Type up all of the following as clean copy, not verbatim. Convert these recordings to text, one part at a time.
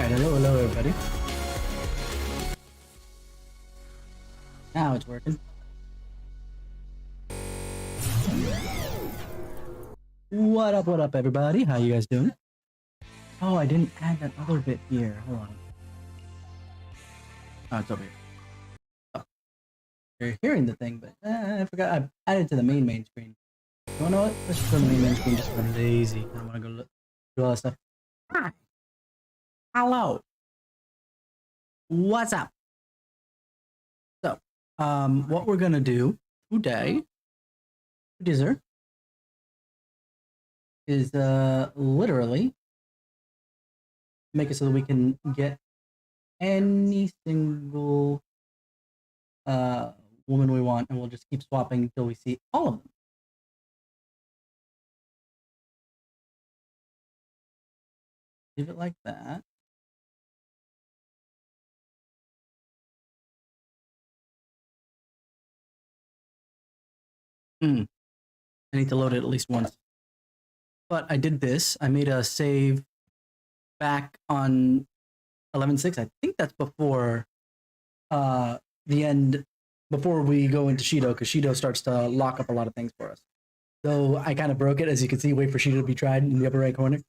Alright, hello everybody. Now it's working. What up everybody? How you guys doing? Oh, I didn't add that other bit here. Hold on. Oh, it's over here. Oh. You're hearing the thing, but I forgot I added it to the main screen. You know what? Let's just go to the main screen just because I'm lazy. I don't want to go do all that stuff. Hi. Hello. What's up? So, what we're gonna do today, dessert, is literally make it so that we can get any single woman we want, and we'll just keep swapping until we see all of them. Leave it like that. I need to load it at least once. But I did this. I made a save back on 11.6. I think that's before the end, before we go into Shido, because Shido starts to lock up a lot of things for us. So I kind of broke it, as you can see, wait for Shido to be tried in the upper right corner.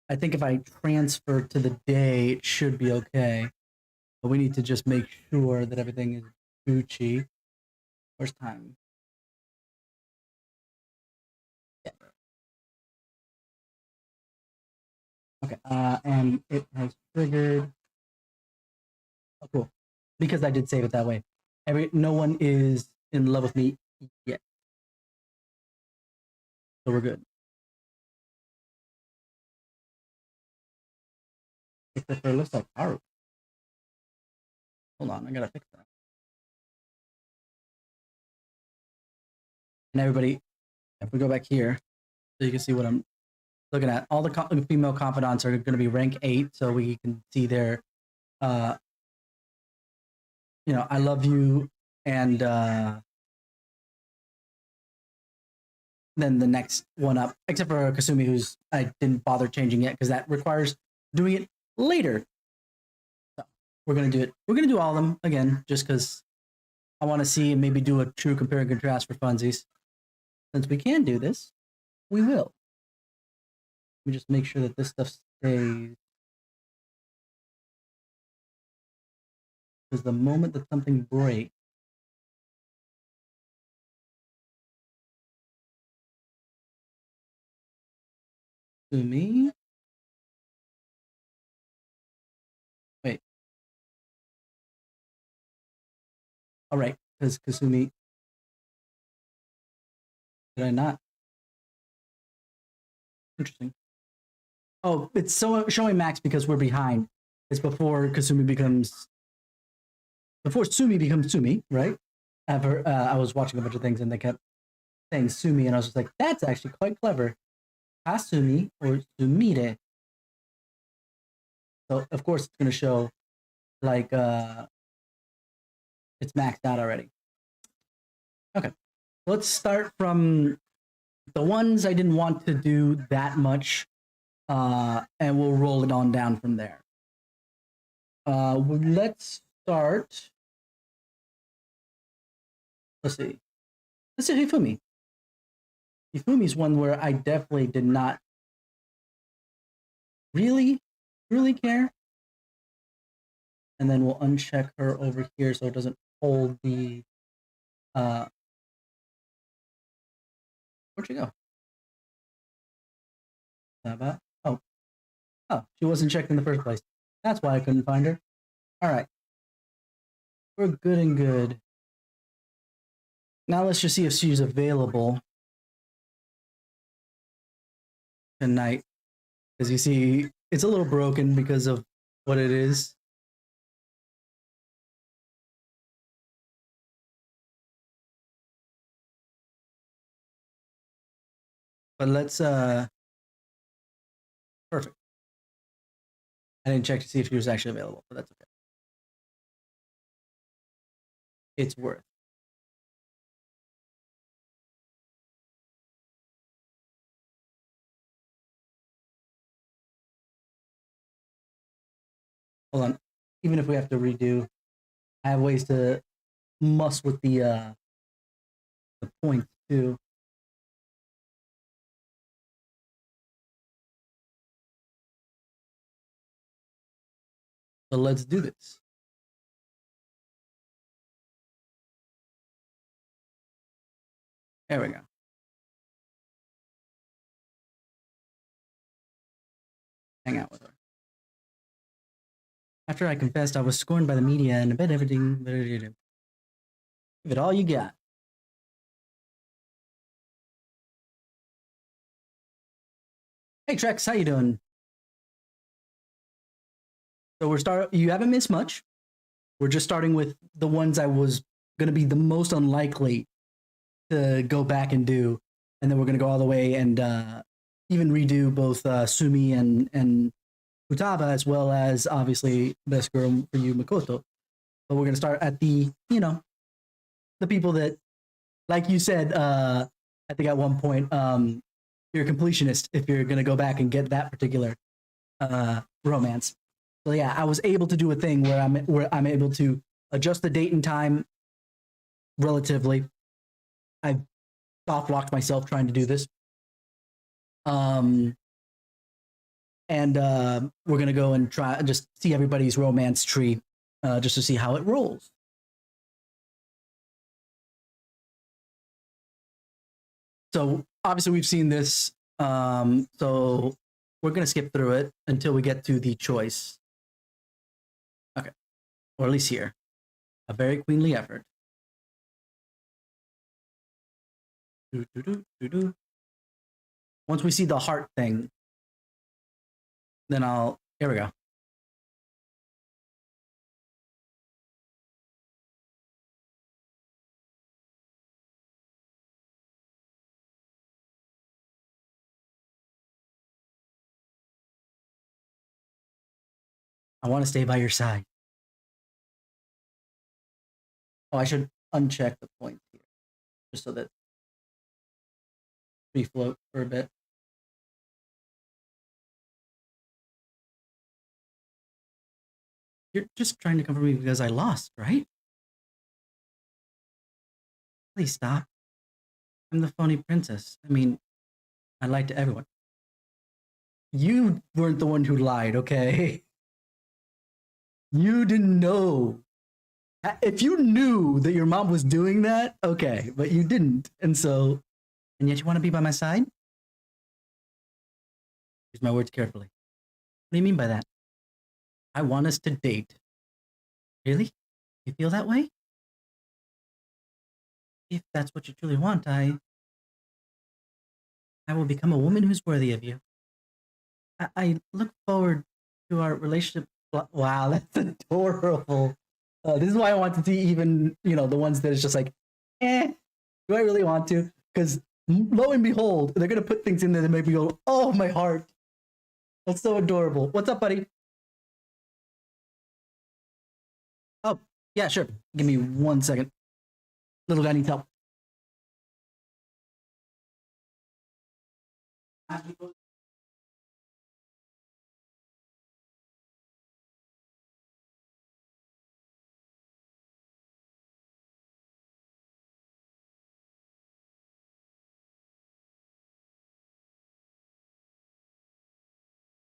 I think if I transfer to the day, it should be okay. But we need to just make sure that everything is Gucci. Where's time? Yeah. Okay. And it has triggered. Oh, cool. Because I did save it that way. No one is in love with me yet. So we're good. Except for it looks like Haru. Hold on, I gotta fix that. And everybody, if we go back here, so you can see what I'm looking at. All the female confidants are going to be rank 8, so we can see their, I love you, and then the next one up, except for Kasumi, who's I didn't bother changing yet because that requires doing it later. So we're gonna do it. We're gonna do all of them again, just because I want to see and maybe do a true compare and contrast for funsies. Since we can do this, we will. Let me just make sure that this stuff stays. Because the moment that something breaks, to me. Wait. All right, because Kasumi. Did I not? Interesting. Oh, it's so showing Max because we're behind. It's before Kasumi becomes. Before Sumi becomes Sumi, right? I was watching a bunch of things and they kept saying Sumi, and I was just like, that's actually quite clever. Kasumi or Sumire. So of course it's gonna show like it's maxed out already. Okay. Let's start from the ones I didn't want to do that much, and we'll roll it on down from there. Let's start. Let's see Hifumi. Hifumi's one where I definitely did not really care. And then we'll uncheck her over here so it doesn't hold the where'd she go? Oh, she wasn't checked in the first place. That's why I couldn't find her. All right, we're good and good. Now let's just see if she's available tonight. As you see, it's a little broken because of what it is. But let's perfect. I didn't check to see if she was actually available, but that's okay. It's worth. Hold on. Even if we have to redo, I have ways to muss with the points too. So let's do this. There we go. Hang out with her. After I confessed I was scorned by the media and I bet everything better to do. Give it all you got. Hey Trex, how you doing? So you haven't missed much. We're just starting with the ones I was gonna be the most unlikely to go back and do. And then we're gonna go all the way and even redo both Sumi and Futaba, as well as obviously Best Girl for You, Makoto. But we're gonna start at the people that, like you said, I think at one point, you're a completionist if you're gonna go back and get that particular romance. So yeah, I was able to do a thing where I'm able to adjust the date and time relatively. I've soft locked myself trying to do this. And we're gonna go and try just see everybody's romance tree, just to see how it rolls. So obviously we've seen this, so we're gonna skip through it until we get to the choice. Okay, or at least here, a very queenly effort. Once we see the heart thing, then here we go. I want to stay by your side. Oh, I should uncheck the points here, just so that free float for a bit. You're just trying to comfort me because I lost, right? Please stop. I'm the phony princess. I mean, I lied to everyone. You weren't the one who lied, okay? You didn't know. If you knew that your mom was doing that, okay, but you didn't. And yet you want to be by my side? Use my words carefully. What do you mean by that? I want us to date. Really? You feel that way? If that's what you truly want, I will become a woman who's worthy of you. I look forward to our relationship. Wow, that's adorable. This is why I want to see even, the ones that is just like, do I really want to? Because lo and behold, they're going to put things in there that make me go, oh, my heart. That's so adorable. What's up, buddy? Oh, yeah, sure. Give me 1 second. Little guy needs help.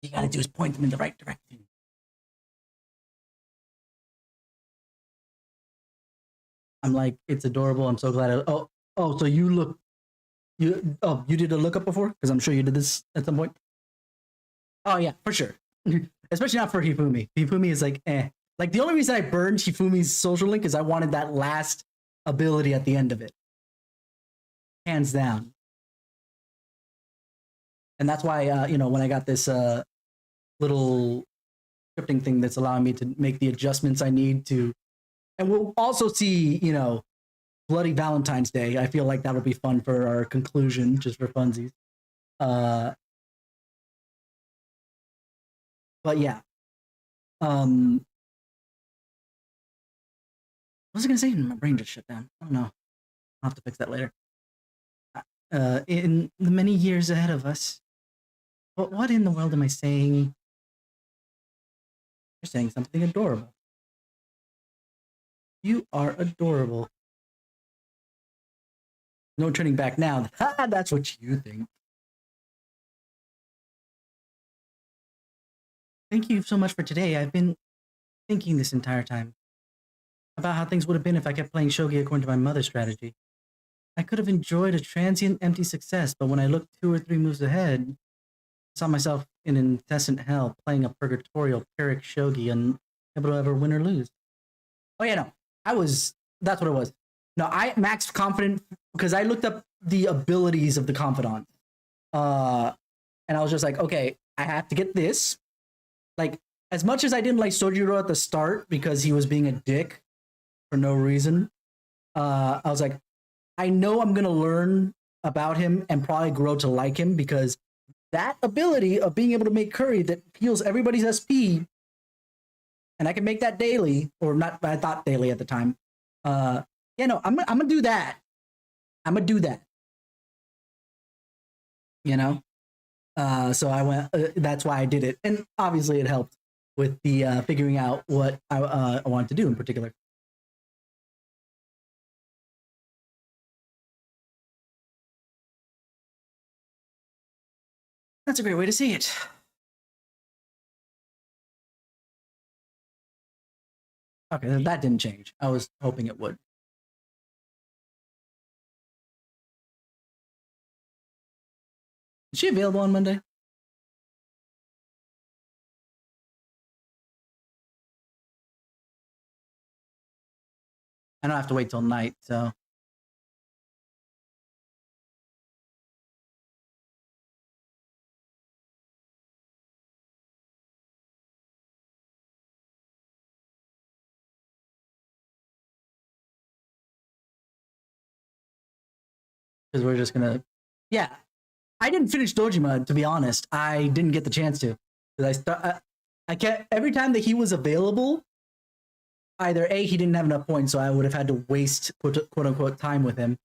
You gotta do is point them in the right direction. I'm like, it's adorable. I'm so glad. So you did a lookup before? Because I'm sure you did this at some point. Oh yeah, for sure. Especially not for Hifumi. Hifumi is like, eh. Like the only reason I burned Hifumi's social link is I wanted that last ability at the end of it. Hands down. And that's why, when I got this little scripting thing that's allowing me to make the adjustments I need to, and we'll also see, Bloody Valentine's Day. I feel like that'll be fun for our conclusion, just for funsies. But yeah. What was I gonna say? My brain just shut down. I don't know. I'll have to fix that later. In the many years ahead of us. What in the world am I saying? You're saying something adorable. You are adorable. No turning back now. That's what you think. Thank you so much for today. I've been thinking this entire time about how things would have been if I kept playing shogi according to my mother's strategy. I could have enjoyed a transient, empty success, but when I looked 2 or 3 moves ahead, I saw myself in incessant hell playing a purgatorial Pyrrhic shogi, unable to ever win or lose. Oh yeah, no, that's what it was. No, I maxed confident because I looked up the abilities of the confidant, and I was just like, okay, I have to get this. Like, as much as I didn't like Sojiro at the start because he was being a dick for no reason, I was like, I know I'm gonna learn about him and probably grow to like him because that ability of being able to make curry that heals everybody's SP, and I can make that daily, or not, I thought daily at the time. Yeah, no, I'm gonna do that. I'm gonna do that. You know? So I went, that's why I did it. And obviously it helped with the figuring out what I wanted to do in particular. That's a great way to see it. Okay, that didn't change. I was hoping it would. Is she available on Monday? I don't have to wait till night, so. Because we're just gonna, yeah. I didn't finish Dojima, to be honest. I didn't get the chance to. Because I can't, every time that he was available, either A, he didn't have enough points, so I would have had to waste quote unquote time with him,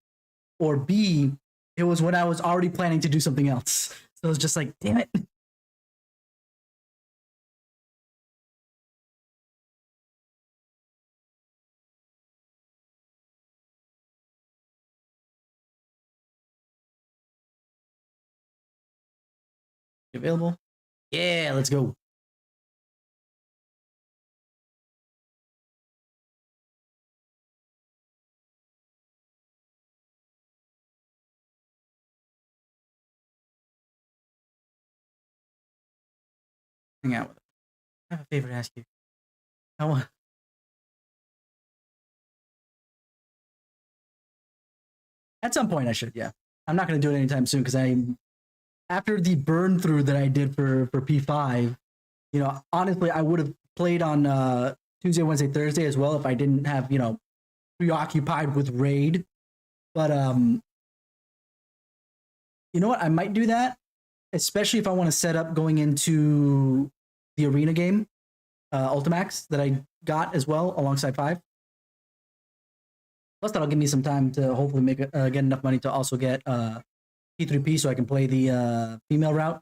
or B, it was when I was already planning to do something else. So it was just like, damn it. Available? Yeah, let's go. Hang out with her. I have a favor to ask you. I want. At some point, I should. Yeah, I'm not going to do it anytime soon because I, after the burn through that I did for P5, you know, honestly, I would have played on Tuesday, Wednesday, Thursday as well if I didn't have, you know, preoccupied with raid. But you know what? I might do that, especially if I want to set up going into the arena game, Ultimax that I got as well alongside 5. Plus, that'll give me some time to hopefully make get enough money to also get P3P so I can play the female route,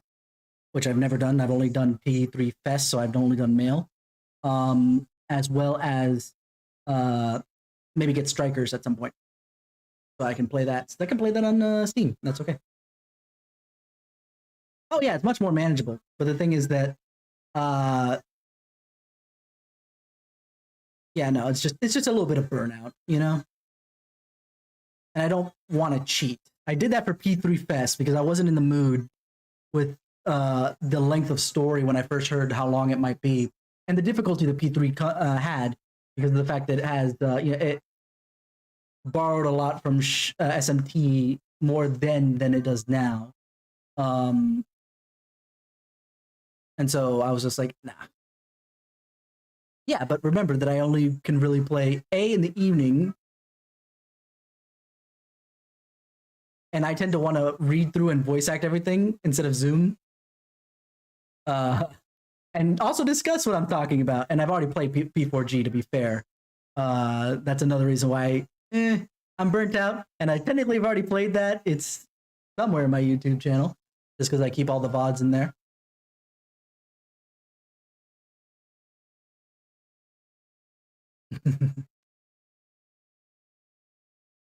which I've never done. I've only done P3 Fest, so I've only done male. As well as maybe get strikers at some point, so I can play that. So I can play that on Steam. That's okay. Oh yeah, it's much more manageable. But the thing is that, yeah, no, it's just a little bit of burnout, you know. And I don't want to cheat. I did that for P3 Fest because I wasn't in the mood with the length of story when I first heard how long it might be, and the difficulty that P3 had because of the fact that it has you know, it borrowed a lot from SMT more then than it does now. And so I was just like, nah. Yeah, but remember that I only can really play A in the evening, and I tend to want to read through and voice act everything instead of Zoom. And also discuss what I'm talking about. And I've already played P4G, to be fair. That's another reason why I'm burnt out. And I technically have already played that. It's somewhere in my YouTube channel, just because I keep all the VODs in there.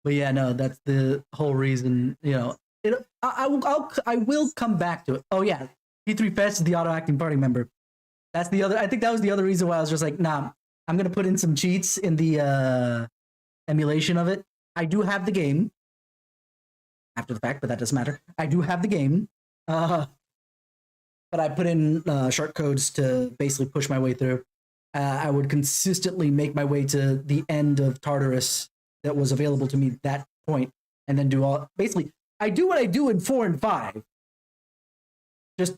But yeah, no, that's the whole reason. I will come back to it. Oh yeah, P3 Fest is the auto acting party member. That's the other. I think that was the other reason why I was just like, nah, I'm gonna put in some cheats in the emulation of it. I do have the game after the fact, but that doesn't matter. I do have the game, but I put in short codes to basically push my way through. I would consistently make my way to the end of Tartarus that was available to me at that point, and then do all. Basically, I do what I do in 4 and 5, just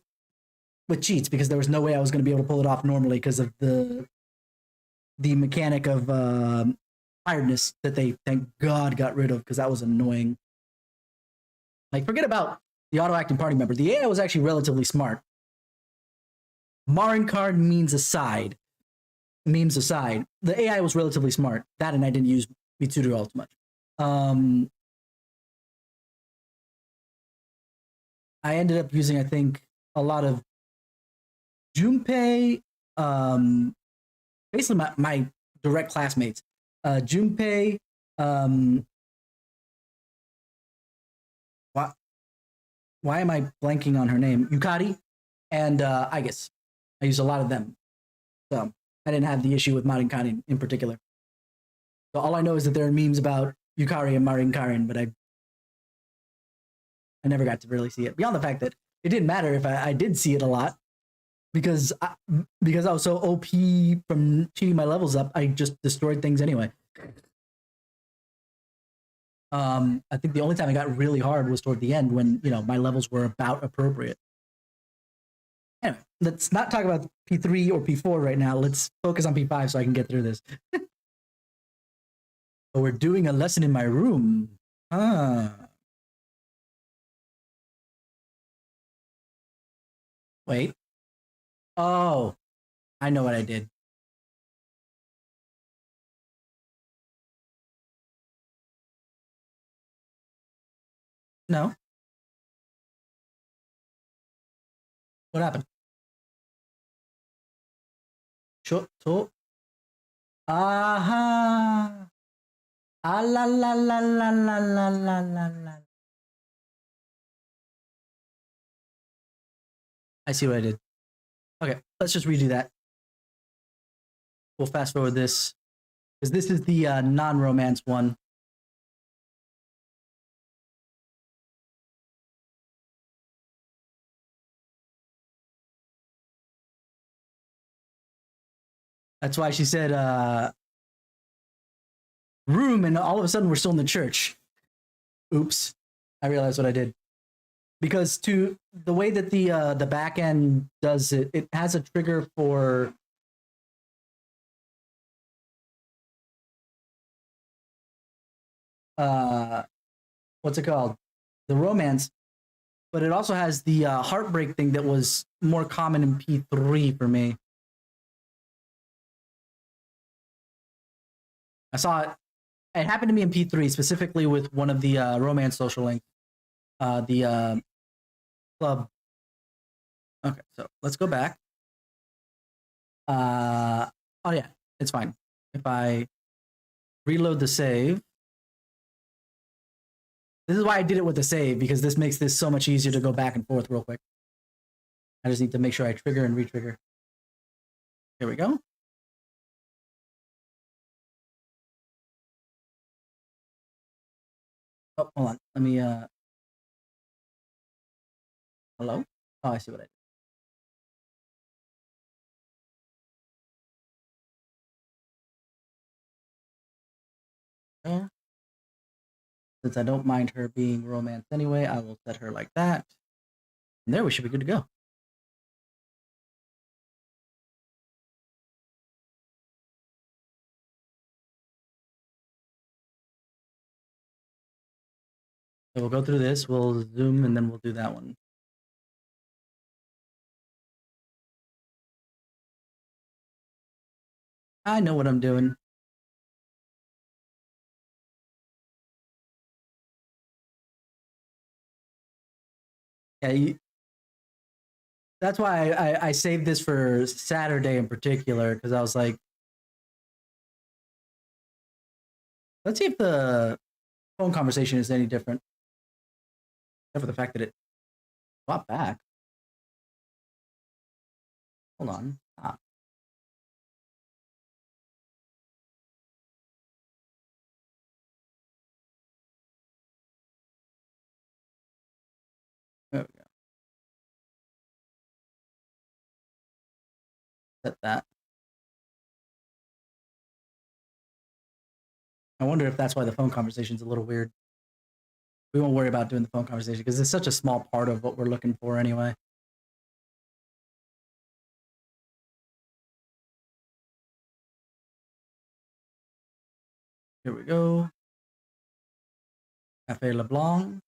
with cheats, because there was no way I was going to be able to pull it off normally because of the mechanic of tiredness that they, thank God, got rid of, because that was annoying. Like, forget about the auto acting party member. The AI was actually relatively smart. Marin card memes aside, the AI was relatively smart. That, and I didn't use Mitsuru all too much. I ended up using, I think, a lot of Junpei, basically my direct classmates. Junpei, why am I blanking on her name? Yukari, and Aigis. I used a lot of them. So I didn't have the issue with Marin Karin in particular. So all I know is that there are memes about Yukari and Marin Karin, but I never got to really see it. Beyond the fact that it didn't matter if I did see it a lot, because I was so OP from cheating my levels up, I just destroyed things anyway. I think the only time I got really hard was toward the end when, my levels were about appropriate. Anyway, let's not talk about P3 or P4 right now. Let's focus on P5 so I can get through this. But we're doing a lesson in my room. Wait. Oh, I know what I did. No. What happened? Shoto. Aha. Ah la la la la la la la la la. I see what I did. Okay, let's just redo that. We'll fast forward this, because this is the non-romance one. That's why she said room, and all of a sudden we're still in the church. Oops, I realized what I did. Because to the way that the back end does it, it has a trigger for what's it called? The romance, but it also has the heartbreak thing that was more common in P3 for me. I saw it. It happened to me in P3, specifically with one of the romance social links, the club. Okay, so let's go back. Oh yeah, it's fine. If I reload the save, this is why I did it with the save, because this makes this so much easier to go back and forth real quick. I just need to make sure I trigger and re-trigger. Here we go. Oh, hold on. Let me, hello? Oh, I see what I did. Yeah. Since I don't mind her being romance anyway, I will set her like that. And there we should be good to go. So we'll go through this, we'll zoom, and then we'll do that one. I know what I'm doing. Yeah, that's why I saved this for Saturday in particular, because I was like, Let's see if the phone conversation is any different. Except for the fact that it swapped back. Hold on. There we go. Set that. I wonder if that's why the phone conversation is a little weird. We won't worry about doing the phone conversation because it's such a small part of what we're looking for anyway. Here we go. Cafe LeBlanc.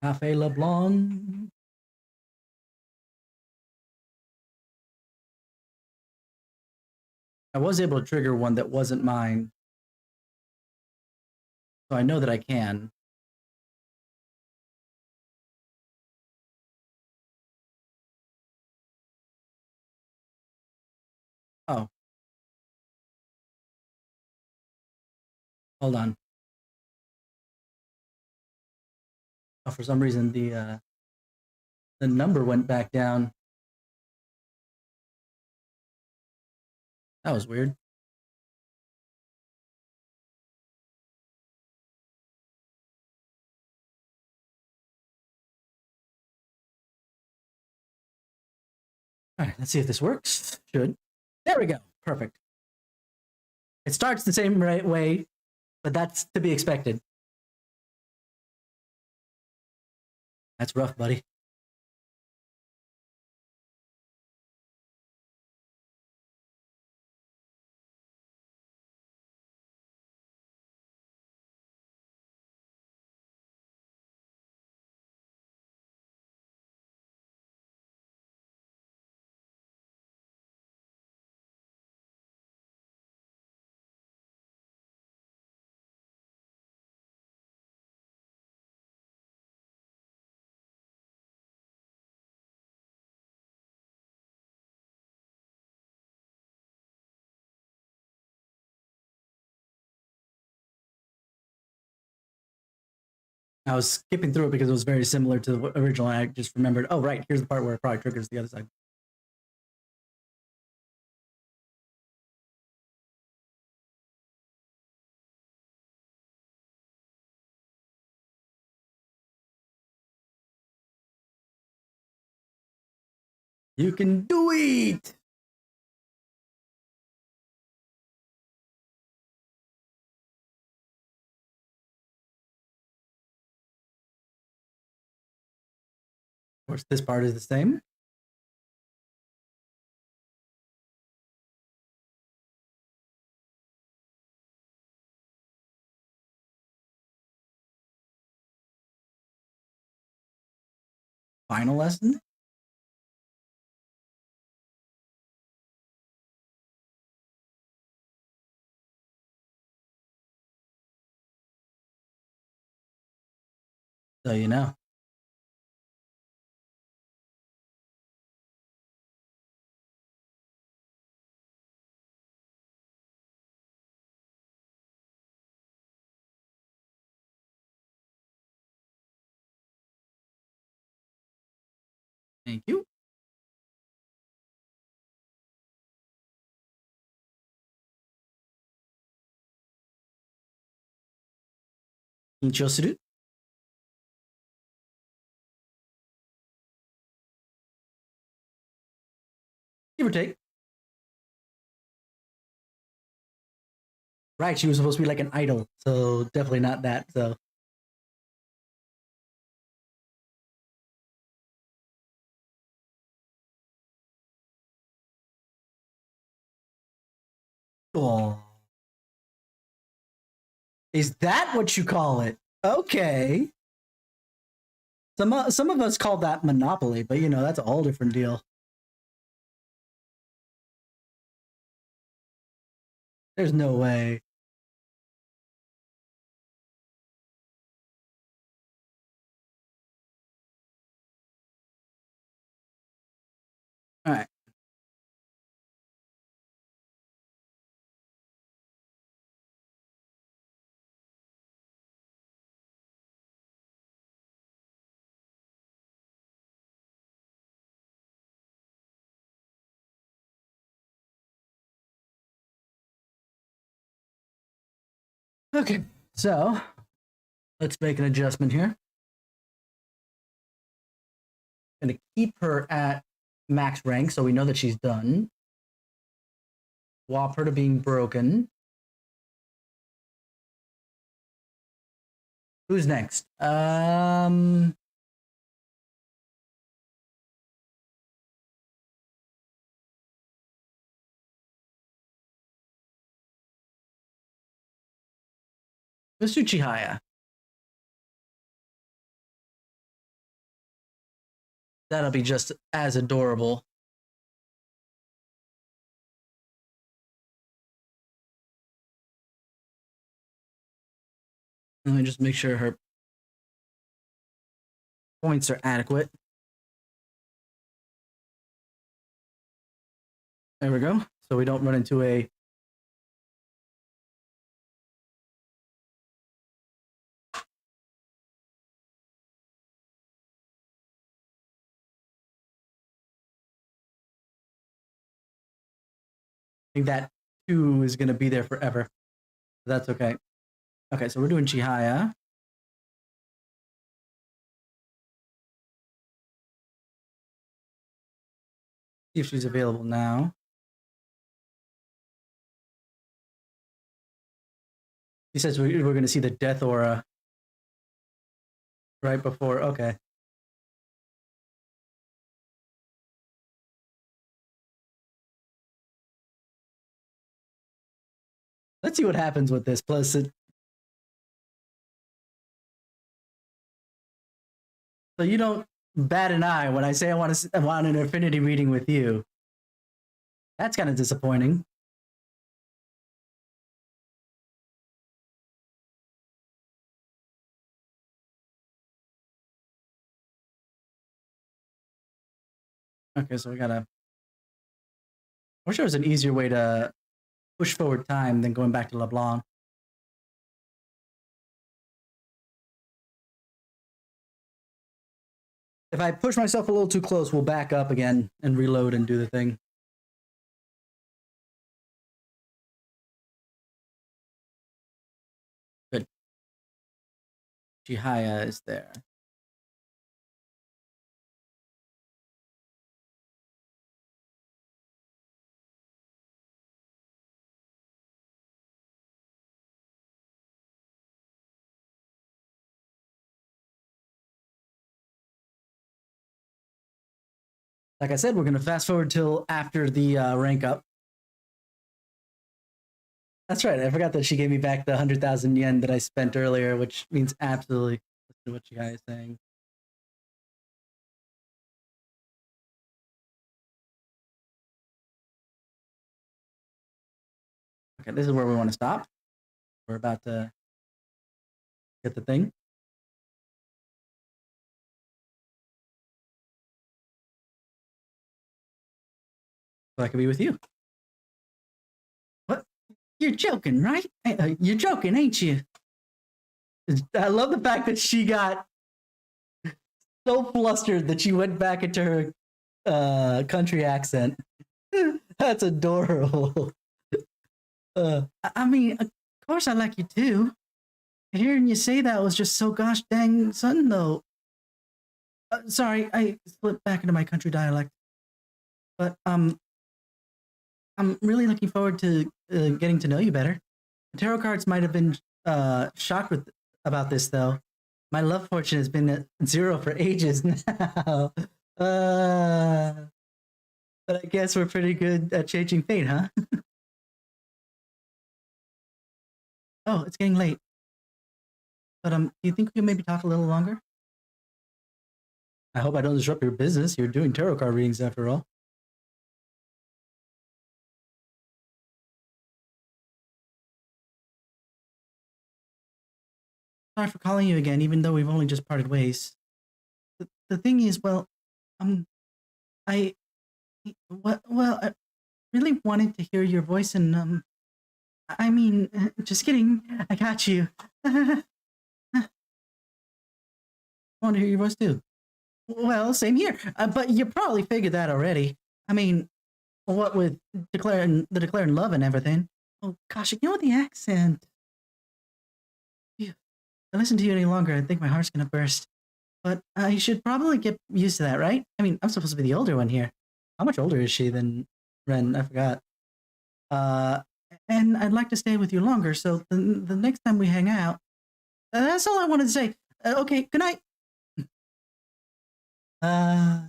Cafe LeBlanc. I was able to trigger one that wasn't mine. So I know that I can. Oh. Hold on. Oh, for some reason the number went back down. That was weird. All right, let's see if this works. Should. There we go. Perfect. It starts the same right way, but that's to be expected. That's rough, buddy. I was skipping through it because it was very similar to the original. I just remembered, oh, right, here's the part where it probably triggers the other side. You can do it! Of course, this part is the same. Final lesson. So you know. Thank you. Inchosuru. Give or take. Right, she was supposed to be like an idol, so definitely not that. So oh. Is that what you call it? Okay. Some of us call that monopoly, but you know, that's a whole different deal. There's no way. Okay, so let's make an adjustment here. Gonna keep her at max rank so we know that she's done. Swap her to being broken. Who's next? Let's do Chihaya. That'll be just as adorable. Let me just make sure her points are adequate. There we go. So we don't run into a I think that 2 is going to be there forever. That's okay. Okay, so we're doing Chihaya. See if she's available now. He says we're going to see the death aura right before. Okay. Let's see what happens with this. Plus, so you don't bat an eye when I say I want an affinity reading with you. That's kind of disappointing. Okay, so we gotta. I wish there was an easier way to push forward time than going back to LeBlanc. If I push myself a little too close, we'll back up again and reload and do the thing. Good. Chihaya is there. Like I said, we're going to fast forward till after the rank up. That's right. I forgot that she gave me back the 100,000 yen that I spent earlier, which means absolutely listen to what you guys are saying. Okay, this is where we want to stop. We're about to get the thing. So I can be with you. What? You're joking, right? You're joking, ain't you? I love the fact that she got so flustered that she went back into her country accent. That's adorable. I mean, of course I like you too. Hearing you say that was just so gosh dang sudden, though. Sorry, I slipped back into my country dialect. But I'm really looking forward to getting to know you better. The tarot cards might have been shocked about this, though. My love fortune has been at 0 for ages now. But I guess we're pretty good at changing fate, huh? Oh, it's getting late. But do you think we can maybe talk a little longer? I hope I don't disrupt your business. You're doing tarot card readings after all. Sorry for calling you again, even though we've only just parted ways. The thing is, well, I really wanted to hear your voice, and I mean, just kidding. I got you. I want to hear your voice too. Well, same here. But you probably figured that already. I mean, what with declaring love and everything. Oh gosh, ignore the accent. I listen to you any longer, I think my heart's gonna burst. But I should probably get used to that, right? I mean, I'm supposed to be the older one here. How much older is she than Ren? I forgot. Uh, and I'd like to stay with you longer, so the next time we hang out, that's all I wanted to say. Okay, good night. Uh,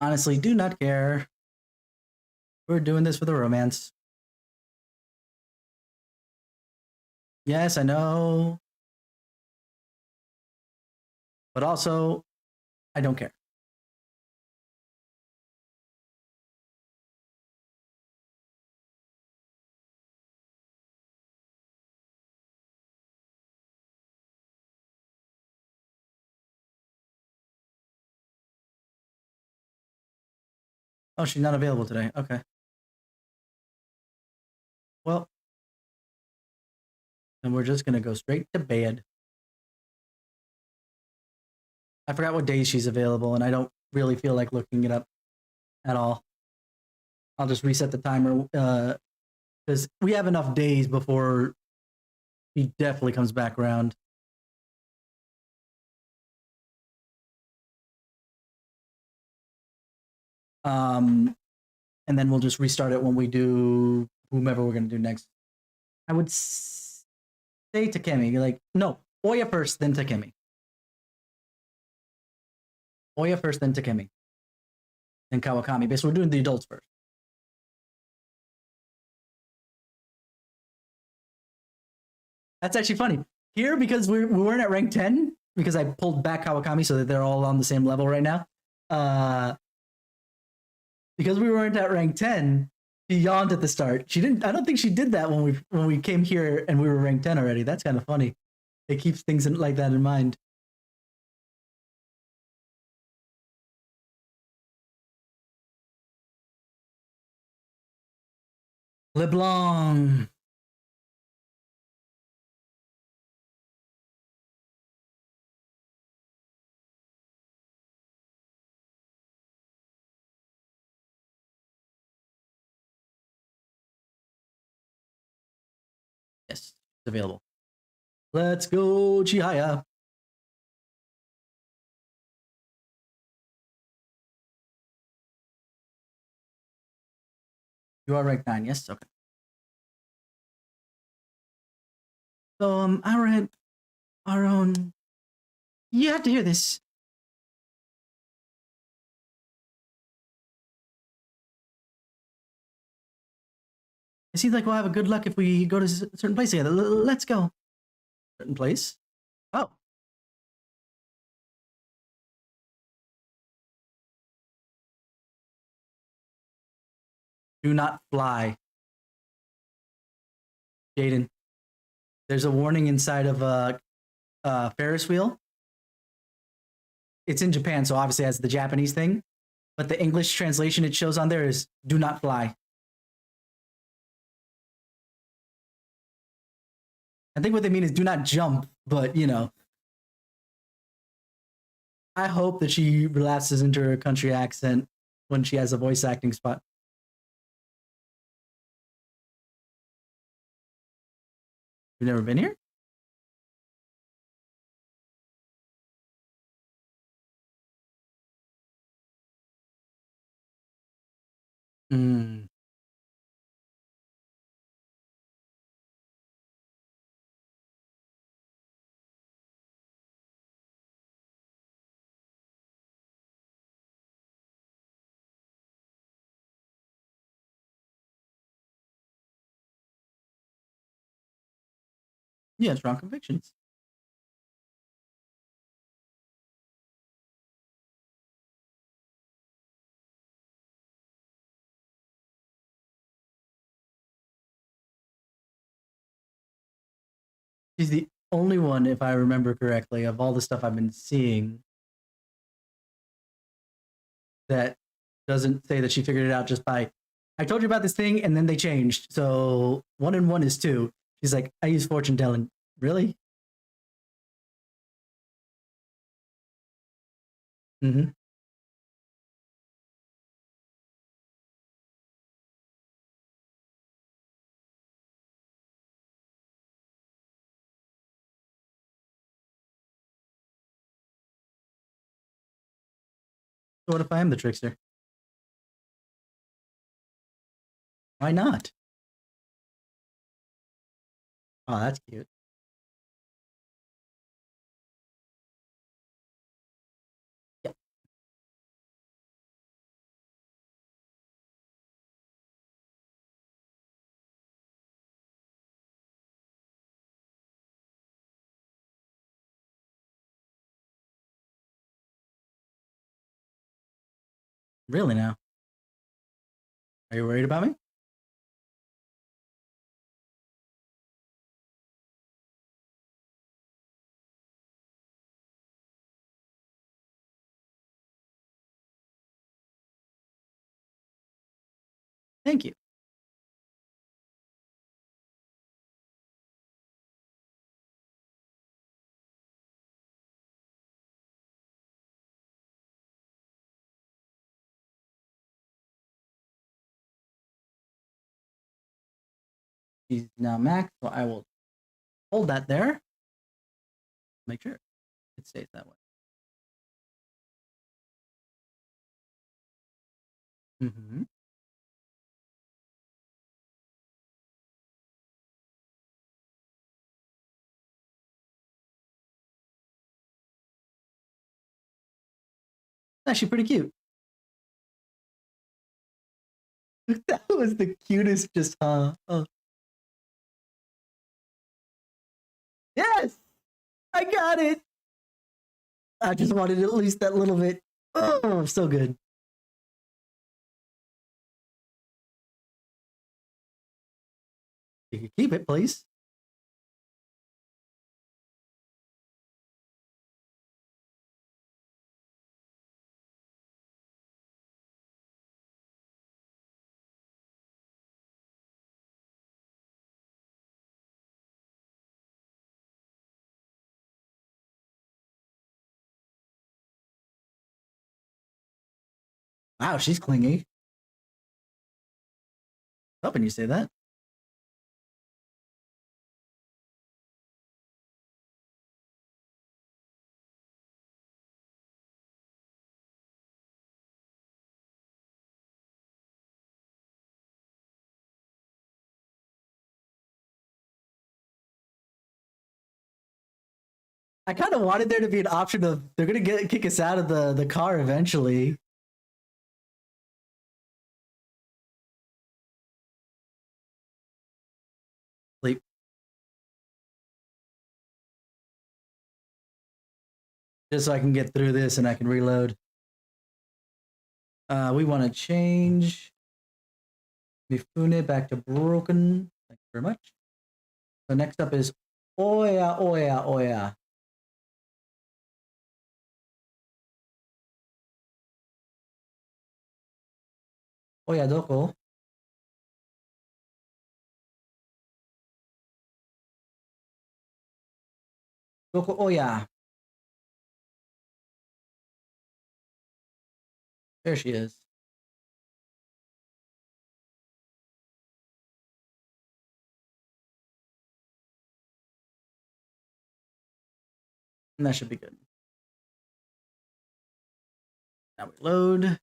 honestly, do not care. We're doing this for the romance. Yes, I know. But also, I don't care. Oh, she's not available today. Okay. Well, then we're just gonna go straight to bed. I forgot what days she's available, and I don't really feel like looking it up at all. I'll just reset the timer because we have enough days before he definitely comes back around. And then we'll just restart it when we do whomever we're gonna do next. I would say Takemi. Like, no, Oya first, then Takemi. Oya first, then Takemi. Then Kawakami. Basically, we're doing the adults first. That's actually funny. Here, because we weren't at rank 10, because I pulled back Kawakami so that they're all on the same level right now. Because we weren't at rank 10, she yawned at the start. She didn't. I don't think she did that when we came here and we were rank 10 already. That's kind of funny. It keeps things like that in mind. LeBlanc. Yes, it's available. Let's go, Chihaya. You are rank 9, yes? Okay. So, our own. You have to hear this. It seems like we'll have a good luck if we go to a certain place together. Let's go. Certain place? Oh. Do not fly. Jaden, there's a warning inside of a Ferris wheel. It's in Japan, so obviously it has the Japanese thing. But the English translation it shows on there is do not fly. I think what they mean is do not jump, but you know. I hope that she relapses into her country accent when she has a voice acting spot. You've never been here? Hmm. Yeah, strong convictions. She's the only one, if I remember correctly, of all the stuff I've been seeing that doesn't say that she figured it out just by I told you about this thing and then they changed. So 1 and 1 is 2. She's like, I use fortune telling. Really? Mm-hmm. what if I am the trickster? Why not? Oh, that's cute. Yeah. Really now? Are you worried about me? Thank you. She's now max, so I will hold that there. Make sure it stays that way. Mm-hmm. Actually, pretty cute. That was the cutest. Just oh. Yes, I got it. I just wanted at least that little bit. Oh, so good. You can keep it, please. Wow, she's clingy. Hoping you say that. I kind of wanted there to be an option of they're gonna kick us out of the car eventually. Sleep. Just so I can get through this and I can reload. We want to change Mifune back to broken. Thank you very much. So next up is Oya, Oya, Oya. Oya doko? Doko Oya. There she is. And that should be good. Now we load.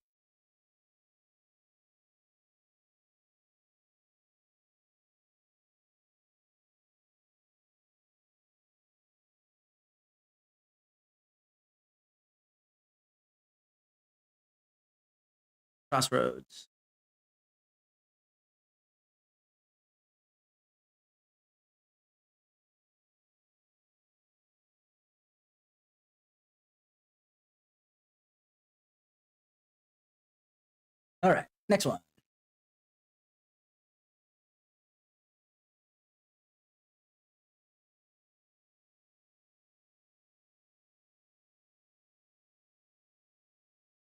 Crossroads. All right, next one.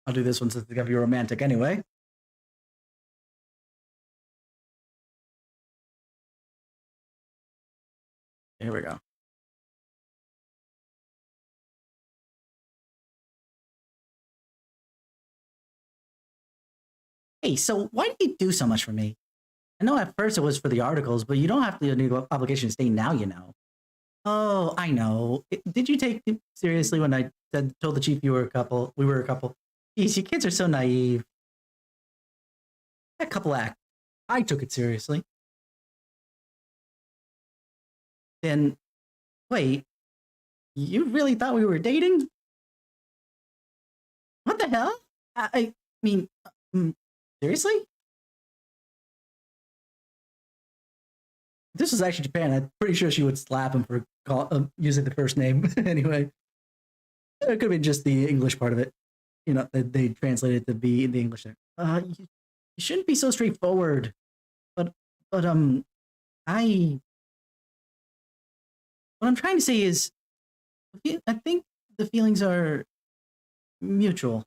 I'll do this one since it's gonna be romantic anyway. Here we go. Hey, so why do you do so much for me? I know at first it was for the articles, but you don't have to do obligation to stay now, you know. Oh, I know. Did you take it seriously when I told the chief you were a couple? We were a couple. Geez, you kids are so naive. That couple act, I took it seriously. Then, wait, you really thought we were dating? What the hell? I mean, seriously? If this was actually Japan, I'm pretty sure she would slap him for using the first name. Anyway, it could have been just the English part of it. You know, they translated to be the English. You shouldn't be so straightforward. But, but, I. What I'm trying to say is, I think the feelings are mutual.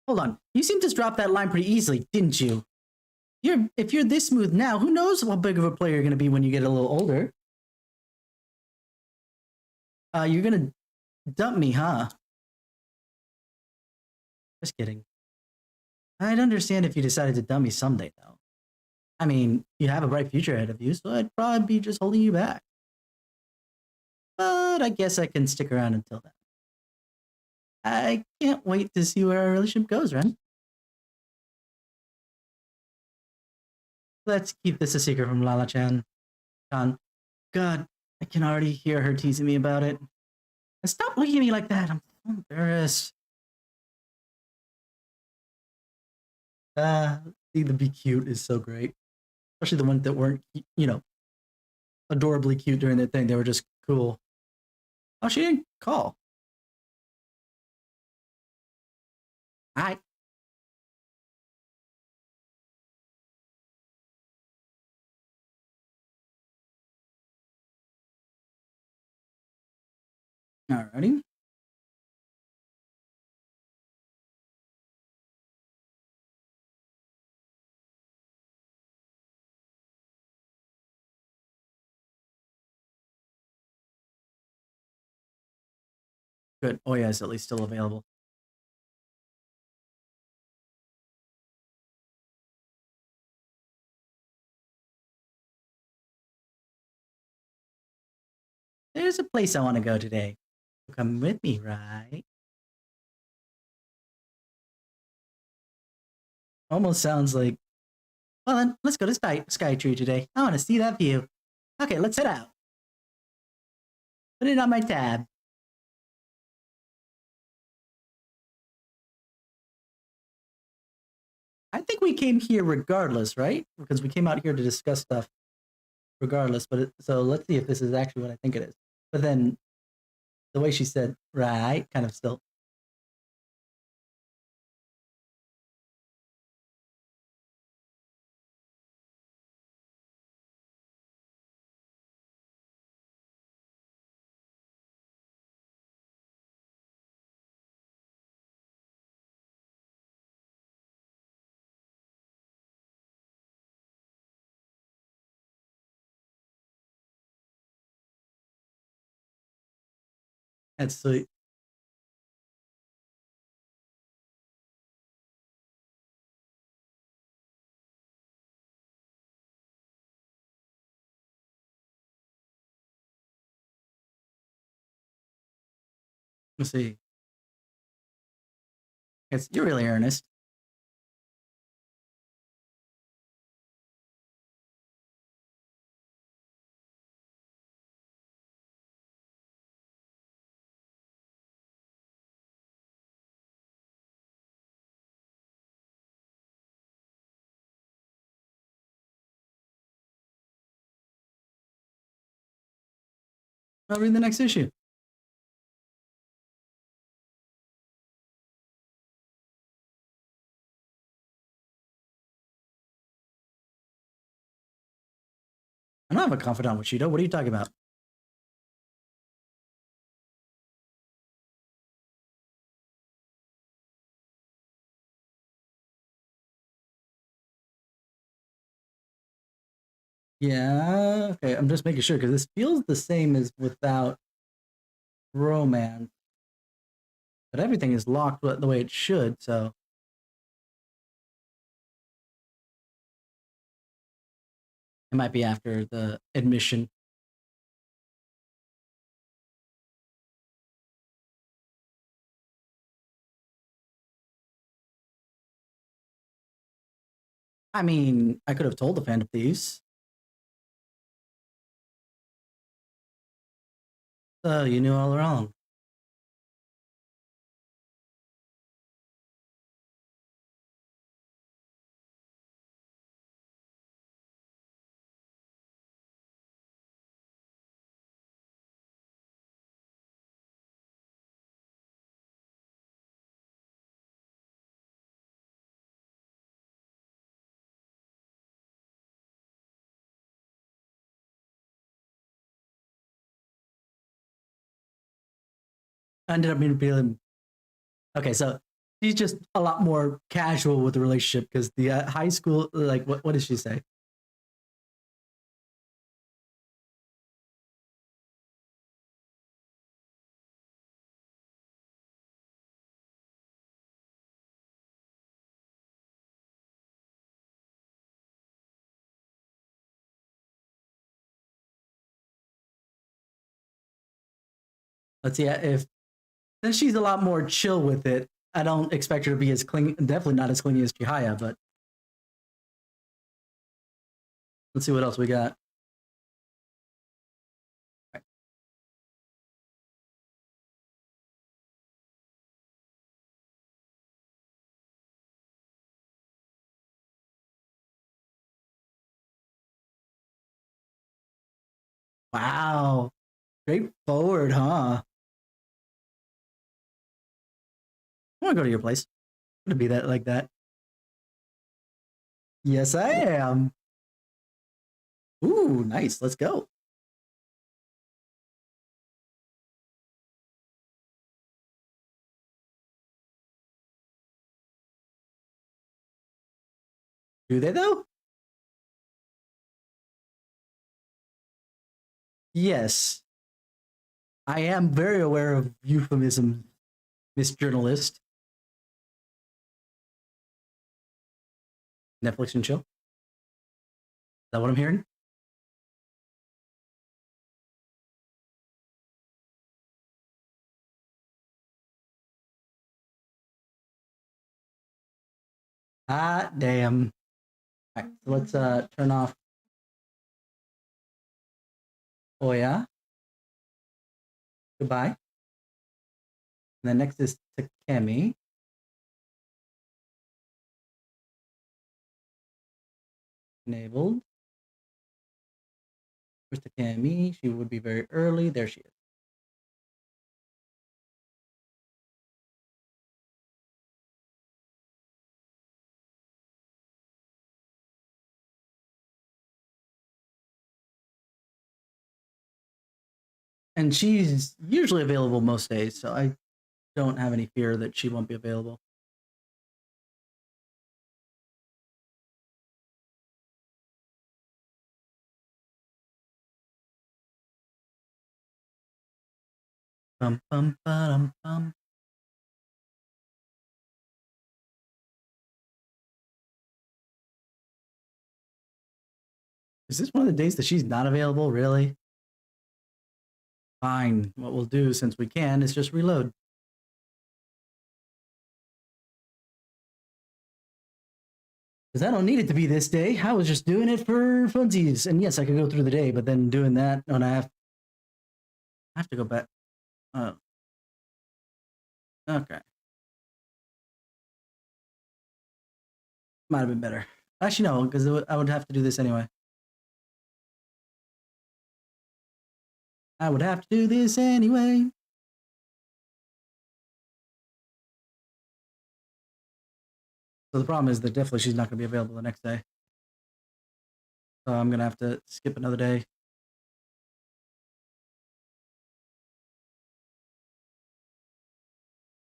Hold on. You seem to drop that line pretty easily, didn't you? If you're this smooth now, who knows how big of a player you're going to be when you get a little older? You're going to dump me, huh? Just kidding. I'd understand if you decided to dump me someday, though. I mean, you have a bright future ahead of you, so I'd probably be just holding you back. But I guess I can stick around until then. I can't wait to see where our relationship goes, Ren. Let's keep this a secret from Lala-chan. God, I can already hear her teasing me about it. And stop looking at me like that. I'm so embarrassed. See, the be cute is so great. Especially the ones that weren't, adorably cute during their thing. They were just cool. Oh, she didn't call. Alrighty. Good. Oh, yeah, it's at least still available. There's a place I want to go today. Come with me, right? Almost sounds like, well, then let's go to Sky Tree today. I want to see that view. Okay, let's head out. Put it on my tab. I think we came here regardless, right? Because we came out here to discuss stuff regardless. So let's see if this is actually what I think it is. But then the way she said, right, kind of still. That's sweet. Let's see. You're really earnest. I'll read the next issue. I don't have a confidant with Shido. What are you talking about? Yeah, okay. I'm just making sure because this feels the same as without romance, but everything is locked the way it should. So it might be after the admission. I mean, I could have told the Phantom Thieves. So you knew all along. I ended up being feeling okay. So she's just a lot more casual with the relationship because the high school, like, what did she say? Let's see if then she's a lot more chill with it. I don't expect her to be as clingy, definitely not as clingy as Chihaya, but let's see what else we got. Wow, straightforward, huh? I want to go to your place. I'm gonna be that like that. Yes, I am. Ooh, nice. Let's go. Do they though? Yes, I am very aware of euphemism, Miss Journalist. Netflix and chill. Is that what I'm hearing? Ah, damn. All right, so let's turn off. Oh yeah, goodbye. And then next is Takemi. Enabled. Where's Takemi? She would be very early. There she is. And she's usually available most days, so I don't have any fear that she won't be available. Bum bum bum bum. Is this one of the days that she's not available? Really? Fine. What we'll do, since we can, is just reload. Because I don't need it to be this day. I was just doing it for funsies. And yes, I could go through the day, but then doing that, and I have to go back. Oh, okay. Might have been better. Actually, no, because I would have to do this anyway. I would have to do this anyway. So the problem is that definitely she's not going to be available the next day. So I'm going to have to skip another day.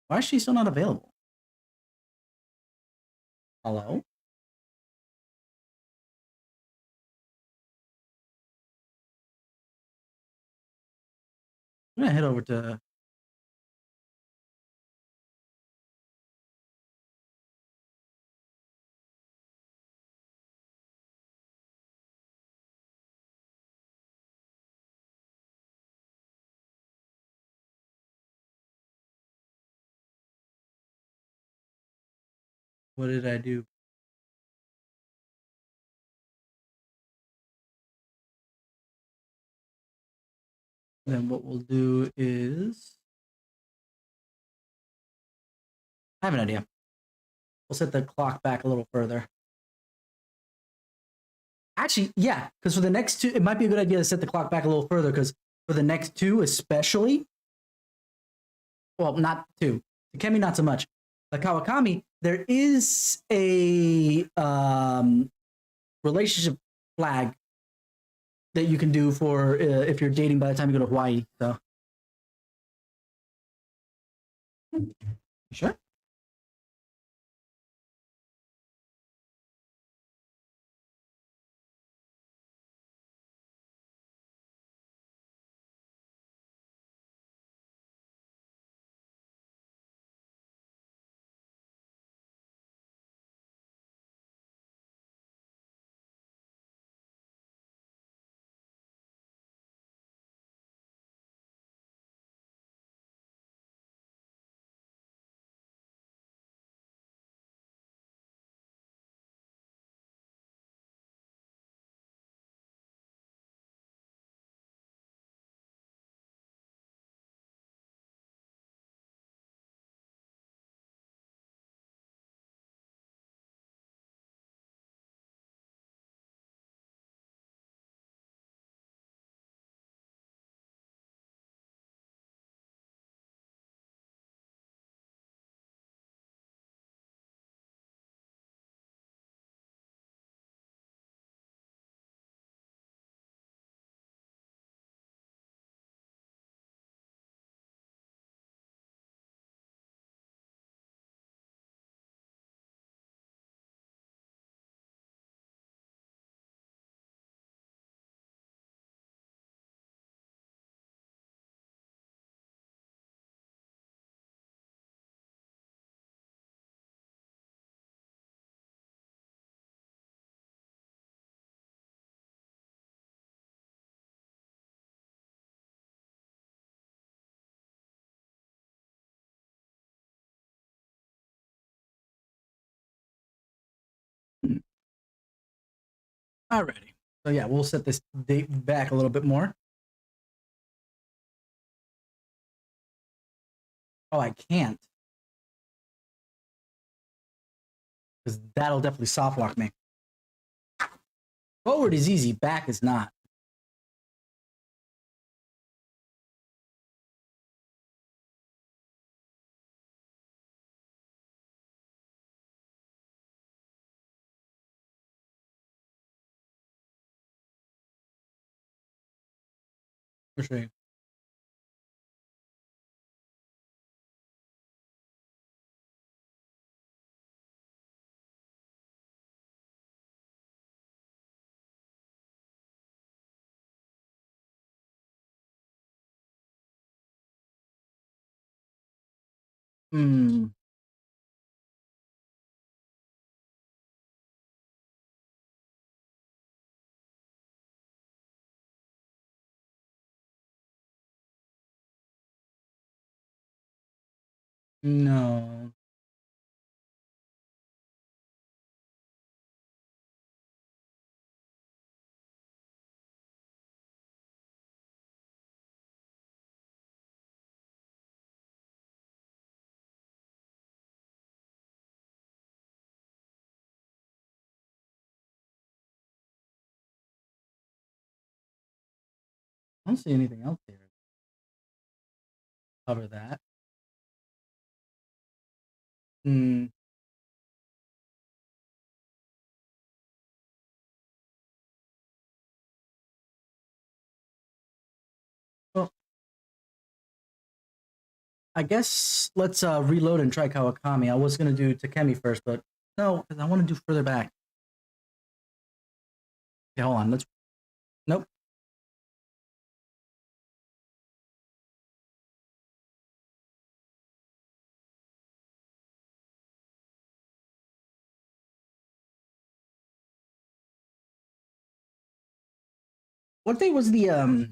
Why is she still not available? Hello? I'm going to head over to. What did I do? Then what we'll do is, I have an idea. We'll set the clock back a little further. Actually, yeah, because for the next two, it might be a good idea to set the clock back a little further because for the next two, especially, well, not two, Takemi, not so much. The Kawakami, there is a relationship flag that you can do for if you're dating by the time you go to Hawaii. So, sure. Alrighty. So yeah, we'll set this date back a little bit more. Oh, I can't because that'll definitely soft lock me. Forward is easy, back is not. For sure. Hmm. No. I don't see anything else here. Cover that. Hmm. Well, I guess let's reload and try Kawakami. I was gonna do Takemi first, but no, because I want to do further back. Okay, hold on. Let's. Nope. What day was the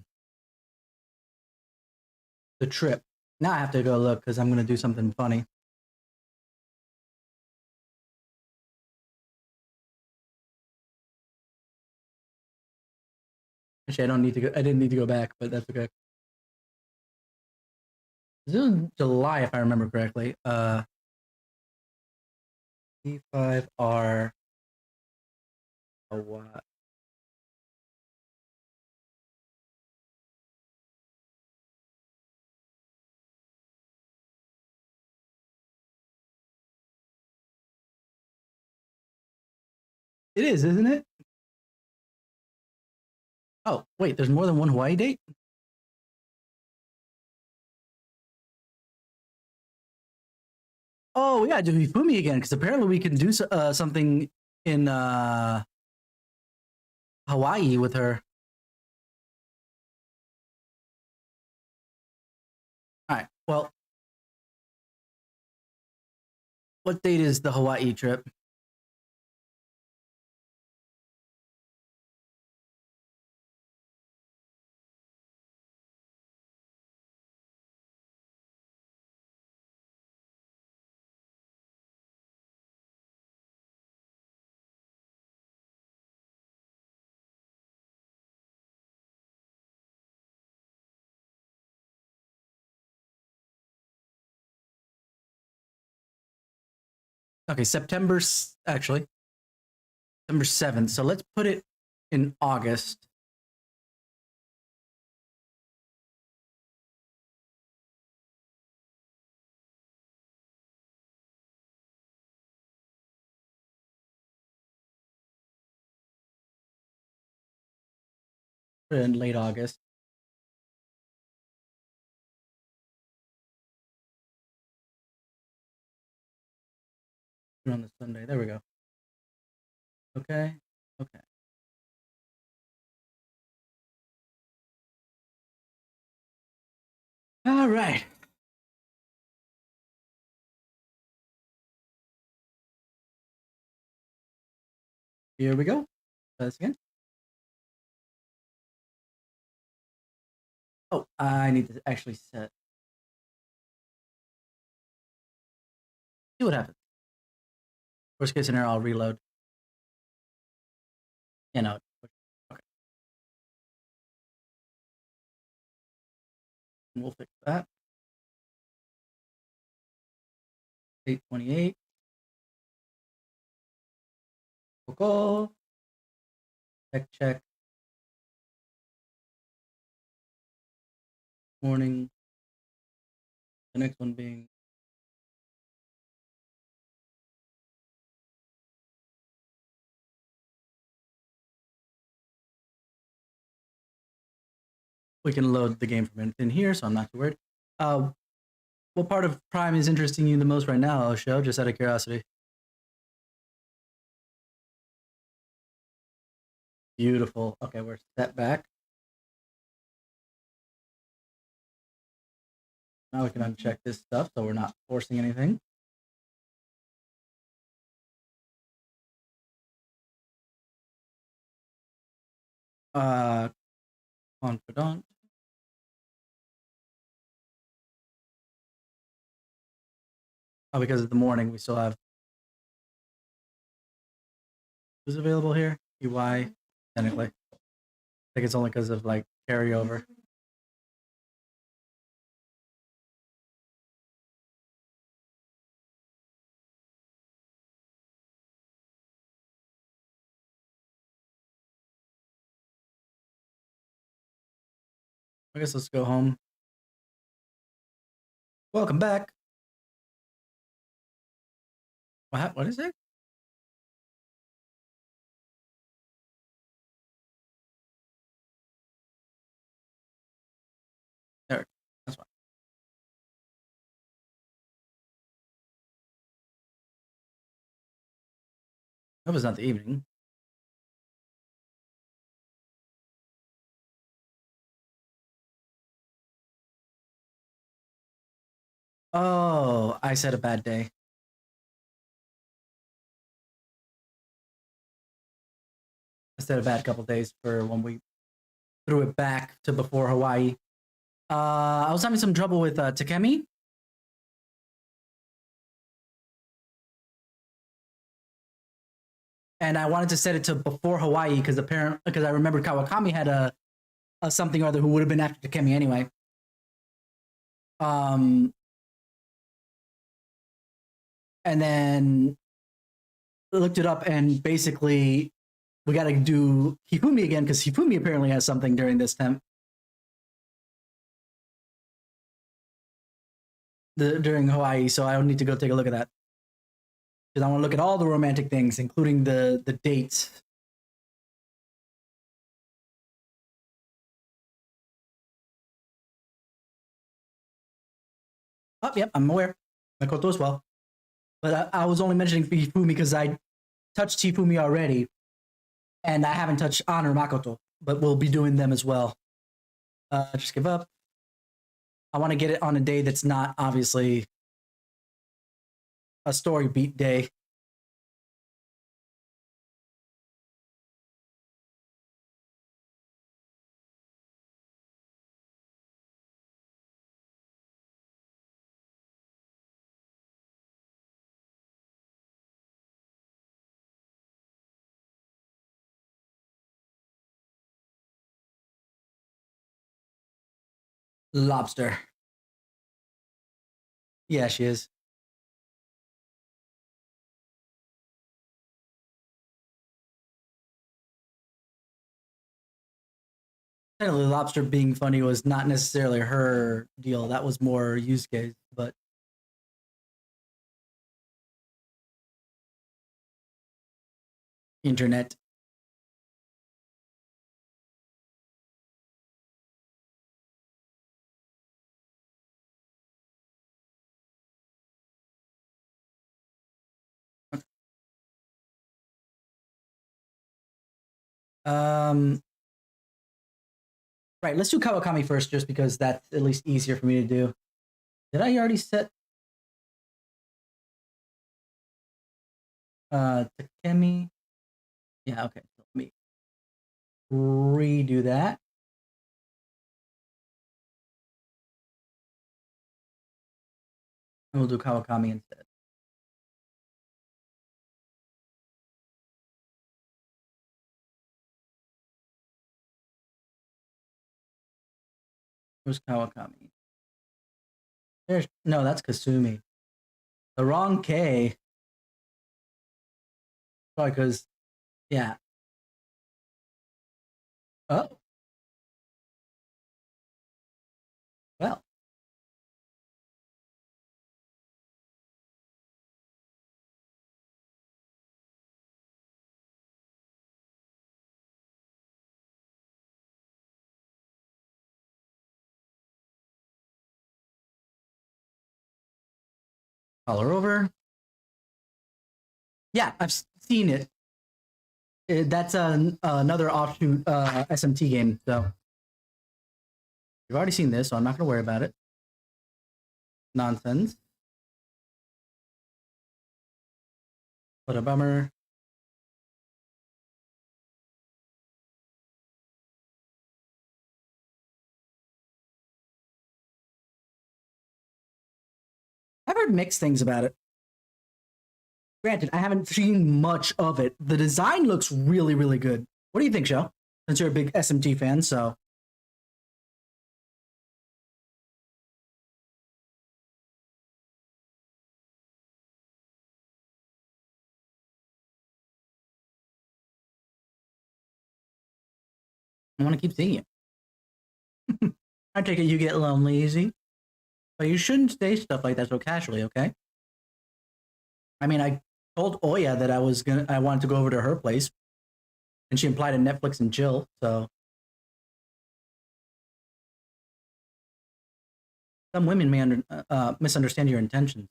trip? Now I have to go look because I'm gonna do something funny. Actually, I don't need to go. I didn't need to go back, but that's okay. This is in July, if I remember correctly. P5R. What? It is, isn't it? Oh, wait, there's more than one Hawaii date? Oh, yeah, do Hifumi again, because apparently we can do something in Hawaii with her. All right, well, what date is the Hawaii trip? Okay, actually, September 7th. So let's put it in August. Put it in late August. On the Sunday. There we go. Okay. Okay. All right. Here we go. Try this again. Oh, I need to actually set. See what happens. Worst case scenario, I'll reload. You know. Okay. And we'll fix that. 828. Go. Check. Morning. The next one being we can load the game from in here, so I'm not too worried. What part of Prime is interesting you the most right now, Osho? Just out of curiosity. Beautiful. Okay, we're set back. Now we can uncheck this stuff, so we're not forcing anything. Confidant. Oh, because of the morning, we still have who's available here? EY, technically. I think it's only because of like carryover. I guess let's go home. Welcome back. What is it? There. That's fine. That was not the evening. Oh, I said a bad day. I said a bad couple days for when we threw it back to before Hawaii. I was having some trouble with Takemi. And I wanted to set it to before Hawaii because I remembered Kawakami had a something or other who would have been after Takemi anyway. And then looked it up, and basically we got to do Hifumi again because Hifumi apparently has something during this temp. During Hawaii, so I need to go take a look at that because I want to look at all the romantic things, including the dates. Oh, yep, I'm aware. Makoto as well. But I was only mentioning Hifumi because I touched Hifumi already, and I haven't touched Honor Makoto, but we'll be doing them as well. Just give up. I want to get it on a day that's not obviously a story beat day. Lobster. Yeah, she is. Technically, Lobster being funny was not necessarily her deal. That was more Yusuke's, but internet. Um, right, let's do Kawakami first, just because that's at least easier for me to do. Did I already set Takemi? Yeah, okay. So let me redo that. And we'll do Kawakami instead. Where's Kawakami? No, that's Kasumi. The wrong K. Probably because, yeah. Oh, well. Color over. Yeah, I've seen it. That's another offshoot SMT game. So you've already seen this, so I'm not going to worry about it. Nonsense. What a bummer. I've heard mixed things about it. Granted, I haven't seen much of it. The design looks really, really good. What do you think, Joe? Since you're a big SMT fan, so I want to keep seeing you. I take it you get lonely easy, but you shouldn't say stuff like that so casually, okay? I mean, I told Oya that I wanted to go over to her place, and she implied a Netflix and chill. So some women may misunderstand your intentions.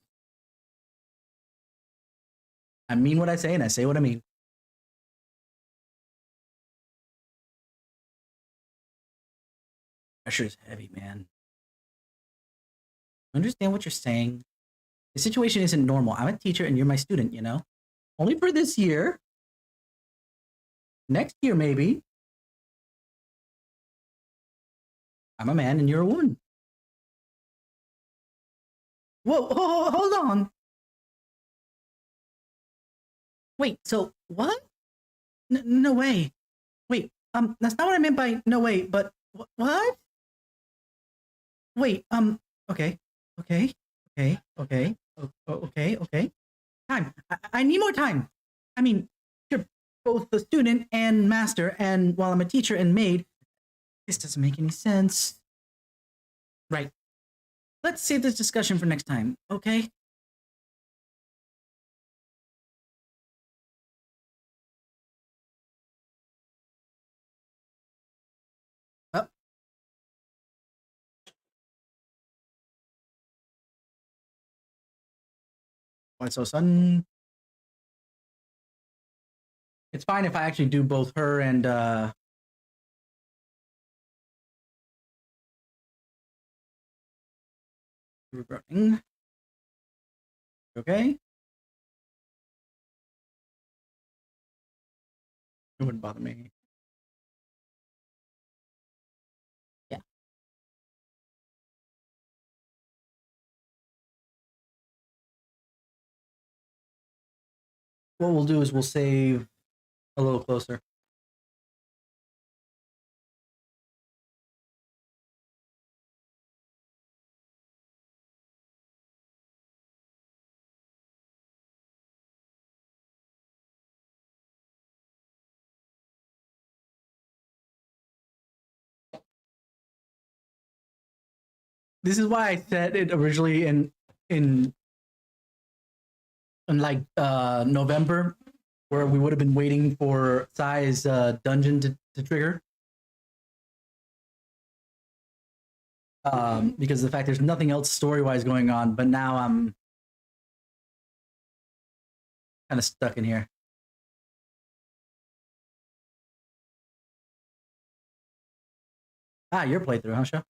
I mean what I say, and I say what I mean. Pressure is heavy, man. Understand what you're saying. The situation isn't normal. I'm a teacher, and you're my student. You know, only for this year. Next year, maybe. I'm a man, and you're a woman. Whoa, hold on. Wait, so what? No way. Wait, that's not what I meant by no way, but what? Wait, Okay. Okay. Okay. Okay. Okay. Okay. Time. I need more time. I mean, you're both the student and master, and while I'm a teacher and maid, this doesn't make any sense. Right. Let's save this discussion for next time, okay? Oh. Why so sudden? It's fine if I actually do both her and running. Okay? It wouldn't bother me. Yeah. What we'll do is we'll save a little closer. This is why I said it originally in like November, where we would have been waiting for Sai's dungeon to trigger. Because of the fact there's nothing else story-wise going on, but now I'm kind of stuck in here. Your playthrough, huh, Show?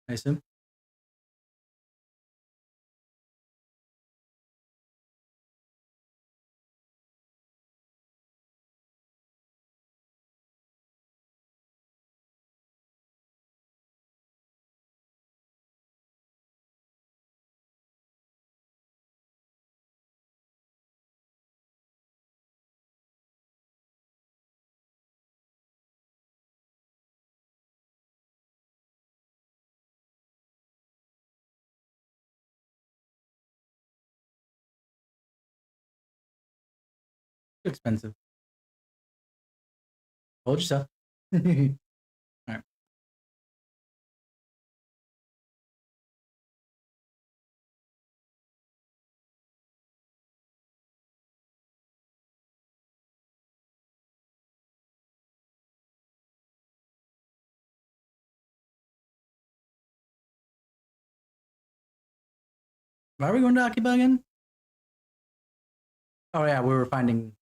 I assume. Too expensive. Hold yourself. All right. Why are we going to Akiba again? Oh yeah, we were finding.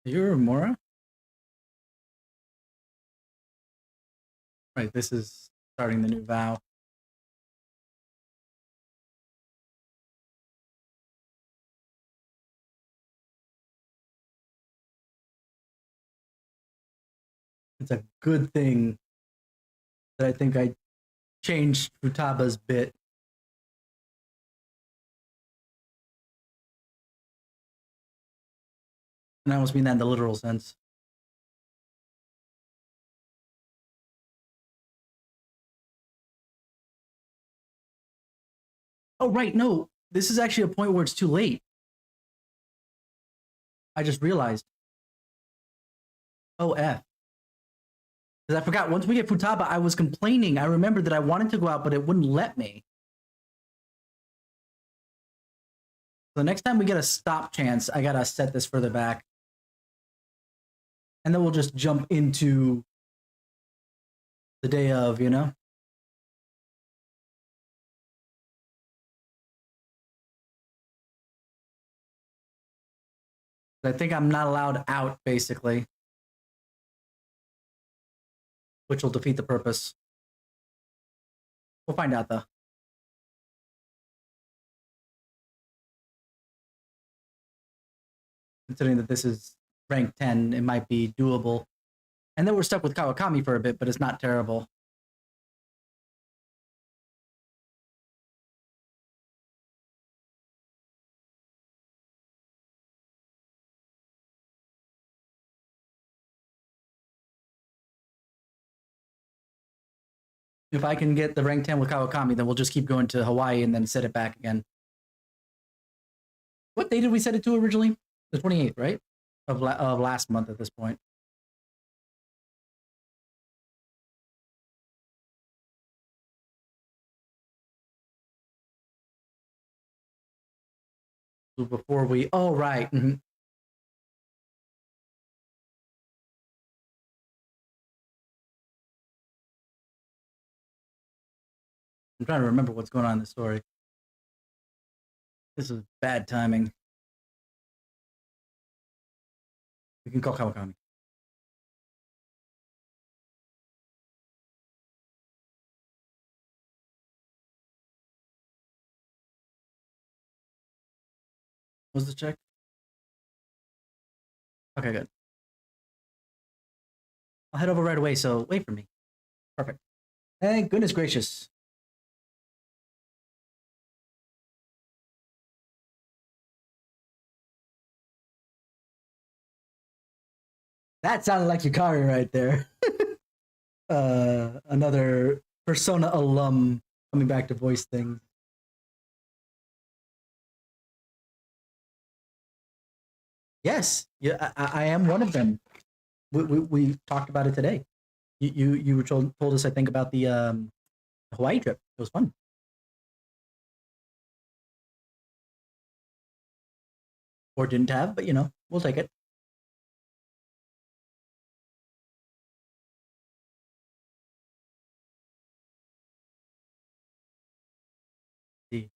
You're Mora? Right, this is starting the new vow. It's a good thing that I think I changed Futaba's bit. And I almost mean that in the literal sense. Oh, right, no. This is actually a point where it's too late. I just realized. Oh, F. Because I forgot, once we get Futaba, I was complaining. I remembered that I wanted to go out, but it wouldn't let me. So the next time we get a stop chance, I gotta set this further back. And then we'll just jump into the day of, you know? I think I'm not allowed out, basically. Which will defeat the purpose. We'll find out, though. Considering that this is rank 10, it might be doable. And then we're stuck with Kawakami for a bit, but it's not terrible. if I can get the rank 10 with Kawakami, then we'll just keep going to Hawaii and then set it back again. What day did we set it to originally? The 28th, right? Of last month at this point. So before we, oh, right. Mm-hmm. I'm trying to remember what's going on in the story. This is bad timing. We can call Kawakami. What's the check? Okay, good. I'll head over right away, so wait for me. Perfect. Thank goodness gracious. That sounded like Yukari right there. Another Persona alum coming back to voice things. Yes, yeah, I am one of them. We talked about it today. You told us, I think, about the Hawaii trip. It was fun. Or didn't have, but we'll take it. See,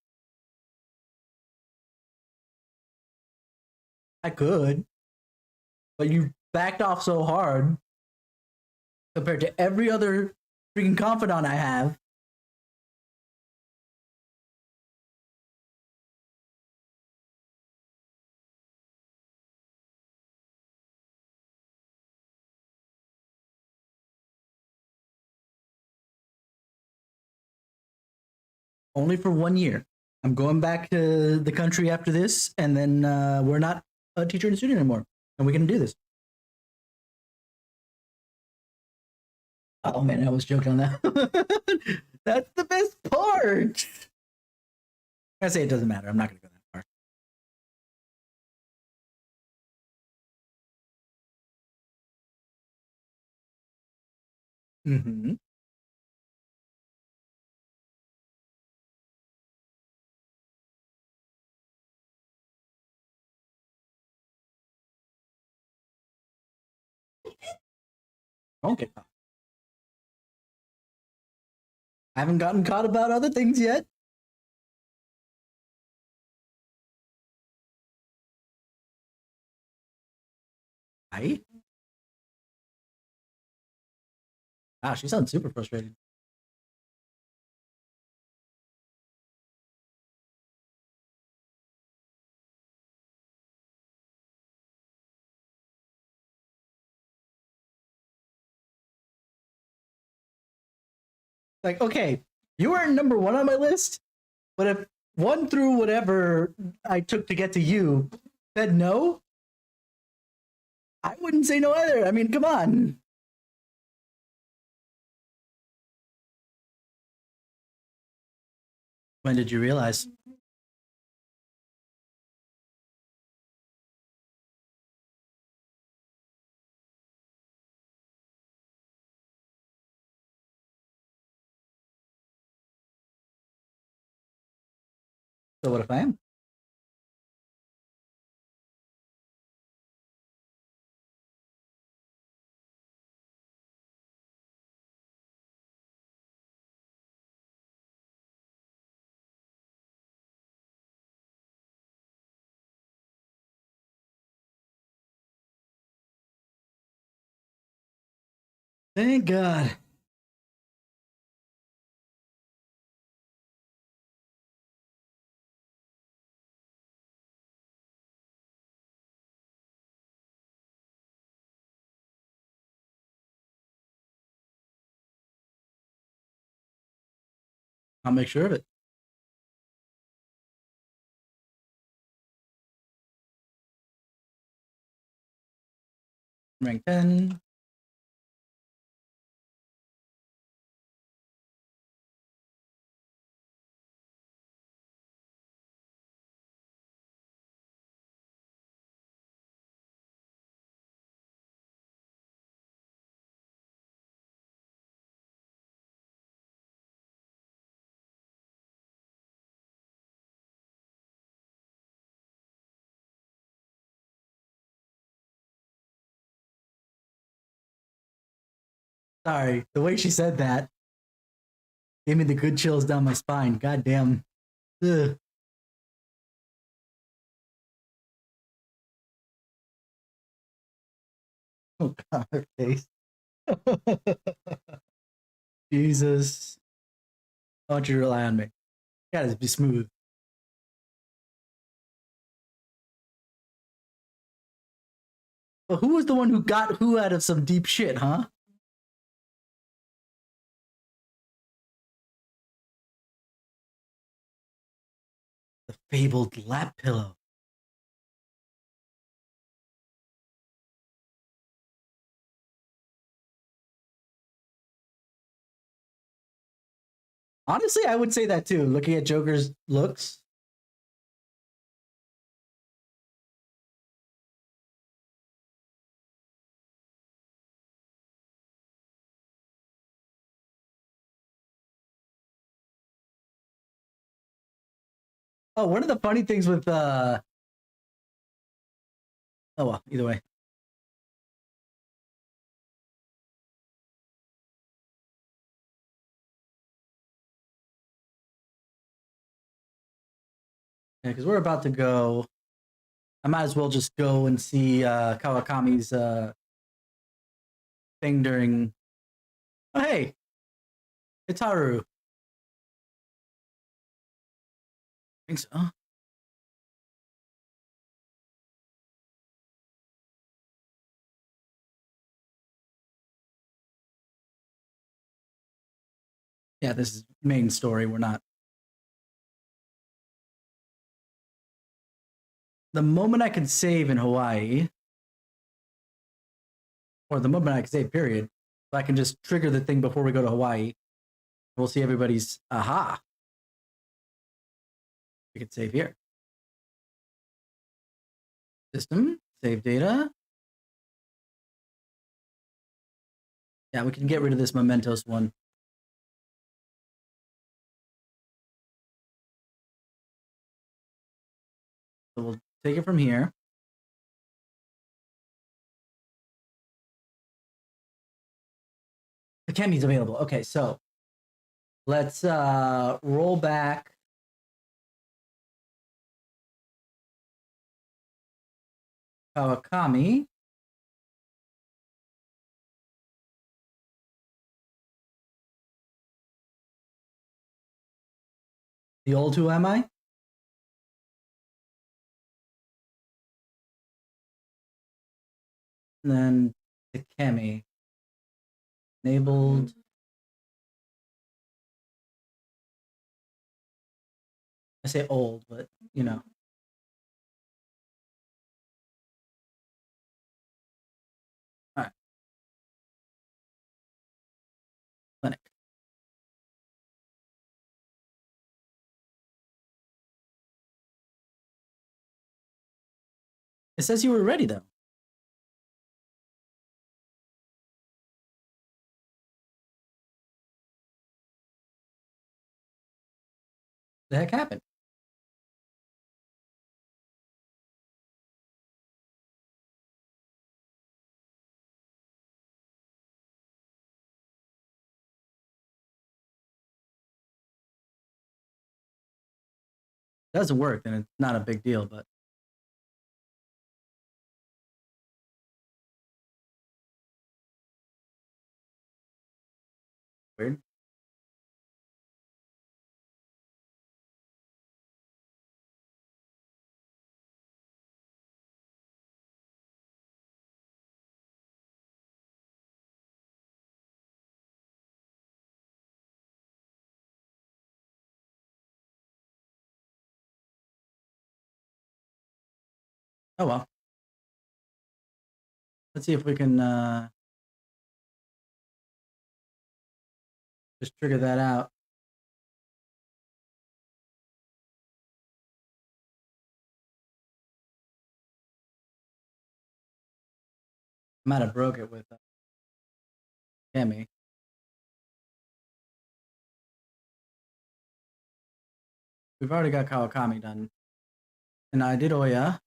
I could, but you backed off so hard compared to every other freaking confidant I have. Only for 1 year. I'm going back to the country after this, and then we're not a teacher and a student anymore, and we can do this. Oh man, I was joking on that. That's the best part. I say it doesn't matter. I'm not going to go that far. Mm-hmm. Don't get caught. I haven't gotten caught about other things yet. I. Wow, she sounds super frustrated. Like, okay, you were number one on my list, but if one through whatever I took to get to you said no, I wouldn't say no either. I mean, come on. When did you realize? So what if I am? Thank God. I'll make sure of it. Rank 10. Sorry, the way she said that gave me the good chills down my spine. God damn. Ugh. Oh god, her face. Jesus. I want you to rely on me. Gotta be smooth. But who was the one who got who out of some deep shit, huh? The fabled lap pillow. Honestly, I would say that too. Looking at Joker's looks, oh, one of the funny things with oh well, either way. Yeah, because we're about to go. I might as well just go and see Kawakami's thing during. Oh hey, it's Haru. Thanks. Oh. Yeah, this is main story. We're not. The moment I can save in Hawaii, or the moment I can save, period, I can just trigger the thing before we go to Hawaii. We'll see everybody's aha. We can save here. System, save data. Yeah, we can get rid of this mementos one. So we'll take it from here. The Kemi's available. Okay, so let's roll back. Kawakami. The old Who Am I? And then the Kemi. Enabled. I say old, but you know. All right. Clinic. It says you were ready though. The heck happened? Doesn't work, then it's not a big deal, but weird. Oh well. Let's see if we can just trigger that out. I might have broke it with Kemi. We've already got Kawakami done. And I did Oya.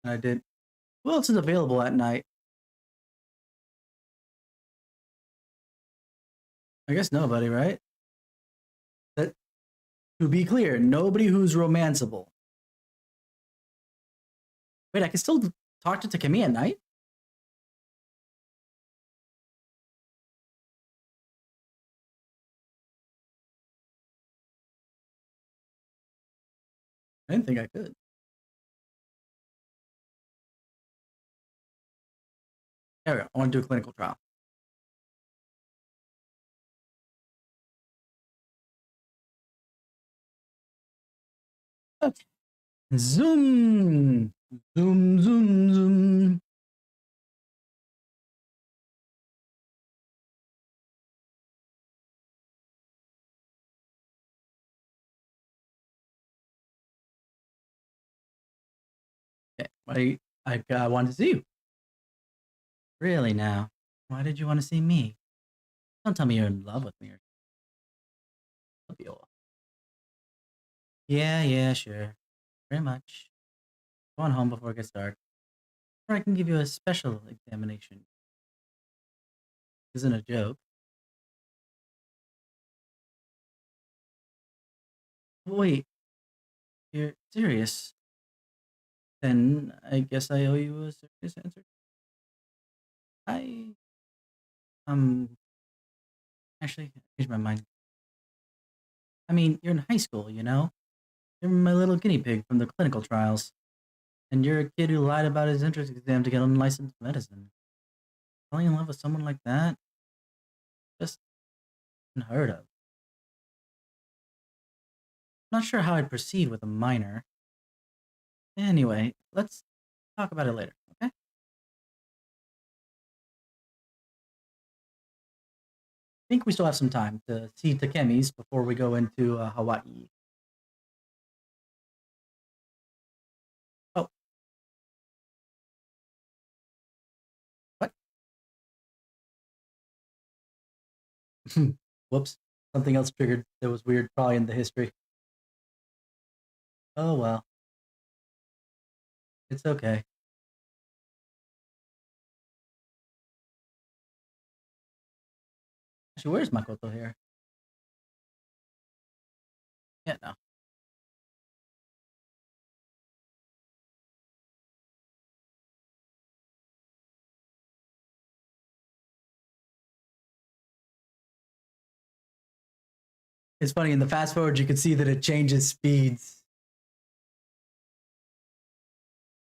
And I did. Who else is available at night? I guess nobody, right? That, to be clear, nobody who's romanceable. Wait, I can still talk to Takemi at night? I didn't think I could. There we go. I want to do a clinical trial. Okay. Zoom. Zoom, zoom, zoom. Okay. I wanted to see you. Really now? Why did you want to see me? Don't tell me you're in love with me or something. Yeah, sure. Very much. Go on home before it gets dark. Or I can give you a special examination. Isn't a joke. Wait, you're serious? Then I guess I owe you a serious answer. I actually changed my mind. I mean, you're in high school, you know? You're my little guinea pig from the clinical trials. And you're a kid who lied about his entrance exam to get unlicensed medicine. Falling in love with someone like that? Just unheard of. Not sure how I'd proceed with a minor. Anyway, let's talk about it later, okay? I think we still have some time to see Takemi's before we go into Hawaii. Oh, what? Whoops. Something else triggered that was weird, probably in the history. Oh well, it's okay. Actually, where's Makoto here? Yeah, no. It's funny, in the fast forward, you can see that it changes speeds.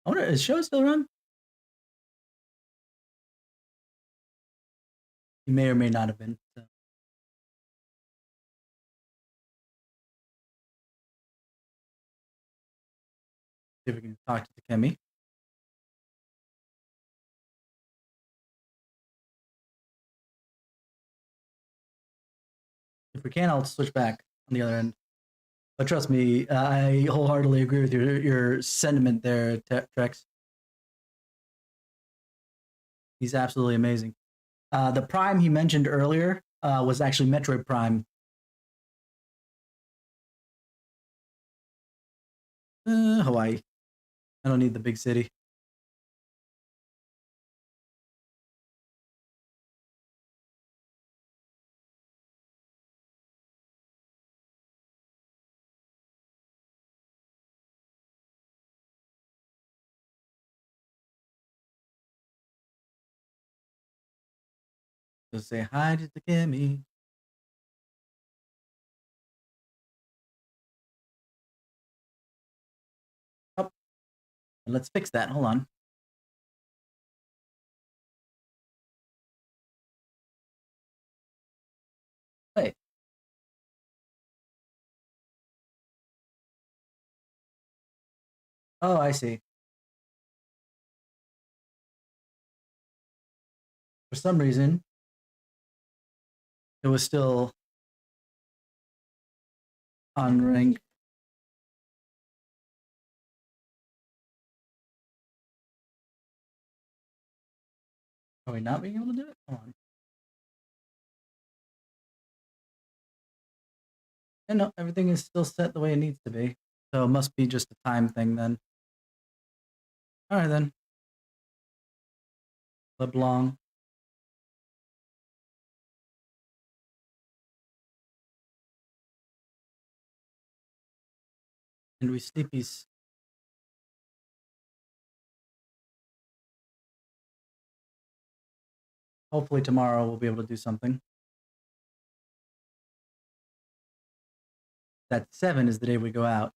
I wonder, is show still run? He may or may not have been. So. See if we can talk to Takemi. If we can, I'll switch back on the other end. But trust me, I wholeheartedly agree with your sentiment there, Trex. He's absolutely amazing. The Prime he mentioned earlier was actually Metroid Prime. Hawaii. I don't need the big city. So say hi to Takemi. Oh, let's fix that. Hold on. Wait. Oh, I see. For some reason, it was still on rank. Are we not being able to do it? Hold on. And no, everything is still set the way it needs to be. So it must be just a time thing then. All right then. LeBlanc. And we sleepies. Hopefully tomorrow we'll be able to do something. That 7 is the day we go out.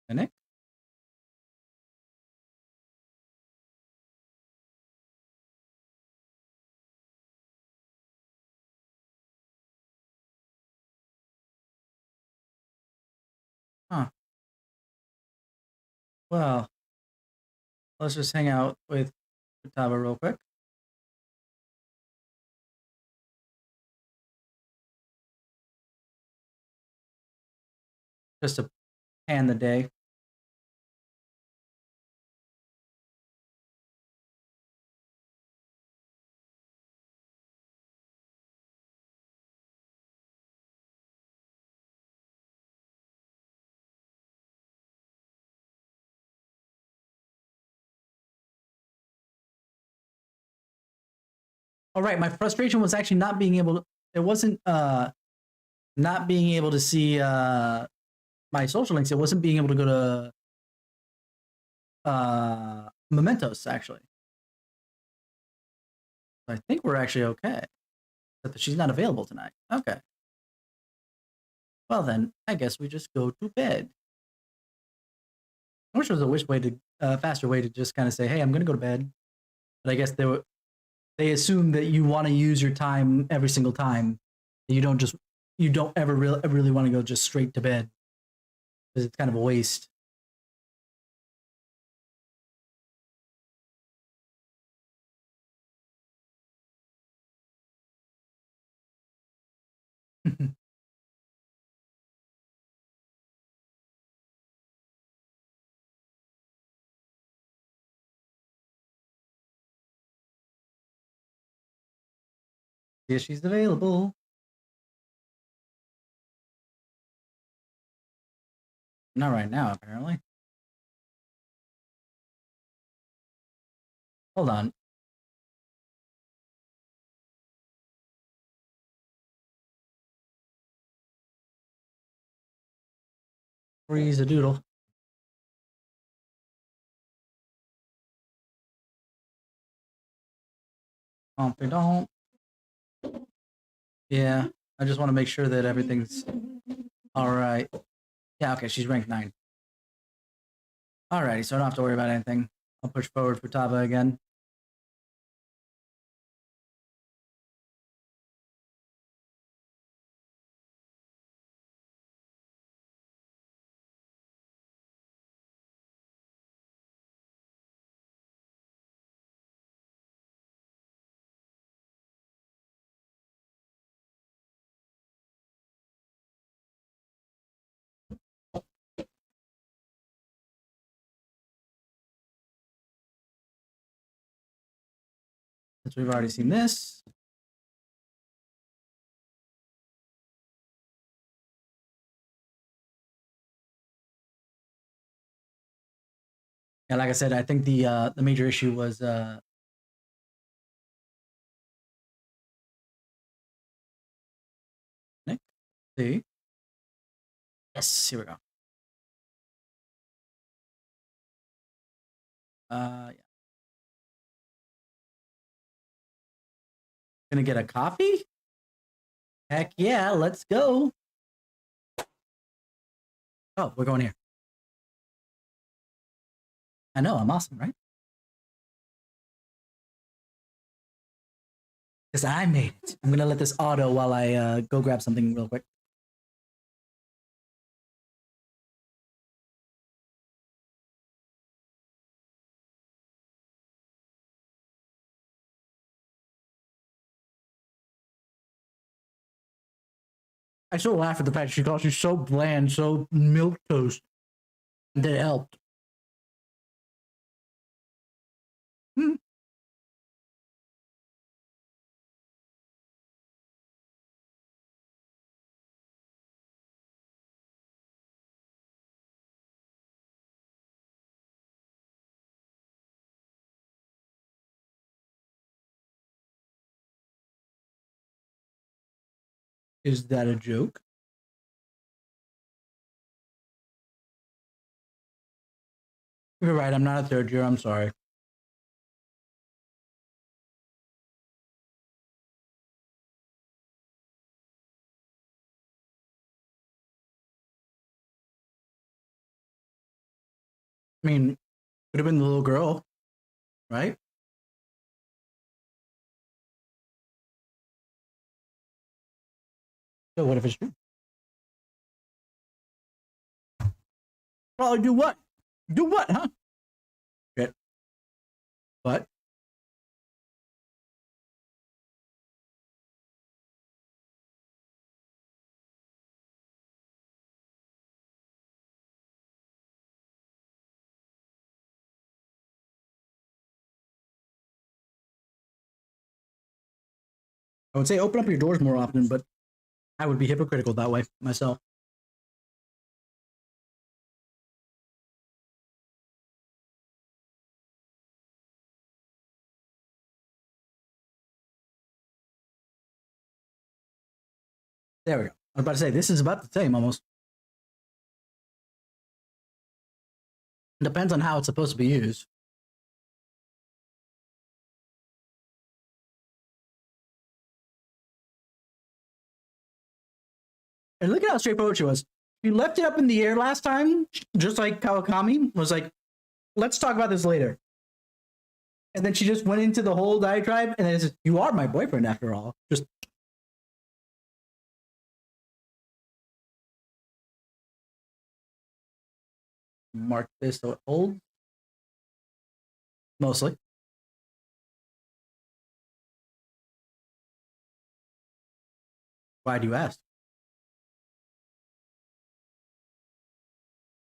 And Nick? Huh. Well, let's just hang out with Futaba real quick. Just to pan the day. All right, my frustration was actually not being able to, it wasn't not being able to see my social links. It wasn't being able to go to Mementos actually. So I think we're actually okay. But she's not available tonight. Okay. Well then, I guess we just go to bed. I wish there was a faster way to just kind of say, "Hey, I'm going to go to bed." But I guess they assume that you want to use your time every single time. You don't ever really want to go just straight to bed because it's kind of a waste. Yeah, she's available. Not right now, apparently. Hold on. Freeze a doodle. Don't. Yeah, I just want to make sure that everything's all right. Yeah, okay, she's ranked 9. Alrighty, so I don't have to worry about anything. I'll push forward for Tava again. Since we've already seen this. Yeah, like I said, I think the major issue was Nick. See. Yes, here we go. Yeah. Gonna get a coffee? Heck yeah, let's go. Oh, we're going here. I know, I'm awesome, right? Because I made it. I'm gonna let this auto while I go grab something real quick. I still laugh at the fact she calls you so bland, so milk toast. That helped. Hmm. Is that a joke? You're right. I'm not a third year. I'm sorry. I mean, could have been the little girl, right? So what if it's true? Probably do what? Do what, huh? Shit. What? I would say open up your doors more often, but I would be hypocritical that way myself. There we go. I was about to say this is about the same almost. Depends on how it's supposed to be used. And look at how straightforward she was. She left it up in the air last time, just like Kawakami was like, let's talk about this later. And then she just went into the whole diatribe, and then it's just, you are my boyfriend after all. Just mark this so it holds. Mostly. Why do you ask?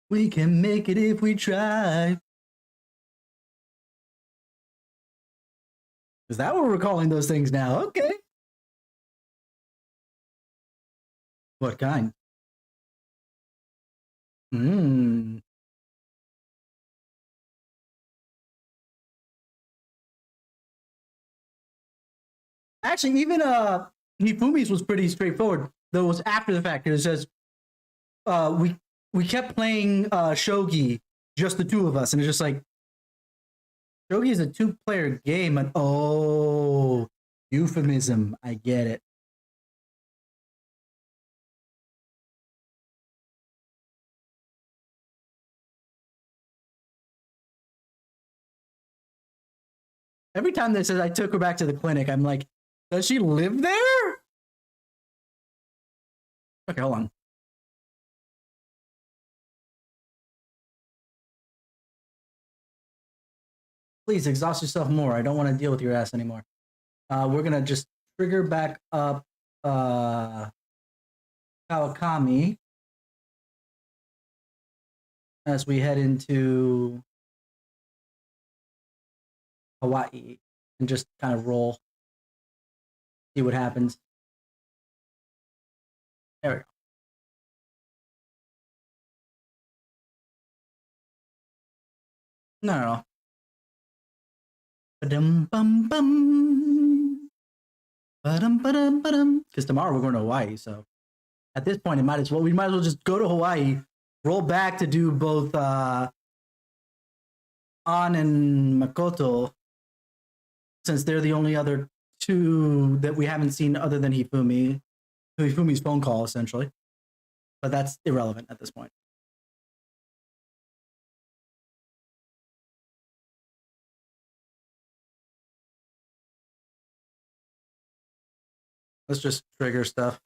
We can make it if we try. Is that what we're calling those things now? Okay. What kind? Hmm. Actually, even Hifumi's was pretty straightforward. Though it was after the fact. It says we kept playing shogi, just the two of us, and it's just like shogi is a two-player game, and oh, euphemism. I get it. Every time they says I took her back to the clinic, I'm like, does she live there? Okay, hold on. Please exhaust yourself more. I don't want to deal with your ass anymore. We're gonna just trigger back up Kawakami as we head into Hawaii and just kind of roll, see what happens. There we go. No, no, no. Ba-dum-bum-bum. Ba-dum-ba-dum-ba-dum. Because tomorrow we're going to Hawaii, so at this point, we might as well just go to Hawaii, roll back to do both An and Makoto, since they're the only other two that we haven't seen other than Hifumi's phone call, essentially. But that's irrelevant at this point. Let's just trigger stuff.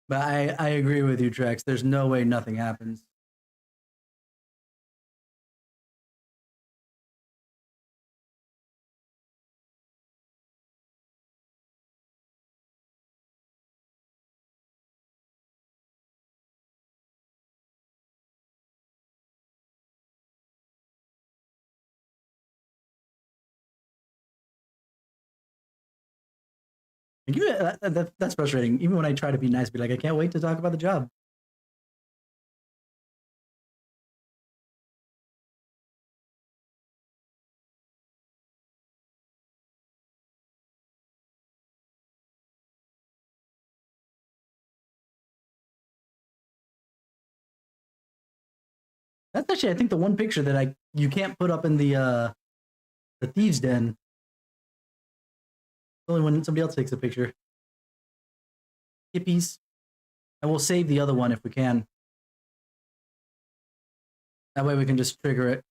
But I agree with you, Trex. There's no way nothing happens. That's frustrating. Even when I try to be nice, be like, I can't wait to talk about the job. That's actually, I think, the one picture that you can't put up in the thieves' den. Only when somebody else takes a picture. Hippies. And we'll save the other one if we can. That way we can just trigger it.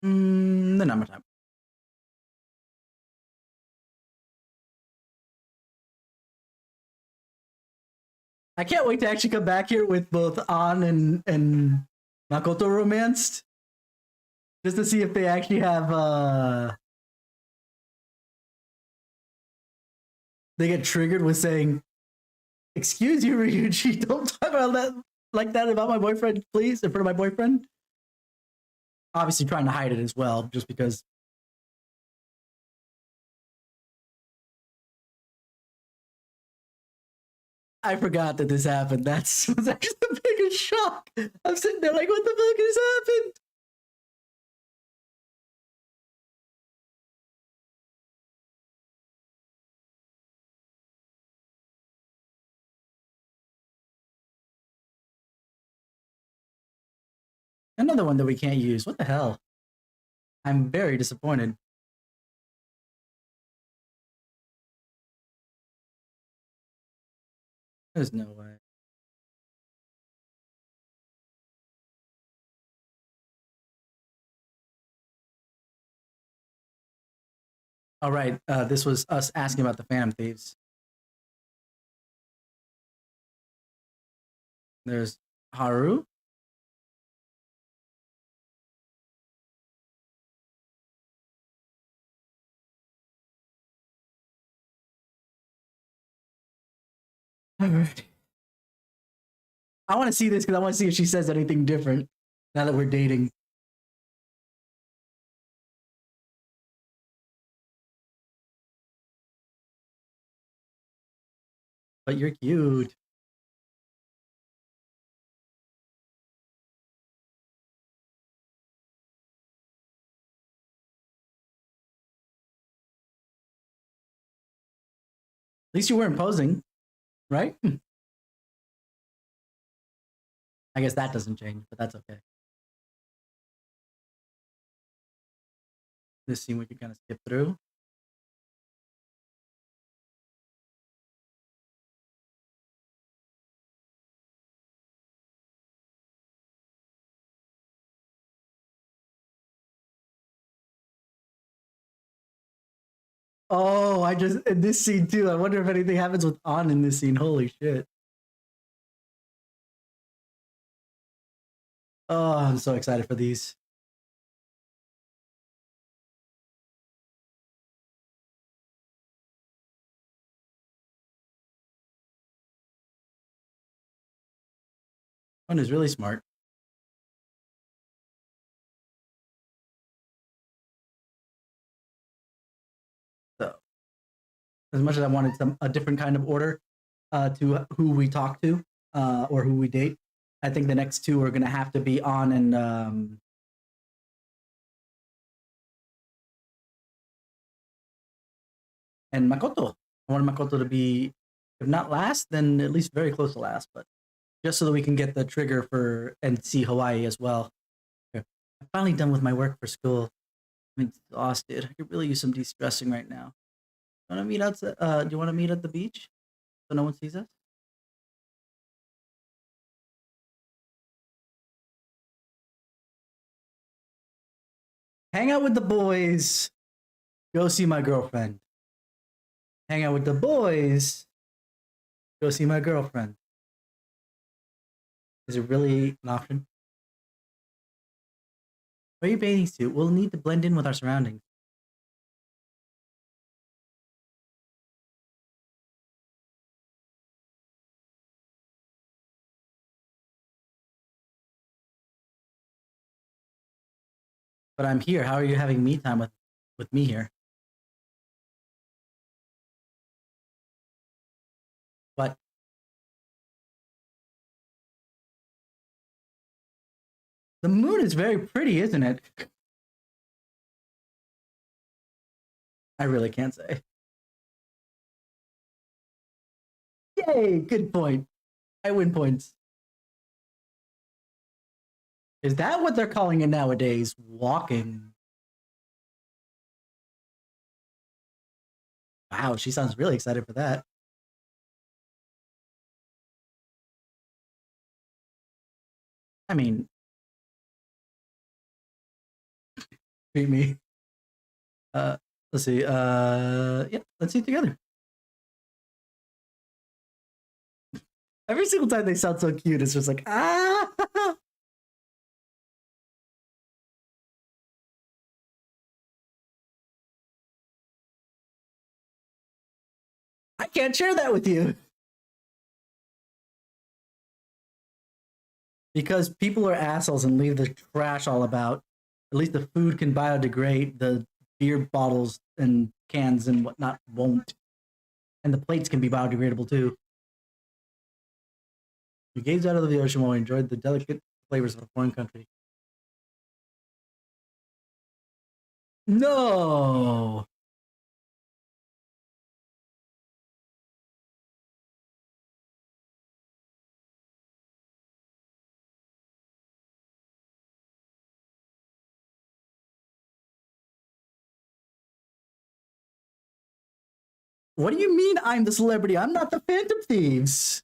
The number time. I can't wait to actually come back here with both An and Makoto romanced. Just to see if they actually have they get triggered with saying, "Excuse you, Ryuji, don't talk about that like that about my boyfriend, please, in front of my boyfriend." Obviously trying to hide it as well, just because. I forgot that this happened. That was actually the biggest shock. I'm sitting there like, what the fuck has happened? Another one that we can't use. What the hell? I'm very disappointed. There's no way. All right, this was us asking about the Phantom Thieves. There's Haru. All right. I want to see this because I want to see if she says anything different now that we're dating. But you're cute. At least you weren't posing, right? I guess that doesn't change, but that's okay. This scene we can kind of skip through. Oh, I just in this scene too. I wonder if anything happens with An in this scene. Holy shit. Oh, I'm so excited for these. One is really smart. So, as much as I wanted a different kind of order to who we talk to or who we date, I think the next two are going to have to be An and Makoto. I want Makoto to be, if not last, then at least very close to last, but just so that we can get the trigger for and see Hawaii as well. I'm finally done with my work for school. I'm exhausted. I could really use some de-stressing right now. Want to meet outside? Do you want to meet at the beach so no one sees us? Hang out with the boys. Go see my girlfriend. Hang out with the boys. Go see my girlfriend. Is it really an option? Wear your bathing suit. We'll need to blend in with our surroundings. But I'm here. How are you having me time with me here? But the moon is very pretty, isn't it? I really can't say. Yay! Good point. I win points. Is that what they're calling it nowadays? Walking. Wow, she sounds really excited for that. I mean, beat me. Let's see. Yeah, let's see it together. Every single time they sound so cute, it's just like ah. I can't share that with you because people are assholes and leave the trash all about. At least the food can biodegrade. The beer bottles and cans and whatnot won't, and the plates can be biodegradable too. We gazed out of the ocean while we enjoyed the delicate flavors of a foreign country. No. What do you mean I'm the celebrity? I'm not the Phantom Thieves.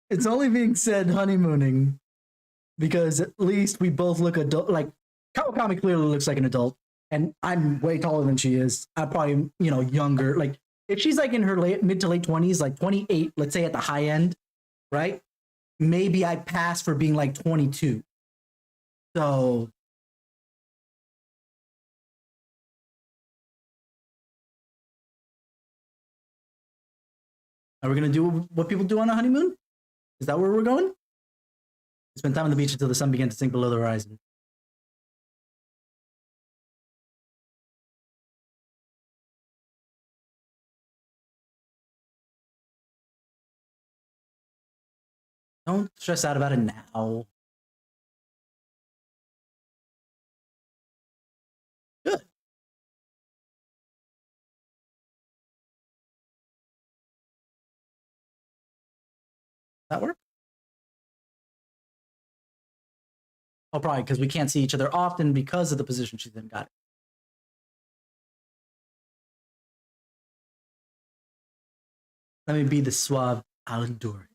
It's only being said honeymooning because at least we both look adult. Like Kawakami clearly looks like an adult, and I'm way taller than she is. I'm probably younger. Like if she's like in her mid to late 20s, like 28, let's say at the high end, right? Maybe I pass for being like 22. So are we gonna do what people do on a honeymoon? Is that where we're going? Spend time on the beach until the sun began to sink below the horizon. Don't stress out about it now. Good. That work? Oh, probably because we can't see each other often because of the position she's in. Got it. Let me be the suave. I'll endure it.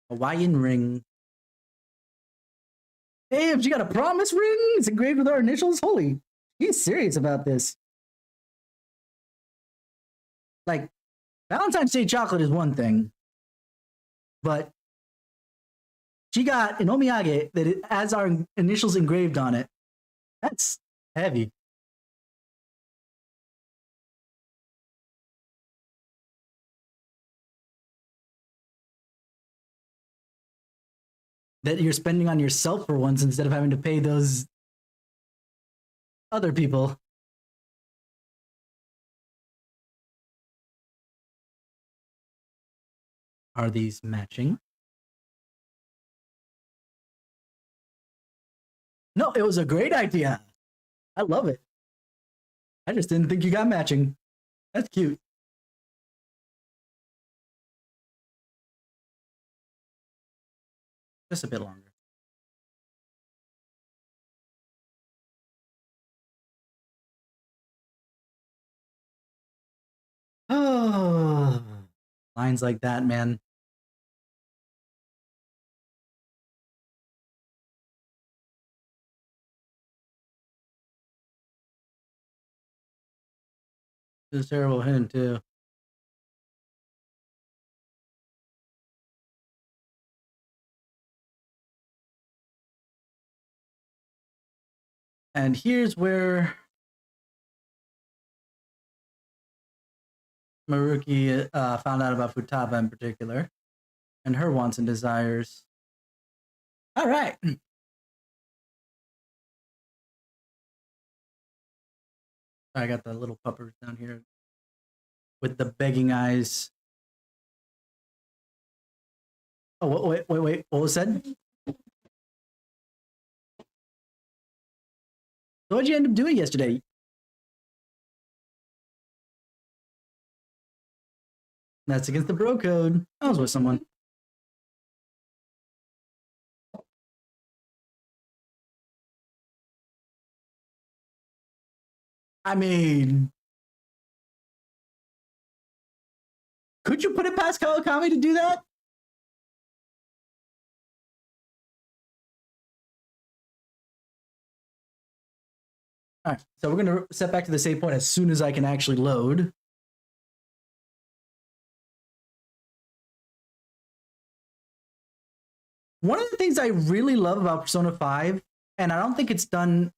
Hawaiian ring. Damn, she got a promise ring. It's engraved with our initials. Holy, he's serious about this. Like, Valentine's Day chocolate is one thing, but she got an omiyage that it has our initials engraved on it. That's heavy. That you're spending on yourself for once instead of having to pay those other people. Are these matching? No, it was a great idea. I love it. I just didn't think you got matching. That's cute. Just a bit longer. Oh, lines like that, man. It's a terrible hint, too. And here's where Maruki found out about Futaba in particular and her wants and desires. All right. I got the little puppers down here with the begging eyes. Oh, wait. What was said? So what'd you end up doing yesterday? That's against the bro code. I was with someone. I mean, could you put it past Kawakami to do that? All right, so we're going to set back to the save point as soon as I can actually load. One of the things I really love about Persona 5, and I don't think it's done...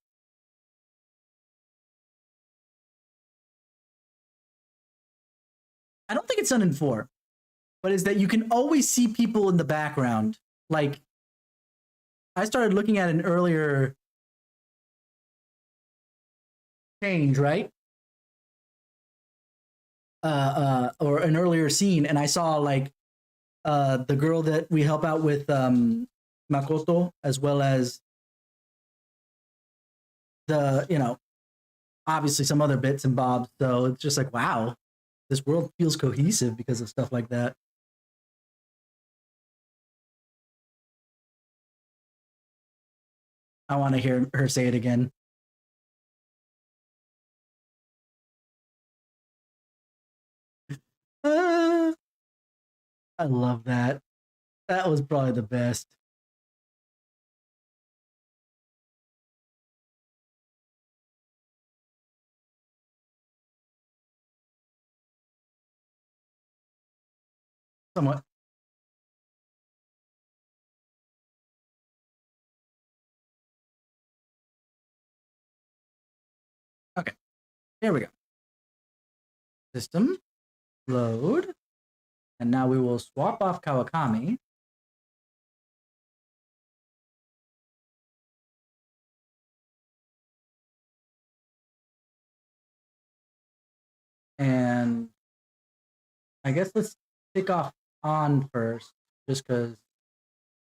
I don't think it's done in 4, but is that you can always see people in the background. Like, I started looking at an earlier change, right? Or an earlier scene, and I saw like the girl that we help out with Makoto, as well as the, obviously some other bits and bobs. So it's just like, wow, this world feels cohesive because of stuff like that. I want to hear her say it again. I love that. That was probably the best. Somewhat. Okay, here we go. System, load, and now we will swap off Kawakami. And I guess let's take off on first, just because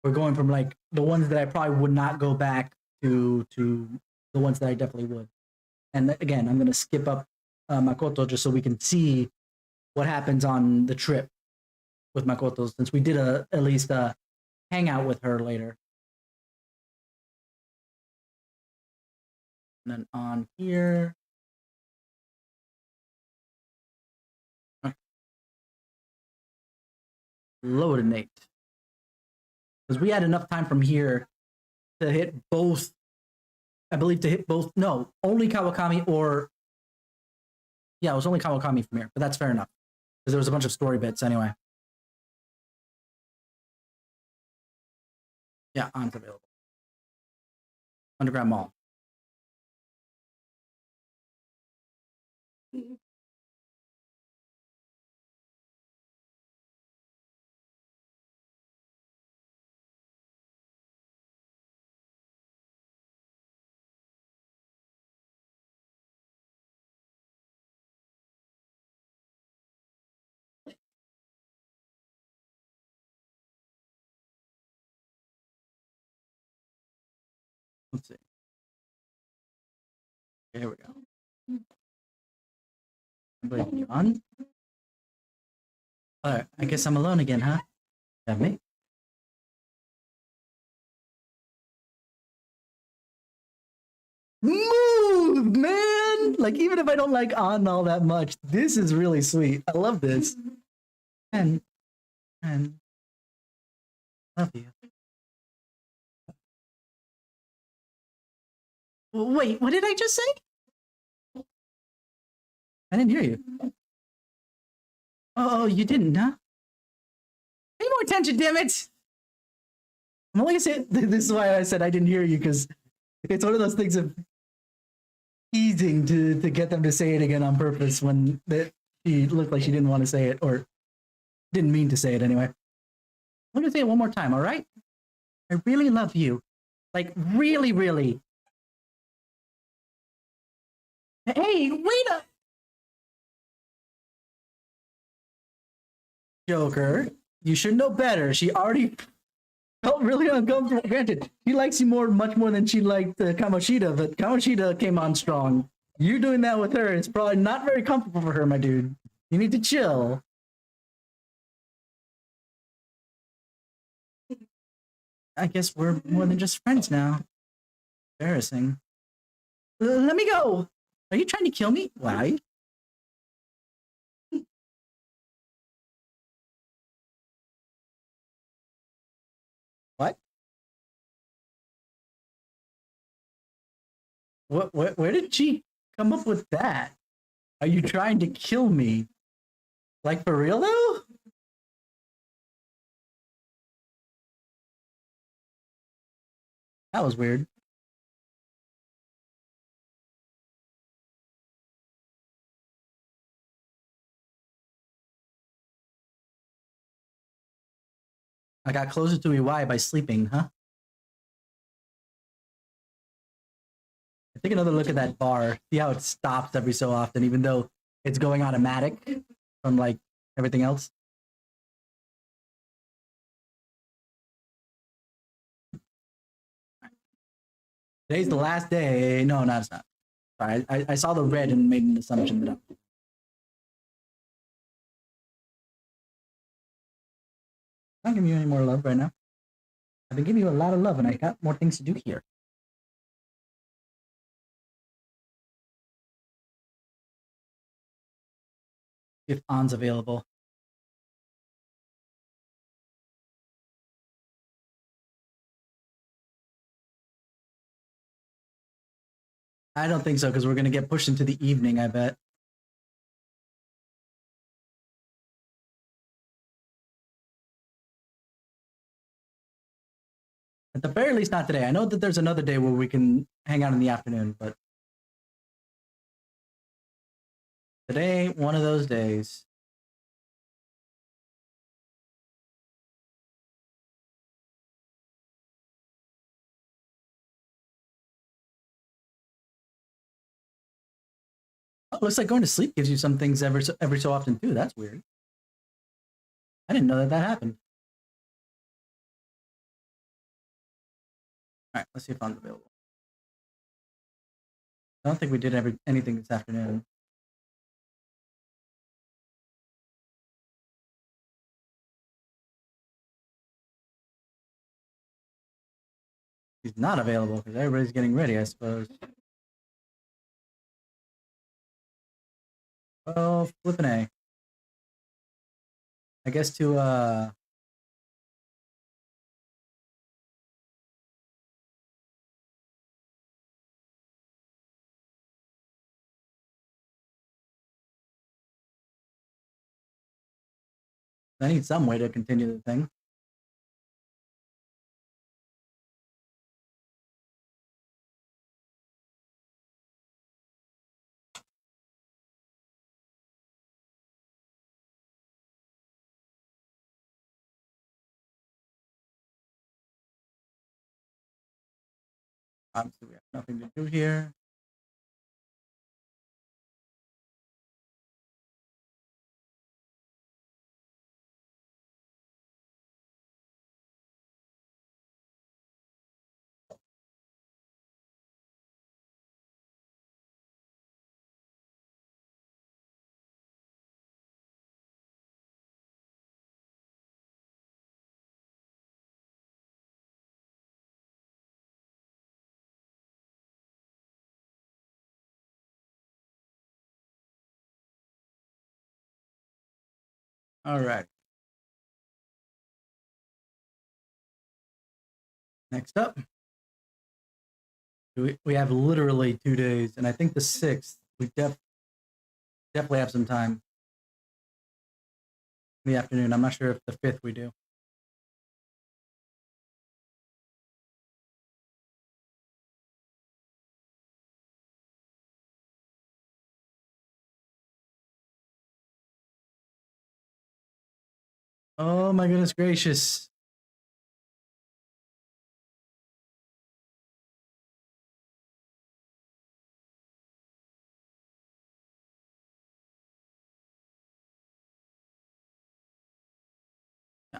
we're going from like the ones that I probably would not go back to the ones that I definitely would. And again, I'm going to skip up Makoto just so we can see what happens on the trip with Makoto, since we did at least a hangout with her later. And then on here. Loadinate. Because we had enough time from here to hit both. I believe to hit both. No, only Kawakami or. Yeah, it was only Kawakami from here, but that's fair enough. Because there was a bunch of story bits anyway. Yeah, on's available. Underground Mall. Let's see. Here we go. Everybody on? Alright, I guess I'm alone again, huh? That me? Smooth, man! Like, even if I don't like on all that much, this is really sweet. I love this. And love you. Wait, what did I just say? I didn't hear you. Oh, you didn't, huh? Pay more attention, damn it! I'm only gonna say this is why I said I didn't hear you, because it's one of those things of teasing to get them to say it again on purpose when she looked like she didn't want to say it or didn't mean to say it anyway. I'm gonna say it one more time, all right? I really love you. Like, really, really. Hey, wait up! Joker, you should know better. She already felt really uncomfortable. Granted, she likes you much more than she liked Kamoshida, but Kamoshida came on strong. You doing that with her is probably not very comfortable for her, my dude. You need to chill. I guess we're more than just friends now. Embarrassing. Let me go. Are you trying to kill me? Why? What? Where did she come up with that? Are you trying to kill me? Like, for real though? That was weird. I got closer to Iwai by sleeping, huh? Take another look at that bar. See how it stops every so often, even though it's going automatic from like everything else. Today's the last day. No, it's not. Sorry, I saw the red and made an assumption that I'm not giving you any more love right now. I've been giving you a lot of love, and I got more things to do here. If An's available. I don't think so, because we're gonna get pushed into the evening, I bet. At the very least, not today. I know that there's another day where we can hang out in the afternoon, but today, one of those days. Oh, looks like going to sleep gives you some things every so often too. That's weird. I didn't know that happened. All right, let's see if An's available. I don't think we did anything this afternoon. He's not available because everybody's getting ready, I suppose. Oh, flipping A. I guess to I need some way to continue the thing. Obviously, we have nothing to do here. All right. Next up, we have literally 2 days, and I think the 6th we definitely have some time in the afternoon. I'm not sure if the 5th we do. Oh my goodness gracious.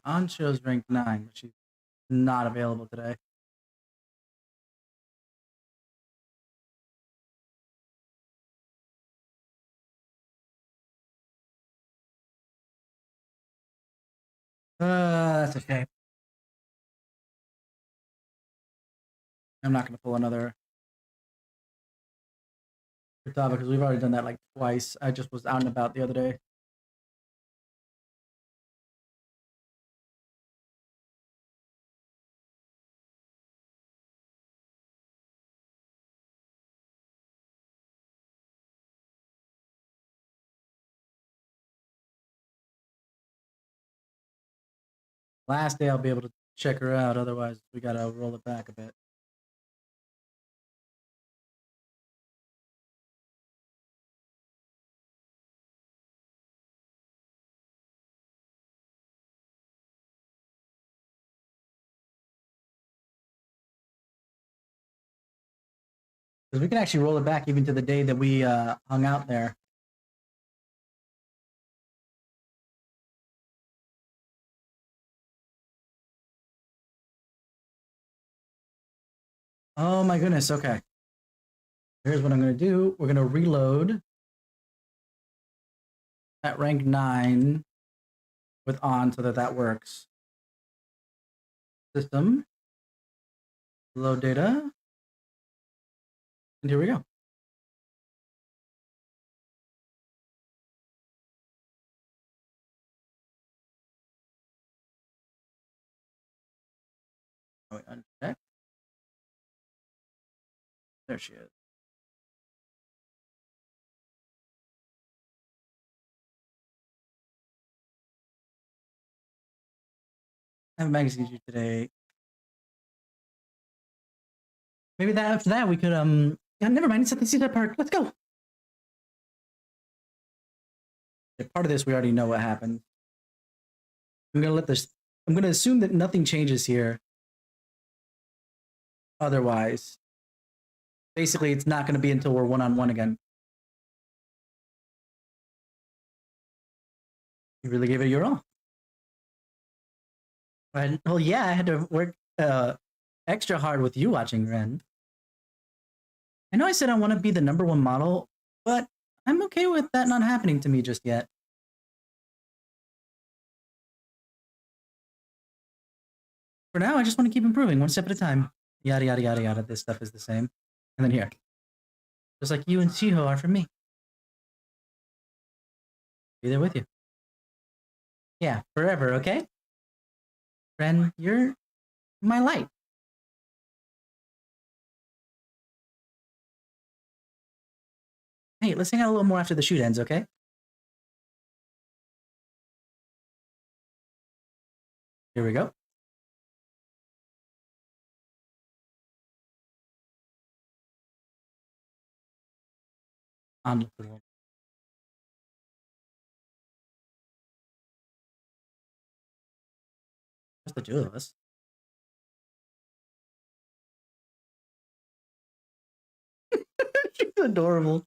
Ansho's ranked 9, but she's not available today. That's okay. I'm not going to pull another topic because we've already done that like twice. I just was out and about the other day. Last day I'll be able to check her out. Otherwise, we got to roll it back a bit. Because we can actually roll it back even to the day that we hung out there. Oh my goodness. Okay. Here's what I'm going to do. We're going to reload at rank 9 with on so that that works. System. Load data. And here we go. Oh, wait, uncheck. There she is. I have a magazine issue today. Maybe that after that we could yeah, never mind. It's at the Cedar Park. Let's go. Yeah, part of this we already know what happened. I'm gonna let this. I'm gonna assume that nothing changes here. Otherwise, basically, it's not gonna be until we're one-on-one again. You really gave it your all. Well, yeah, I had to work extra hard with you watching Ren. I know I said I want to be the #1 model, but I'm okay with that not happening to me just yet. For now, I just want to keep improving one step at a time. Yada, yada, yada, yada. This stuff is the same. And then here. Just like you and Shiho are for me. Be there with you. Yeah, forever, okay? Ren, you're my light. Hey, let's hang out a little more after the shoot ends, okay? Here we go. On the world. Just the two of us. She's adorable.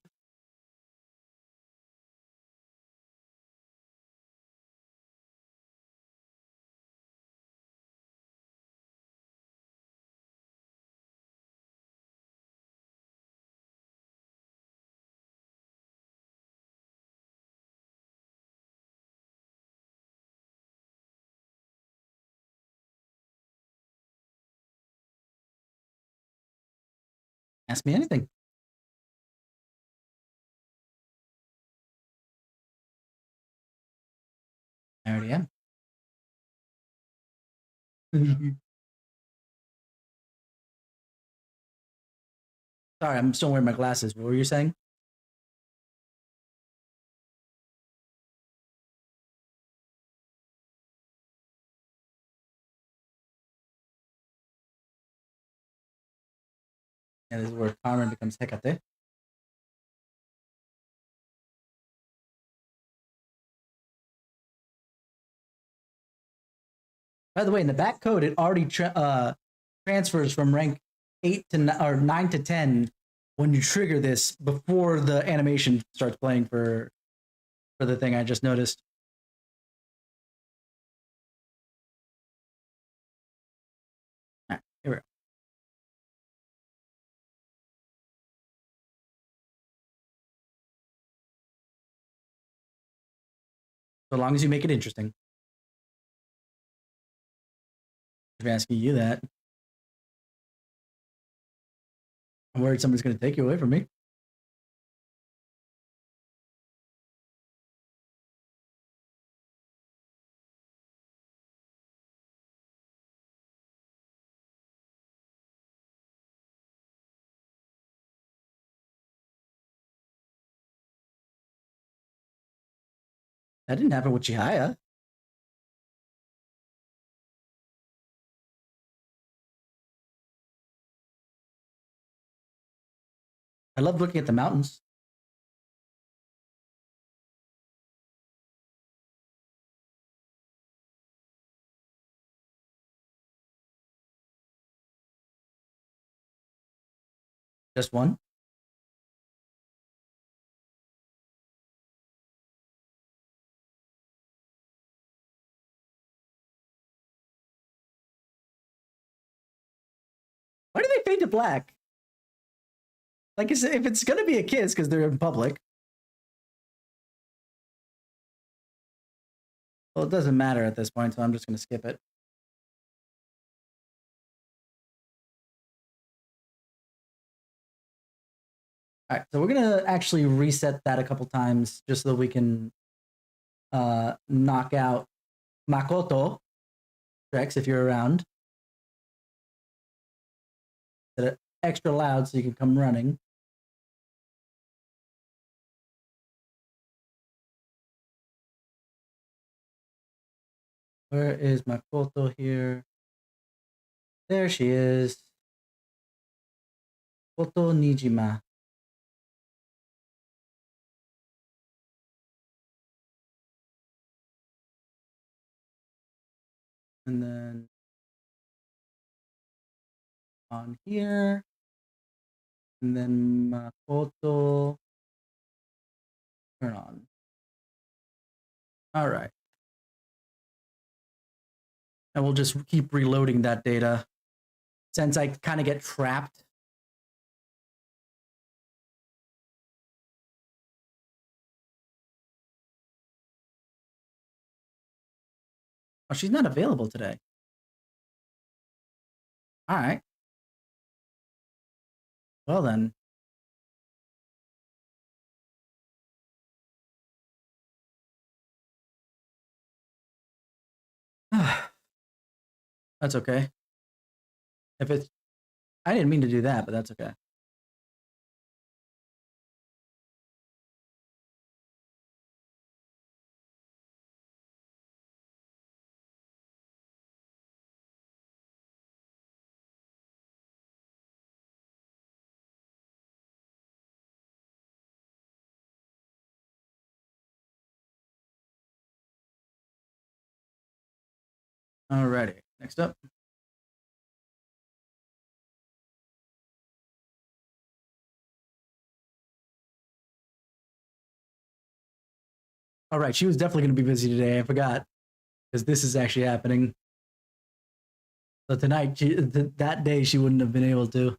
Ask me anything. I already am. Sorry, I'm still wearing my glasses. What were you saying? And this is where Carmen becomes Hecate. By the way, in the back code, it already transfers from rank 8 to 9 to 10 when you trigger this before the animation starts playing for the thing. I just noticed. All right, here we go. So long as you make it interesting. If I'm asking you that, I'm worried somebody's going to take you away from me. That didn't happen with Chihaya. I love looking at the mountains. Just one. Why do they fade to black? Like, if it's going to be a kiss because they're in public, well, it doesn't matter at this point, so I'm just going to skip it. All right, so we're going to actually reset that a couple times just so that we can knock out Makoto, Rex, if you're around. Set it extra loud so you can come running. Where is Makoto here? There she is. Koto Nijima. And then on here. And then Makoto. Turn on. All right. And we'll just keep reloading that data since I kind of get trapped. Oh, she's not available today. All right. Well then. That's okay. If it's, I didn't mean to do that, but that's okay. Alrighty. Next up. All right. She was definitely going to be busy today. I forgot because this is actually happening. So tonight, that day, she wouldn't have been able to.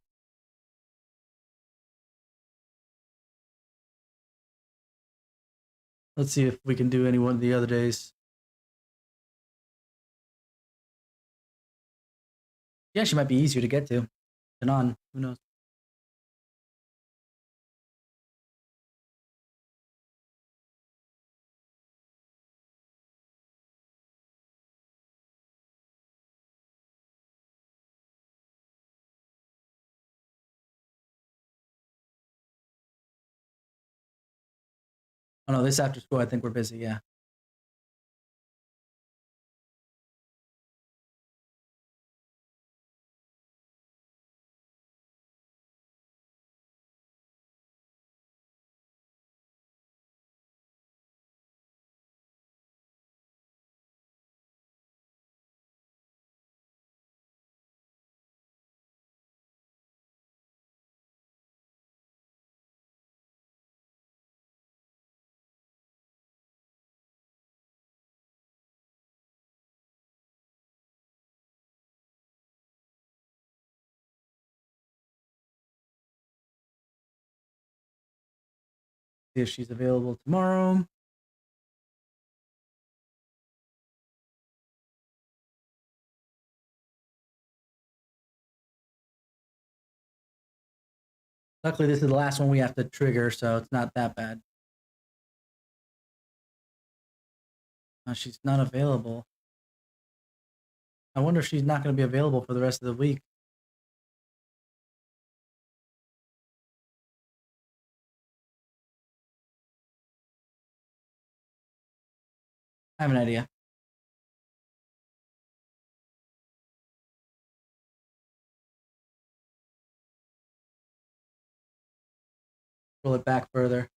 Let's see if we can do any one of the other days. Yeah, she might be easier to get to than on. Who knows? Oh no, this after school, I think we're busy. Yeah. see if she's available tomorrow. Luckily, this is the last one we have to trigger, so it's not that bad. She's not available. I wonder if she's not going to be available for the rest of the week. I have an idea. Roll it back further.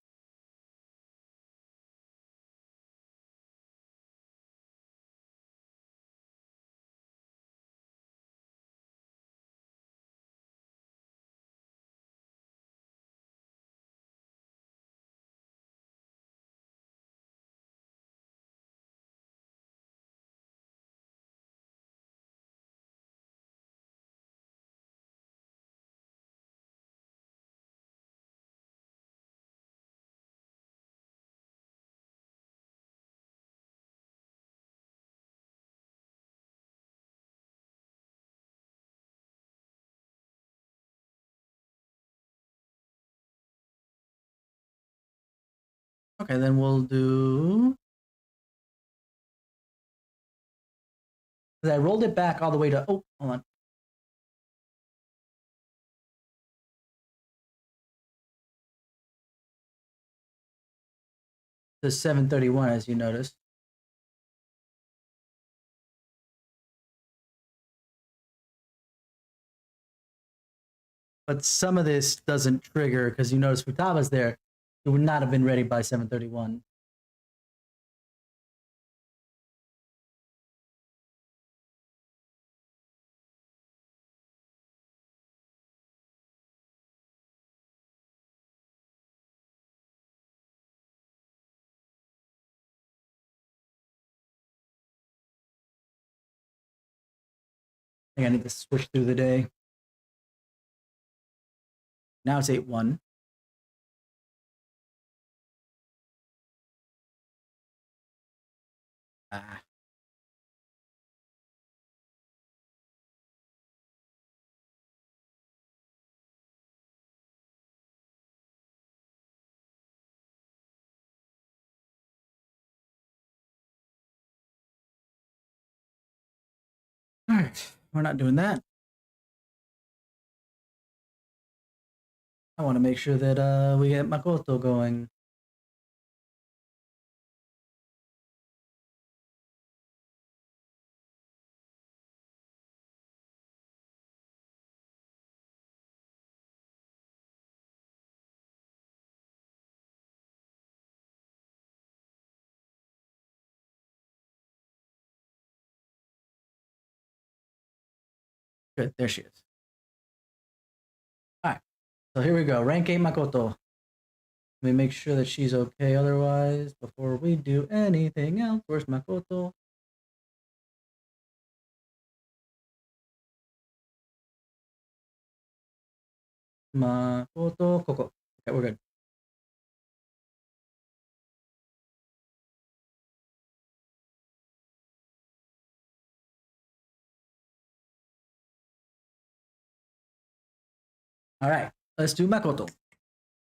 Okay, then we'll do. I rolled it back all the way to. Oh, hold on. To 731, as you notice. But some of this doesn't trigger because you notice Futava's there. It would not have been ready by 731. I think I need to switch through the day. Now it's 8-1. Ah. All right, we're not doing that. I want to make sure that we get Makoto going. Good, there she is. All right, so here we go. Rank 8 Makoto. Let me make sure that she's okay otherwise before we do anything else. Where's Makoto? Makoto, Koko. Okay, we're good. All right, let's do Makoto.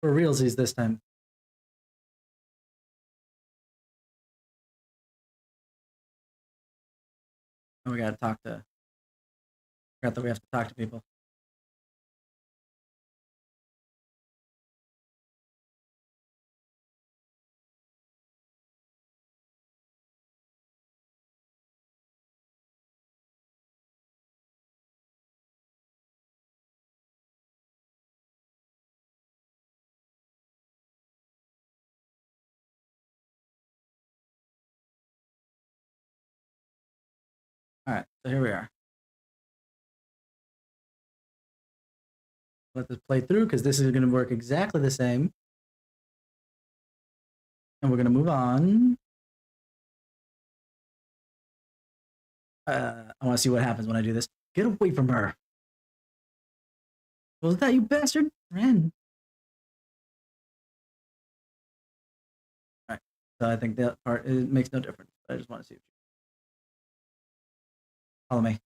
For realsies this time. Oh, we gotta talk to. Forgot that we have to talk to people. All right, so here we are. Let this play through because this is going to work exactly the same. And we're going to move on. I want to see what happens when I do this. Get away from her. Was that you bastard? Ren. So I think that part it makes no difference. I just want to see what you follow me.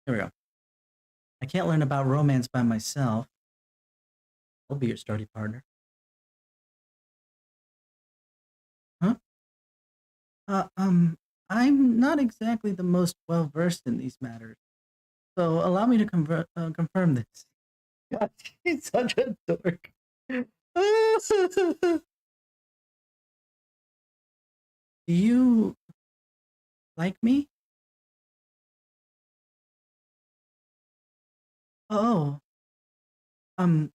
Here we go. I can't learn about romance by myself. I'll be your study partner. Huh? Uh, um, I'm not exactly the most well versed in these matters, so allow me to confirm this. God, he's such a dork. Do you like me? Oh, um,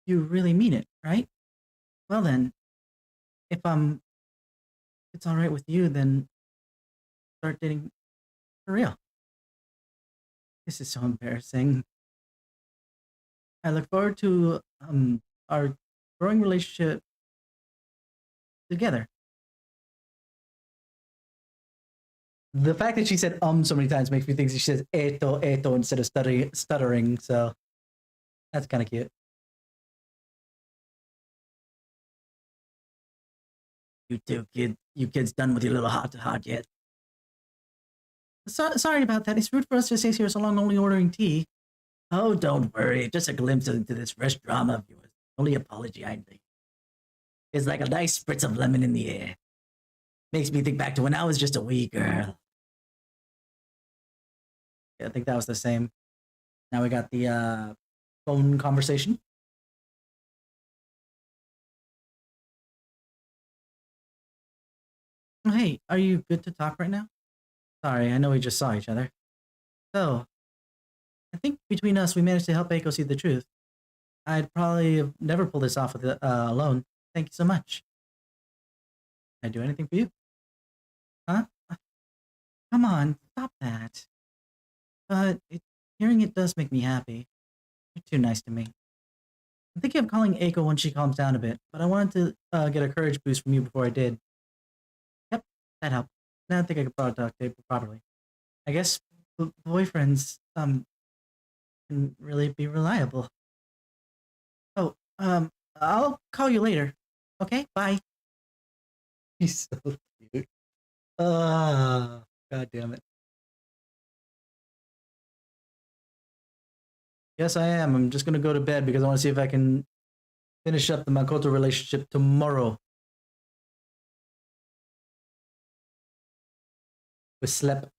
you really mean it, right? Well then, if it's all right with you, then start dating for real. This is so embarrassing. I look forward to our growing relationship together. The fact that she said so many times makes me think she says eto instead of stuttering. So that's kind of cute. You too, kid. You kids done with your little heart to heart yet? Sorry about that. It's rude for us to stay here so long only ordering tea. Oh, don't worry. Just a glimpse into this fresh drama of yours. Only apology I need. It's like a nice spritz of lemon in the air. Makes me think back to when I was just a wee girl. Yeah, I think that was the same. Now we got the phone conversation. Oh, hey, are you good to talk right now? Sorry, I know we just saw each other. So, I think between us, we managed to help Eiko see the truth. I'd probably have never pulled this off with alone. Thank you so much. Can I do anything for you? Huh? Come on, stop that. But hearing it does make me happy. You're too nice to me. I'm thinking of calling Eiko when she calms down a bit, but I wanted to get a courage boost from you before I did. Yep, that helped. Now I think I could probably talk to Eiko properly. I guess boyfriends can really be reliable. Oh, I'll call you later. Okay, bye. He's so cute. Ah, God damn it. Yes, I am. I'm just gonna go to bed because I want to see if I can finish up the Makoto relationship tomorrow. We slept.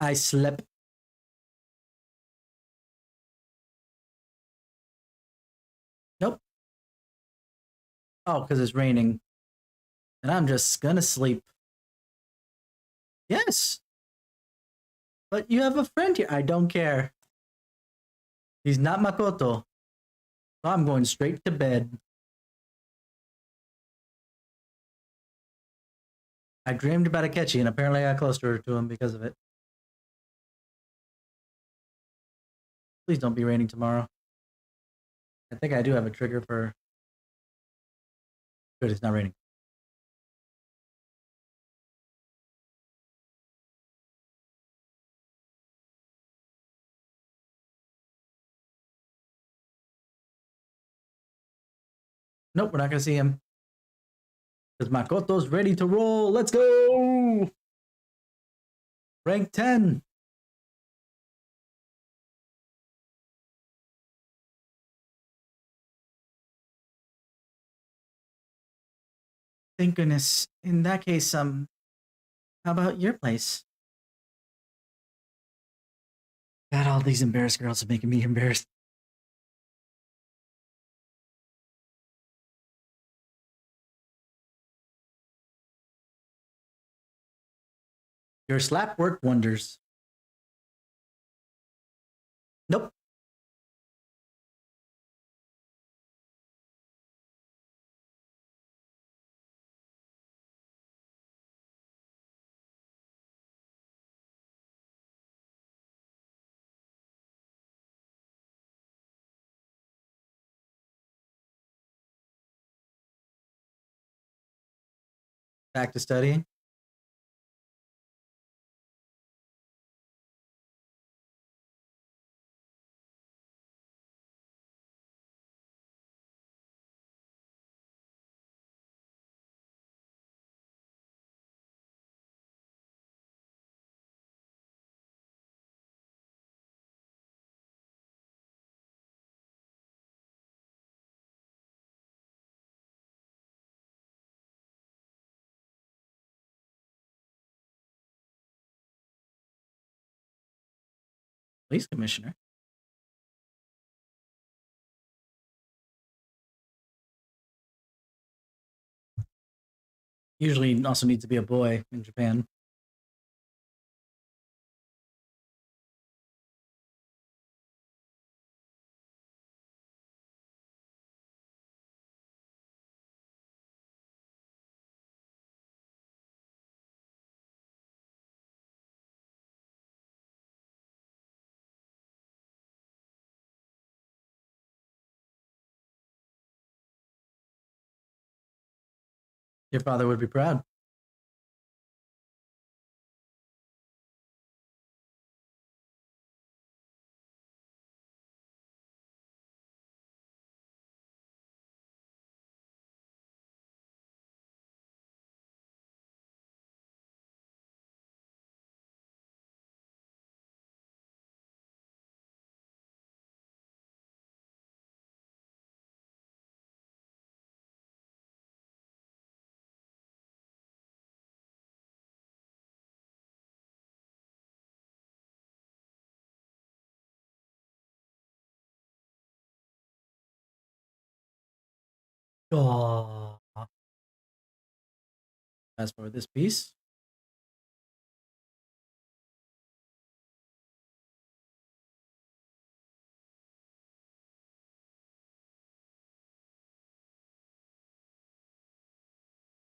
I slept. Nope. Oh, because it's raining. And I'm just gonna sleep. Yes. But you have a friend here. I don't care. He's not Makoto. So I'm going straight to bed. I dreamed about Akechi and apparently I got closer to him because of it. Please don't be raining tomorrow. I think I do have a trigger for. Good, it's not raining. Nope, we're not gonna see him. Because Makoto's ready to roll. Let's go! Rank 10. Thank goodness. In that case, how about your place? God, all these embarrassed girls are making me embarrassed. Your slap worked wonders. Nope. Back to studying. Police commissioner. Usually also needs to be a boy in Japan. Your father would be proud. Oh. As for this piece,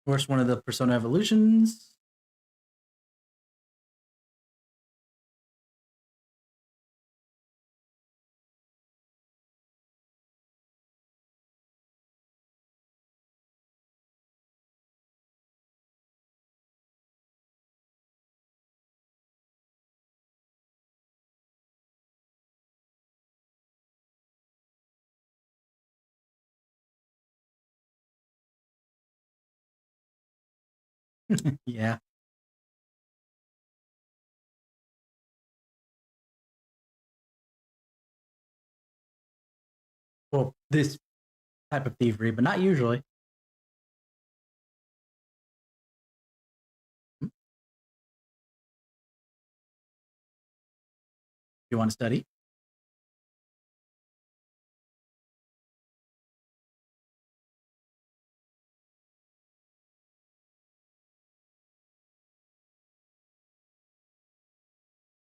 of course, one of the persona evolutions. Yeah. Well, this type of thievery, but not usually. You want to study?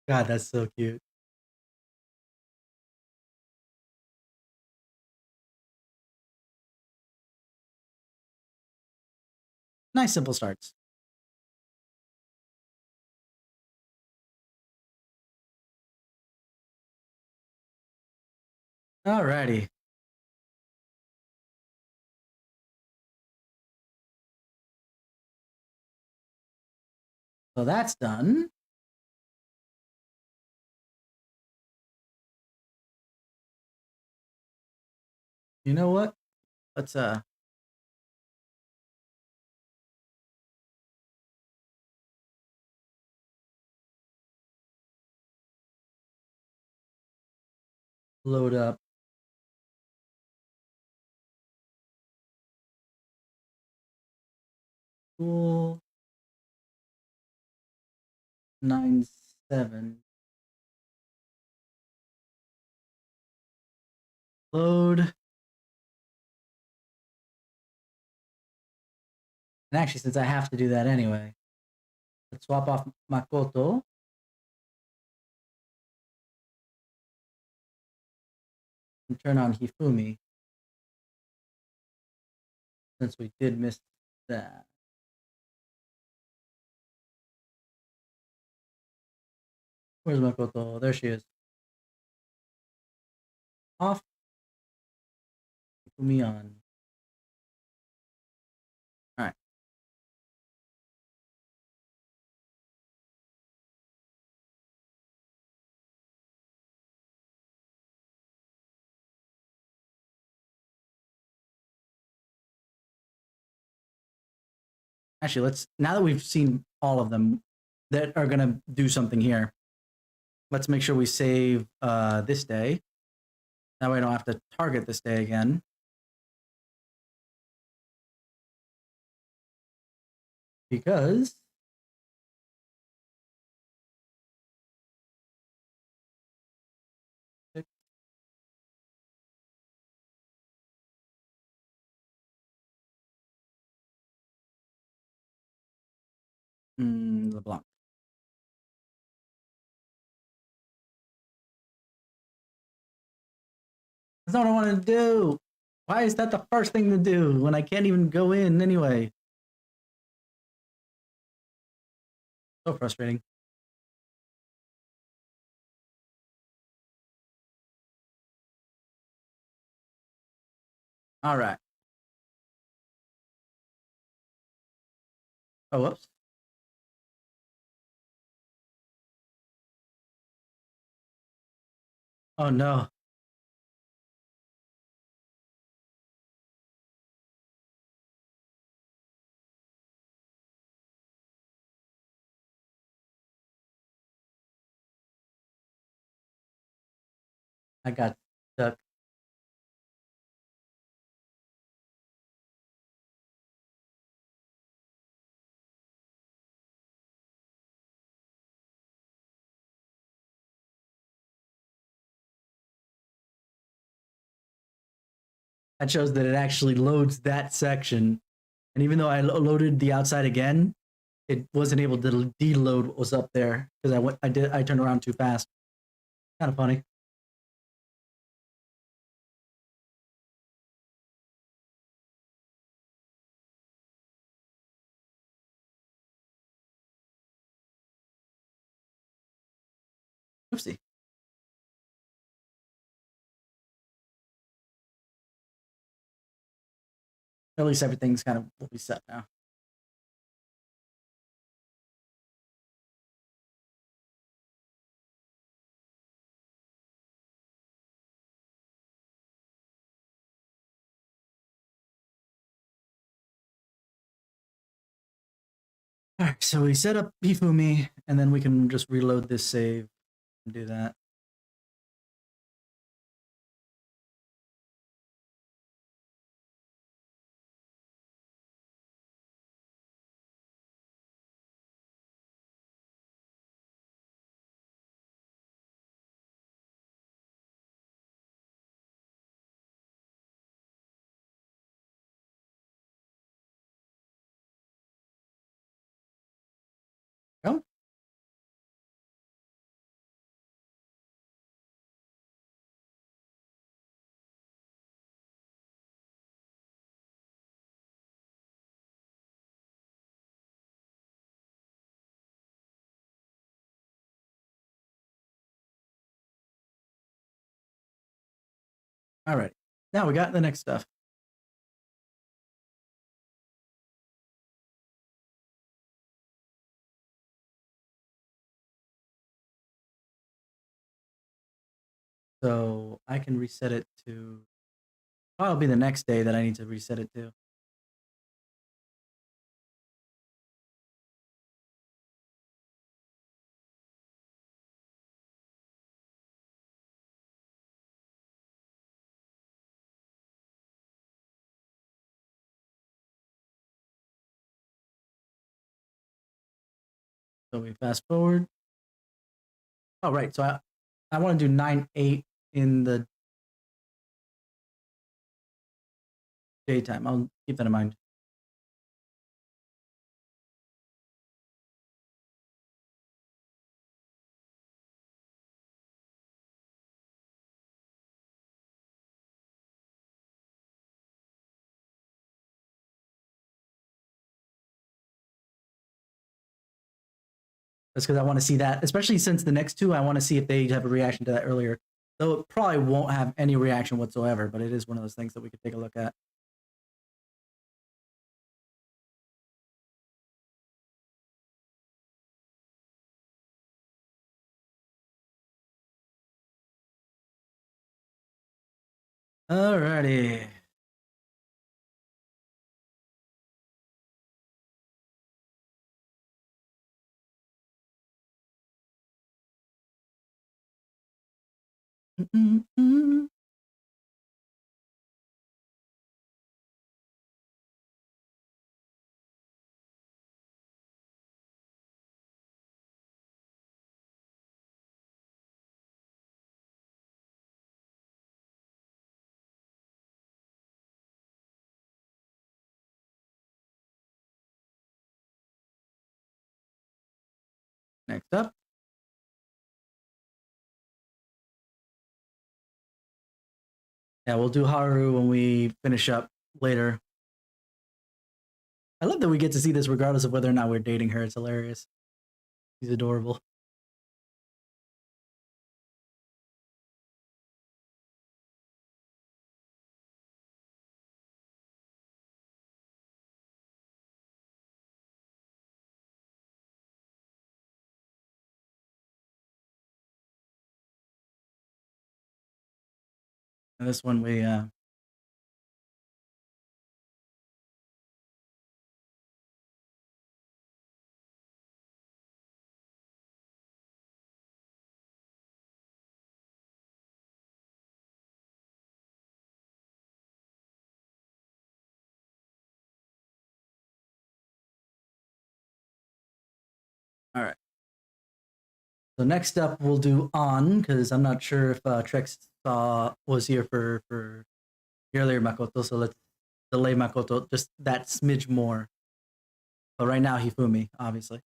God, that's so cute. Nice simple starts. Alrighty. So that's done. You know what? Let's load up Cool 97. Load. And actually, since I have to do that anyway, let's swap off Makoto and turn on Hifumi, since we did miss that. Where's Makoto? There she is. Off. Hifumi on. All right. Actually, now that we've seen all of them that are gonna do something here, let's make sure we save this day. That way I don't have to target this day again. Because LeBlanc. That's not what I want to do. Why is that the first thing to do when I can't even go in anyway? So frustrating. All right. Oh, whoops. Oh no. I got stuck. That shows that it actually loads that section. And even though I loaded the outside again, it wasn't able to deload what was up there because I turned around too fast. Kind of funny. Oopsie. At least everything's kind of will be set now. All right, so we set up Bifumi, and then we can just reload this save and do that. Go. All right. Now we got the next stuff. So I can reset it to. Oh, it'll be the next day that I need to reset it to. So we fast forward. Oh, right. So I want to do 9/8 in the daytime. I'll keep that in mind. That's because I want to see that, especially since the next two, I want to see if they have a reaction to that earlier. Though it probably won't have any reaction whatsoever, but it is one of those things that we could take a look at. Alrighty. Next up. Yeah, we'll do Haru when we finish up later. I love that we get to see this regardless of whether or not we're dating her. It's hilarious. She's adorable. And this one we all right. So next up we'll do on because I'm not sure if Trex was here for earlier Makoto. So let's delay Makoto just that smidge more. But right now Hifumi, obviously.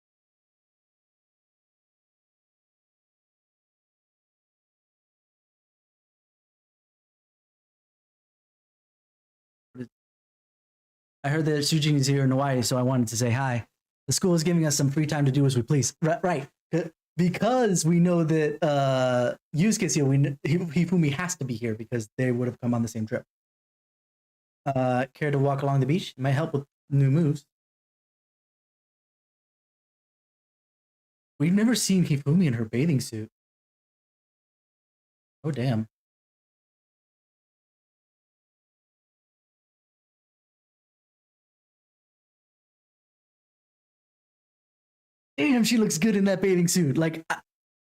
I heard that Sujin is here in Hawaii, so I wanted to say hi. The school is giving us some free time to do as we please. Right. Because we know that Yusuke's here, Hifumi has to be here because they would have come on the same trip. Care to walk along the beach? It might help with new moves. We've never seen Hifumi in her bathing suit. Oh, damn. Damn, she looks good in that bathing suit. Like,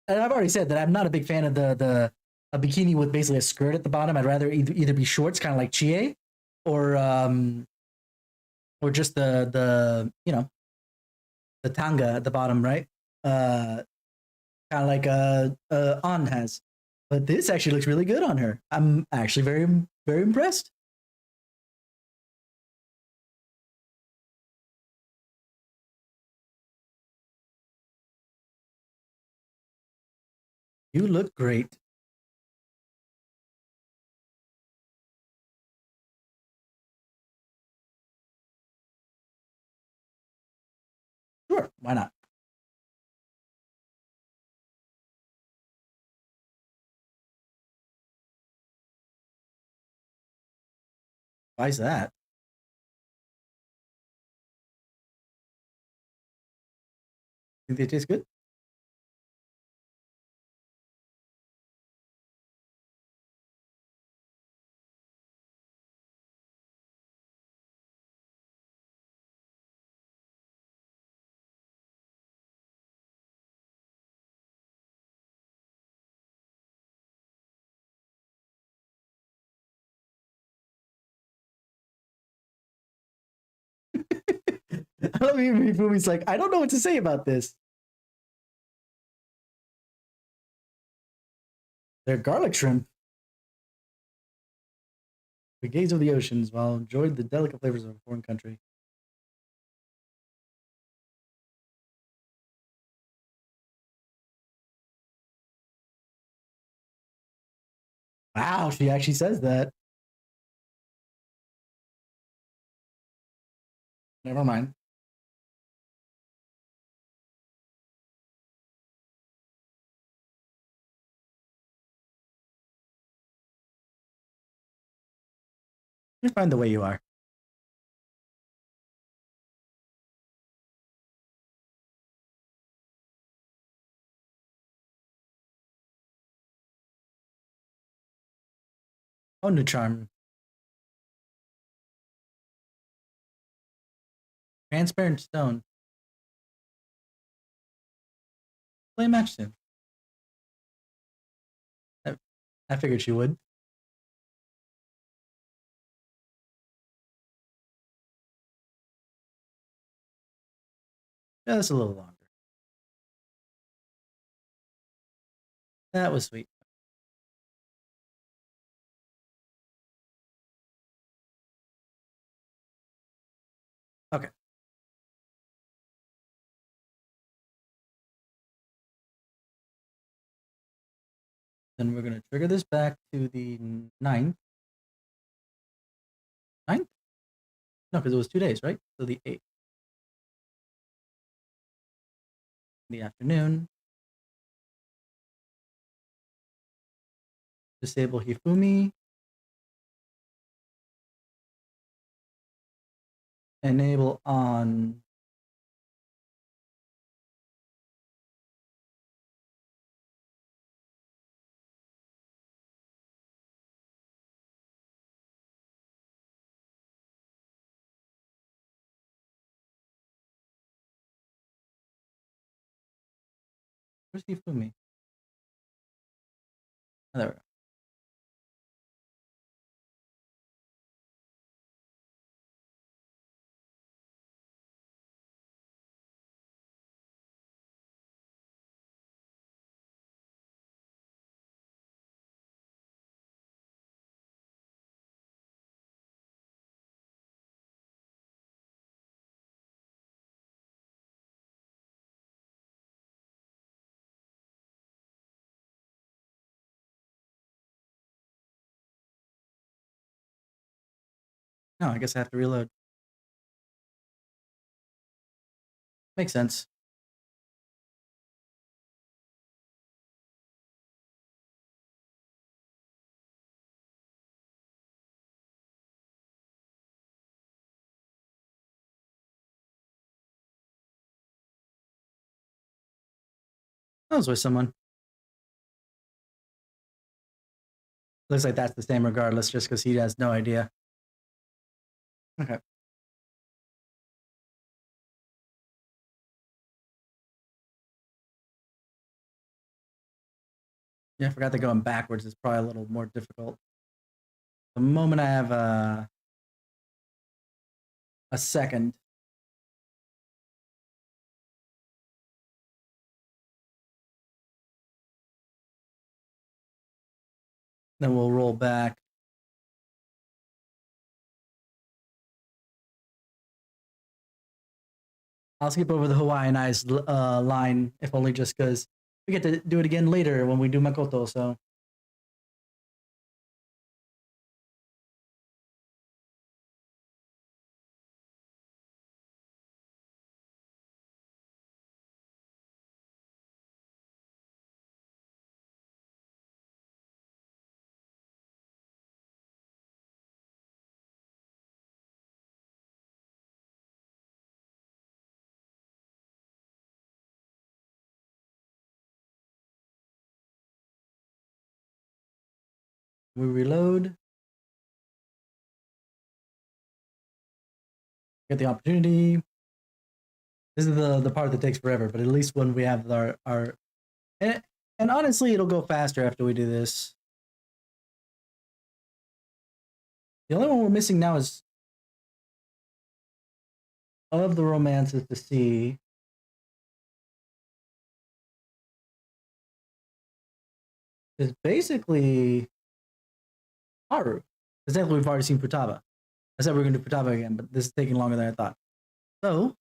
and I've already said that I'm not a big fan of the a bikini with basically a skirt at the bottom. I'd rather either be shorts, kind of like Chie, or just the the tanga at the bottom, right? Kind of like An has. But this actually looks really good on her. I'm actually very impressed. You look great. Sure, why not? Why is that? Think they taste good? I love Fumi's like, I don't know what to say about this. They're garlic shrimp. We gaze over the oceans while enjoyed the delicate flavors of a foreign country. Wow, she actually says that. Never mind. You're fine the way you are. Oh, new charm. Transparent stone. Play a match soon. I figured she would. Just a little longer. That was sweet. Okay. Then we're going to trigger this back to the 9th. 9th? No, because it was 2 days, right? So the 8th. In the afternoon. Disable Hifumi. Enable on. Where's Hifumi? Oh, there we go. No, I guess I have to reload. Makes sense. That was with someone. Looks like that's the same regardless, just because he has no idea. Okay. Yeah, I forgot that going backwards is probably a little more difficult. The moment I have a second, then we'll roll back. I'll skip over the Hawaiian Eyes line, if only just because we get to do it again later when we do Makoto. So we reload, get the opportunity. This is the part that takes forever, but at least when we have our and honestly, it'll go faster after we do this. The only one we're missing now is of the romances to see. Is basically Haru. Exactly, we've already seen Futaba. I said we are going to do Futaba again, but this is taking longer than I thought. So,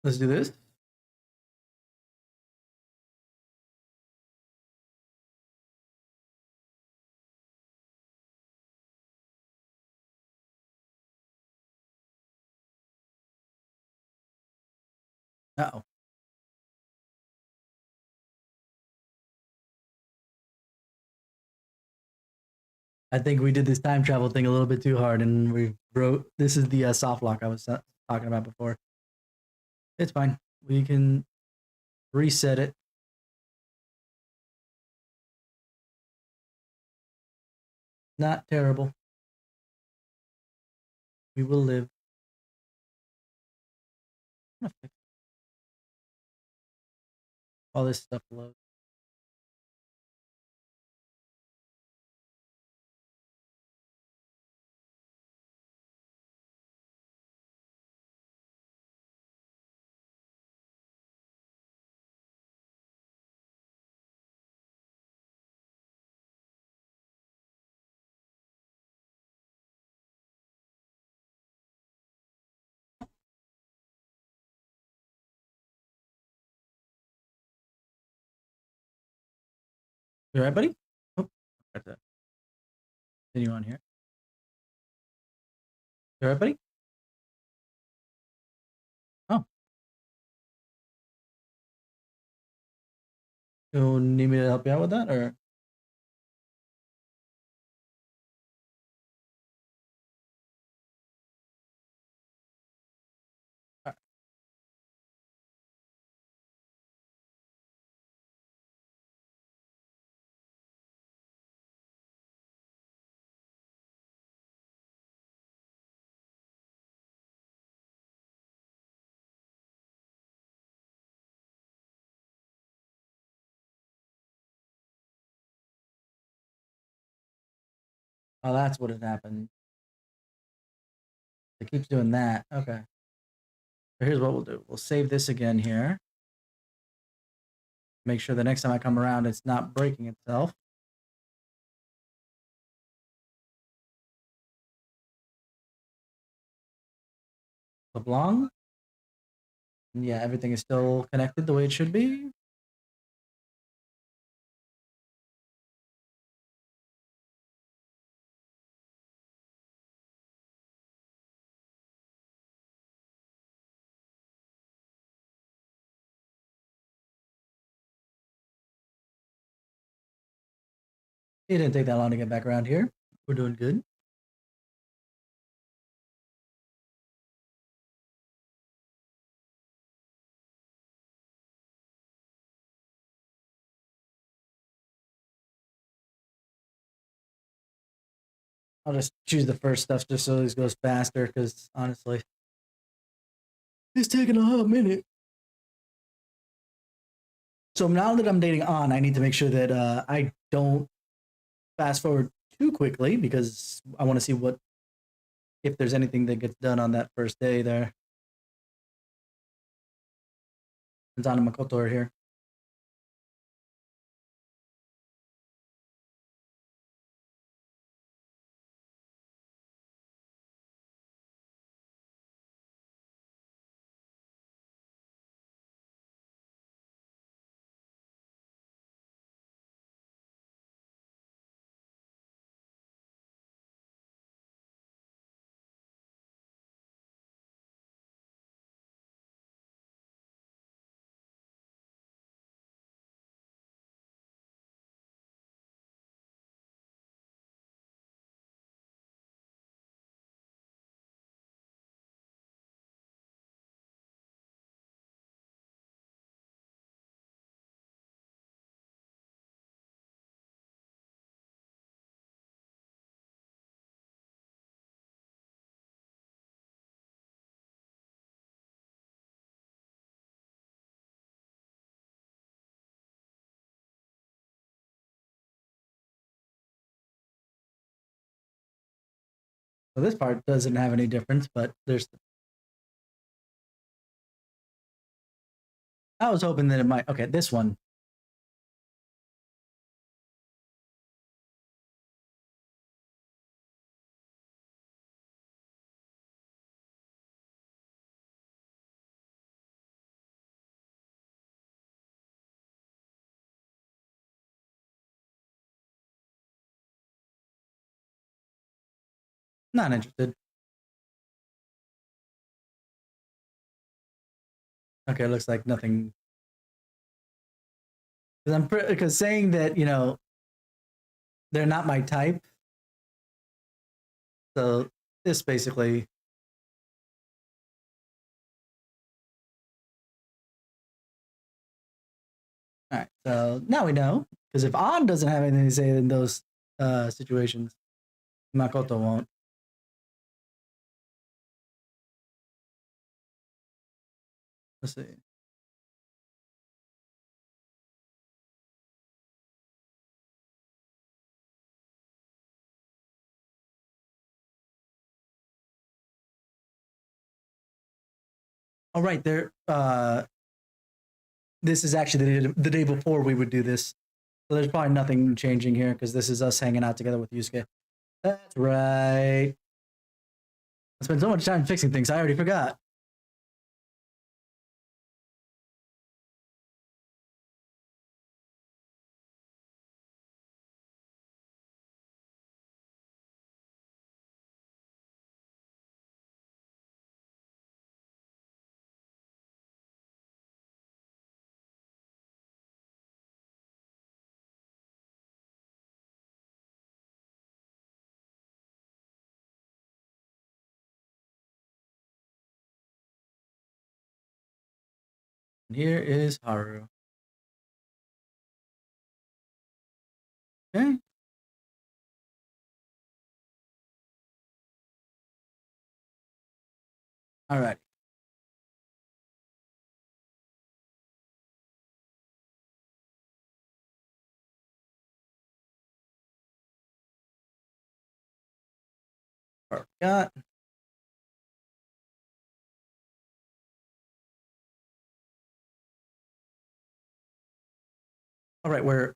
let's do this. Uh-oh. I think we did this time travel thing a little bit too hard, and we wrote. This is the soft lock I was talking about before. It's fine. We can reset it. Not terrible. We will live. All this stuff loads. You all right, buddy? Oh, got to continue on here. You all right, buddy? Oh, you need me to help you out with that, or? Oh, that's what had happened. It keeps doing that. Okay. So here's what we'll do. We'll save this again here. Make sure the next time I come around, it's not breaking itself. LeBlanc. Yeah, everything is still connected the way it should be. It didn't take that long to get back around here. We're doing good. I'll just choose the first stuff just so this goes faster, because honestly, it's taking a hot minute. So now that I'm dating on, I need to make sure that I don't fast forward too quickly, because I want to see what, if there's anything that gets done on that first day there. Zana Makoto are here. So this part doesn't have any difference, but there's. I was hoping that it might. Okay, this one. Not interested. Okay, looks like nothing. Because saying that, they're not my type. So this basically. All right. So now we know, because if On doesn't have anything to say in those situations, Makoto won't. Let's see. Oh, right there. This is actually the day before we would do this. So there's probably nothing changing here because this is us hanging out together with Yusuke. That's right. I spent so much time fixing things, I already forgot. And here is Haru. Okay. All right. Forgot. All right, where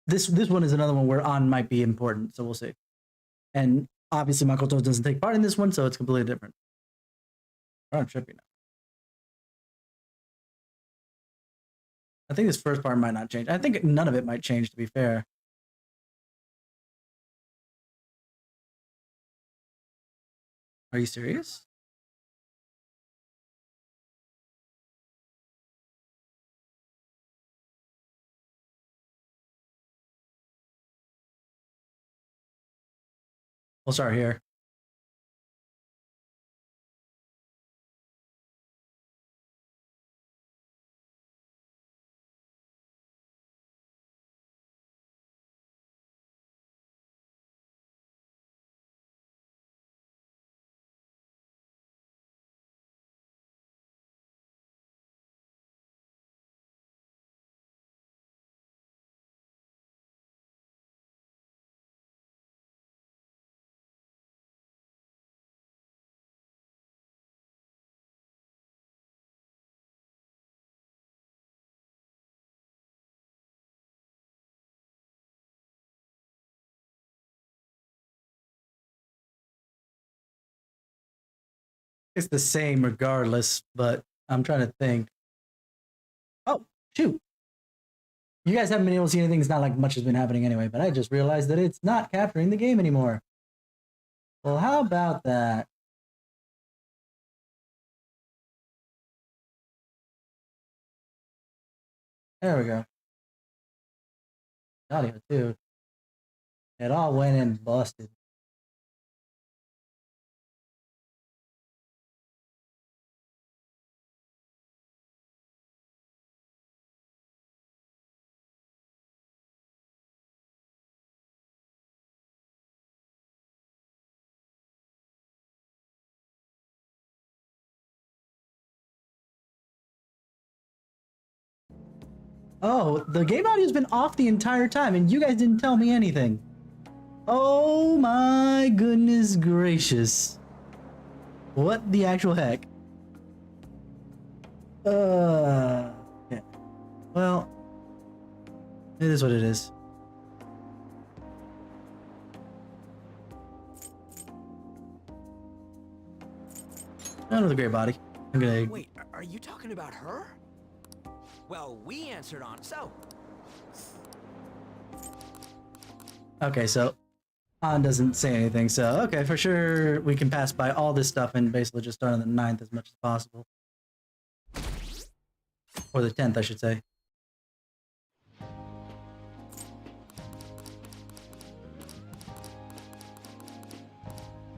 this one is another one where on might be important, so we'll see. And obviously Makoto doesn't take part in this one, so it's completely different. I'm tripping now. I think this first part might not change. I think none of it might change, to be fair. Are you serious? We'll start here. It's the same regardless, but I'm trying to think. Oh, shoot. You guys haven't been able to see anything. It's not like much has been happening anyway, but I just realized that it's not capturing the game anymore. Well, how about that? There we go. Audio too. It all went and busted. Oh, the game audio's been off the entire time, and you guys didn't tell me anything. Oh my goodness gracious. What the actual heck? Yeah. Well, it is what it is. Another great body. I'm gonna. Wait, are you talking about her? Well, we answered on so. Okay, so Han doesn't say anything, so okay, for sure we can pass by all this stuff and basically just start on the 9th as much as possible. Or the 10th, I should say.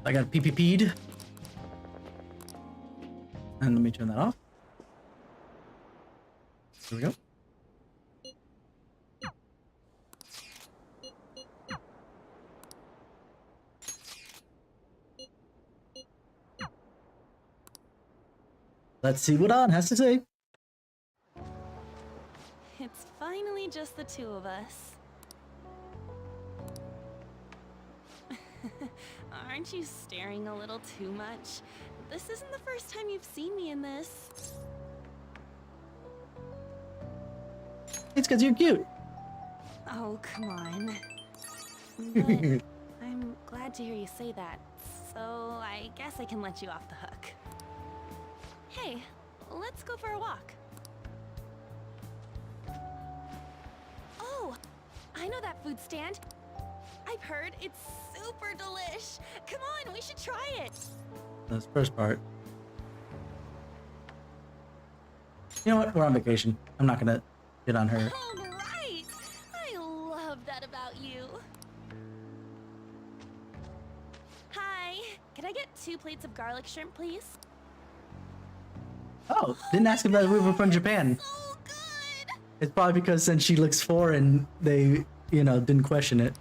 I got PPP'd. And let me turn that off. Here we go. Let's see what On has to say. It's finally just the two of us. Aren't you staring a little too much? This isn't the first time you've seen me in this. It's because you're cute. Oh, come on. But I'm glad to hear you say that, so I guess I can let you off the hook. Hey, let's go for a walk. Oh, I know that food stand. I've heard it's super delish. Come on, we should try it. That's the first part. You know what? We're on vacation. I'm not gonna get on her. All right. I love that about you. Hi. Can I get 2 plates of garlic shrimp, please? Oh, didn't ask if we were from Japan. So good. It's probably because since she looks foreign, they, you know, didn't question it.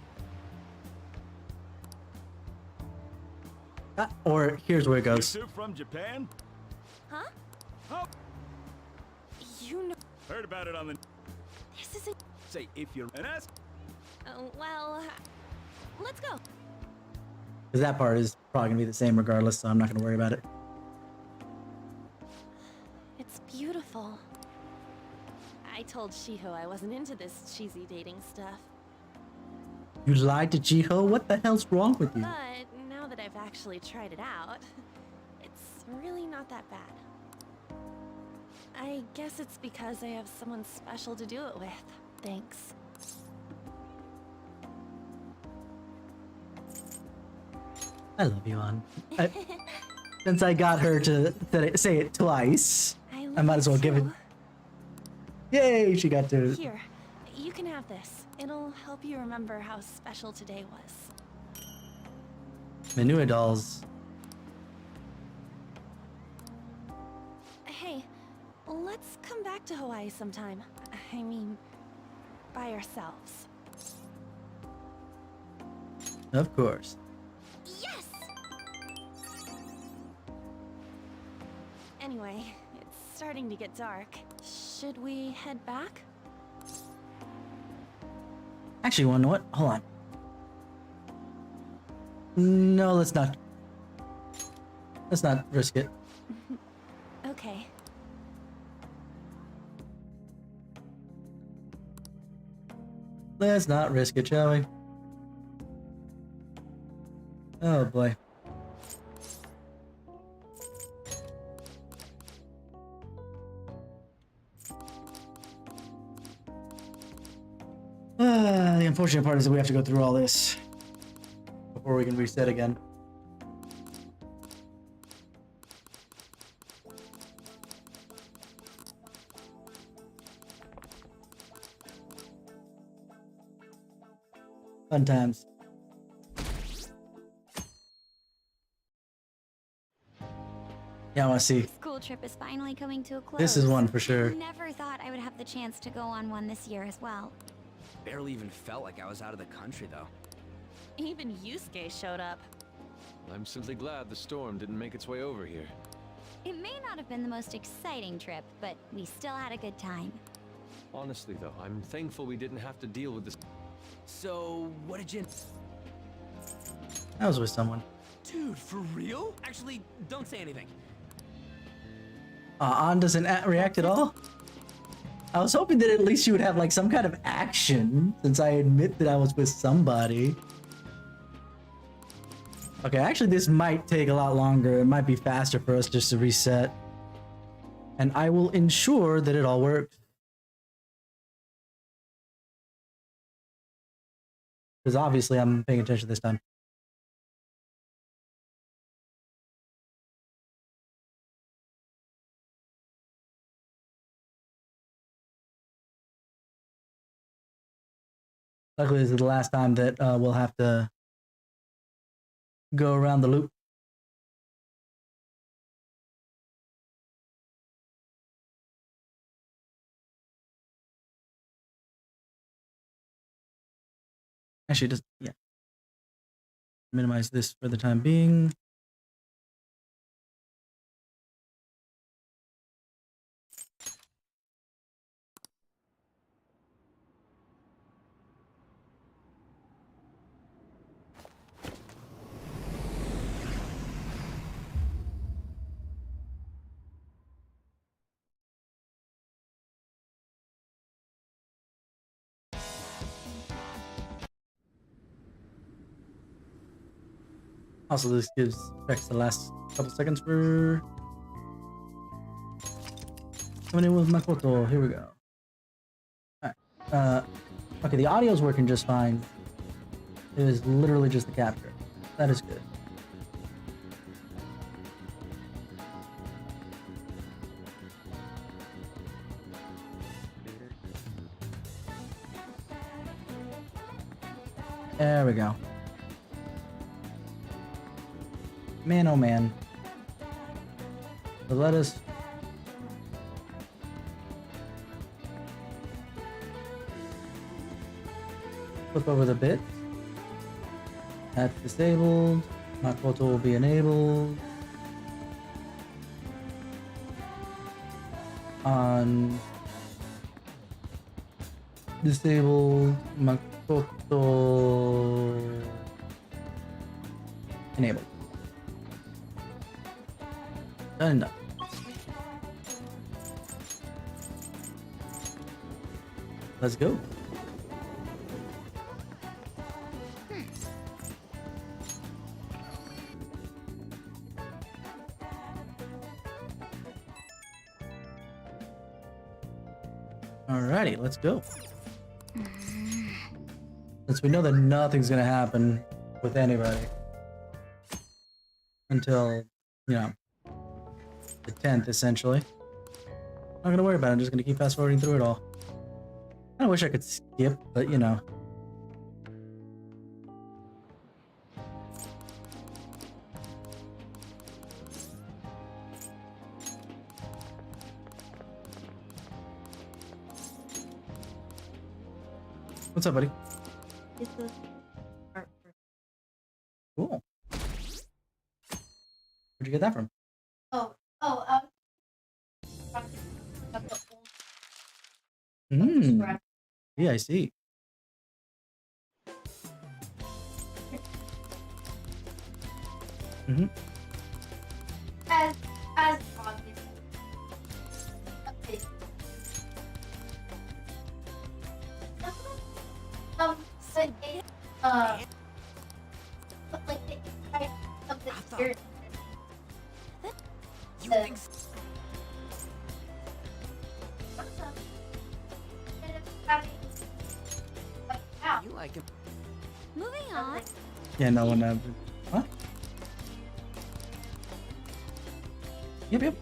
Or here's where it You goes. two from Japan? Huh? Oh, You know heard about it on the. this isn't. Say if you're an ass. Well, let's go. Because that part is probably gonna be the same regardless, so I'm not gonna worry about it. It's beautiful. I told Shiho I wasn't into this cheesy dating stuff. You lied to Jiho? What the hell's wrong with you? But now that I've actually tried it out, it's really not that bad. I guess it's because I have someone special to do it with. Thanks. I love you, On. Since I got her to say it twice, I might as well give it. Yay, she got to. Here, you can have this. It'll help you remember how special today was. Manua dolls. Hey, let's come back to Hawaii sometime. I mean, by ourselves. Of course. Yes! Anyway, it's starting to get dark. Should we head back? Actually, you know what? Hold on. No, let's not. Let's not risk it. Okay. Let's not risk it, shall we? Oh boy. The unfortunate part is that we have to go through all this before we can reset again. Fun times. Yeah, I want to see. School trip is finally coming to a close. This is one for sure. Never thought I would have the chance to go on one this year as well. Barely even felt like I was out of the country, though. Even Yusuke showed up. I'm simply glad the storm didn't make its way over here. It may not have been the most exciting trip, but we still had a good time. Honestly, though, I'm thankful we didn't have to deal with this. So, what did you... I was with someone. Dude, for real? Actually, don't say anything. On doesn't react at all? I was hoping that at least you would have like some kind of action, since I admit that I was with somebody. Okay, actually this might take a lot longer. It might be faster for us just to reset. And I will ensure that it all works. Because obviously I'm paying attention this time. Luckily, this is the last time that we'll have to go around the loop. Actually, just yeah. Minimize this for the time being. Also, this gives checks the last couple seconds for coming in with Makoto. Here we go. Alright. Okay, the audio's working just fine. It is literally just the capture. That is good. There we go. Man, oh man. So let us flip over the bit. That's disabled. Makoto will be enabled. On disabled, Makoto enabled. Done and done. Let's go. Alrighty, let's go. Since we know that nothing's gonna happen with anybody until, you know, the 10th, essentially. Not gonna worry about it, I'm just gonna keep fast forwarding through it all. I wish I could skip, but you know. What's up, buddy? It's a art for Cool. Where'd you get that from? about the old Hmm. Yeah, I see. Mm-hmm. as obvious. Okay. So it, but like the inside of the I thought- ear. You The- think so? Instead of having like out. You like him? Moving on. Yeah, no one. What? Yep, yep.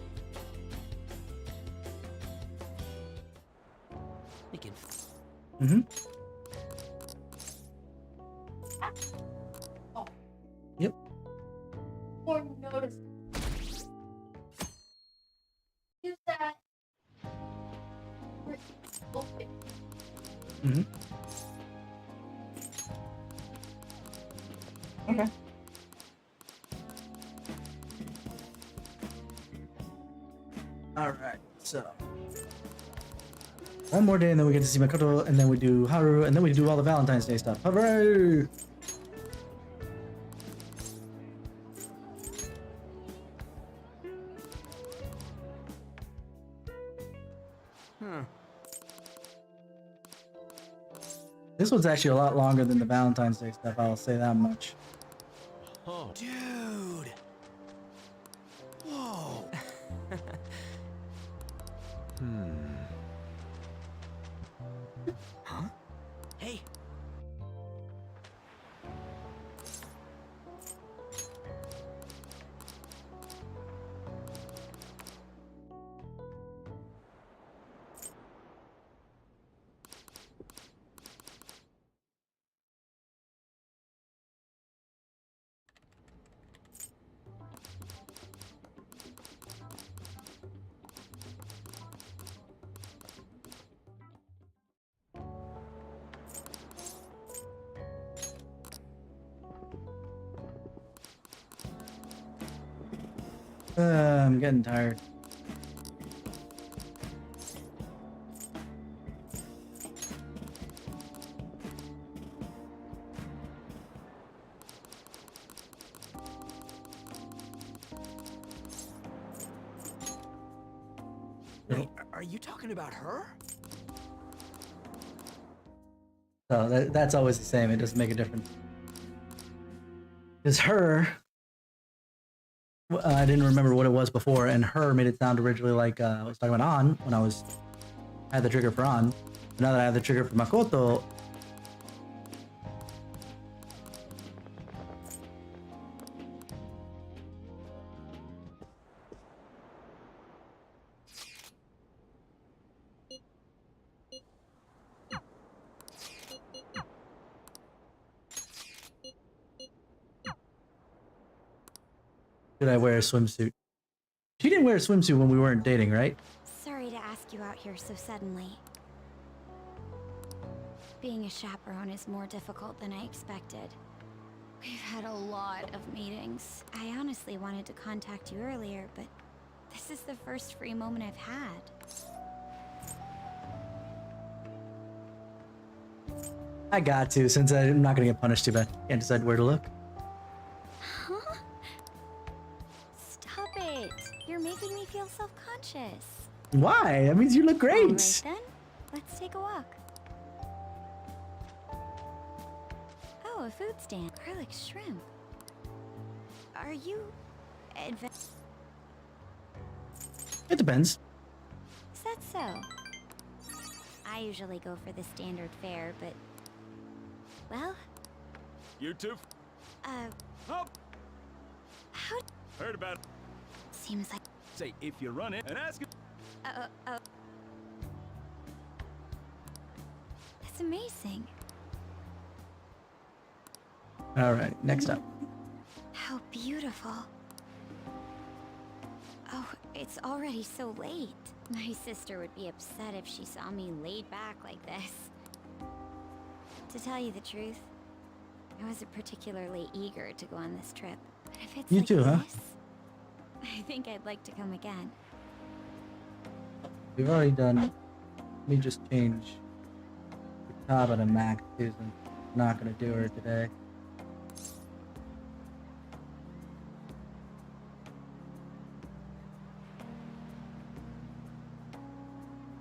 We can. Mm-hmm. Yep. Or notice. Use that. Open. Mm-hmm. Okay. All right. So one more day, and then we get to see Makoto, and then we do Haru, and then we do all the Valentine's Day stuff. Hooray! This one's actually a lot longer than the Valentine's Day stuff. I'll say that much. Oh, Dude. Whoa. Huh? Hey. I'm getting tired. Wait, are you talking about her? So that's always the same. It doesn't make a difference. It's her I didn't remember what it was before, and her made it sound originally like I was talking about On when I had the trigger for On. But now that I have the trigger for Makoto, did I wear a swimsuit? She didn't wear a swimsuit when we weren't dating, right? Sorry to ask you out here so suddenly. Being a chaperone is more difficult than I expected. We've had a lot of meetings. I honestly wanted to contact you earlier, but this is the first free moment I've had. I got to, since I'm not gonna get punished too bad. Can't decide where to look. Huh? Stop it! You're making me feel self-conscious. Why? That means you look great. Alright then, let's take a walk. Oh, a food stand. Garlic shrimp. Are you It depends. Is that so? I usually go for the standard fare, but... Well, You two. uh, Up. how... Heard about it. Seems like... Say if you run it and ask it. That's amazing. All right, next up. How beautiful. Oh, it's already so late. My sister would be upset if she saw me laid back like this. To tell you the truth, I wasn't particularly eager to go on this trip. But if it's You like too, huh? this, I think I'd like to come again. We've already done. Let me just change Futaba to Max too, since I'm not gonna do her today.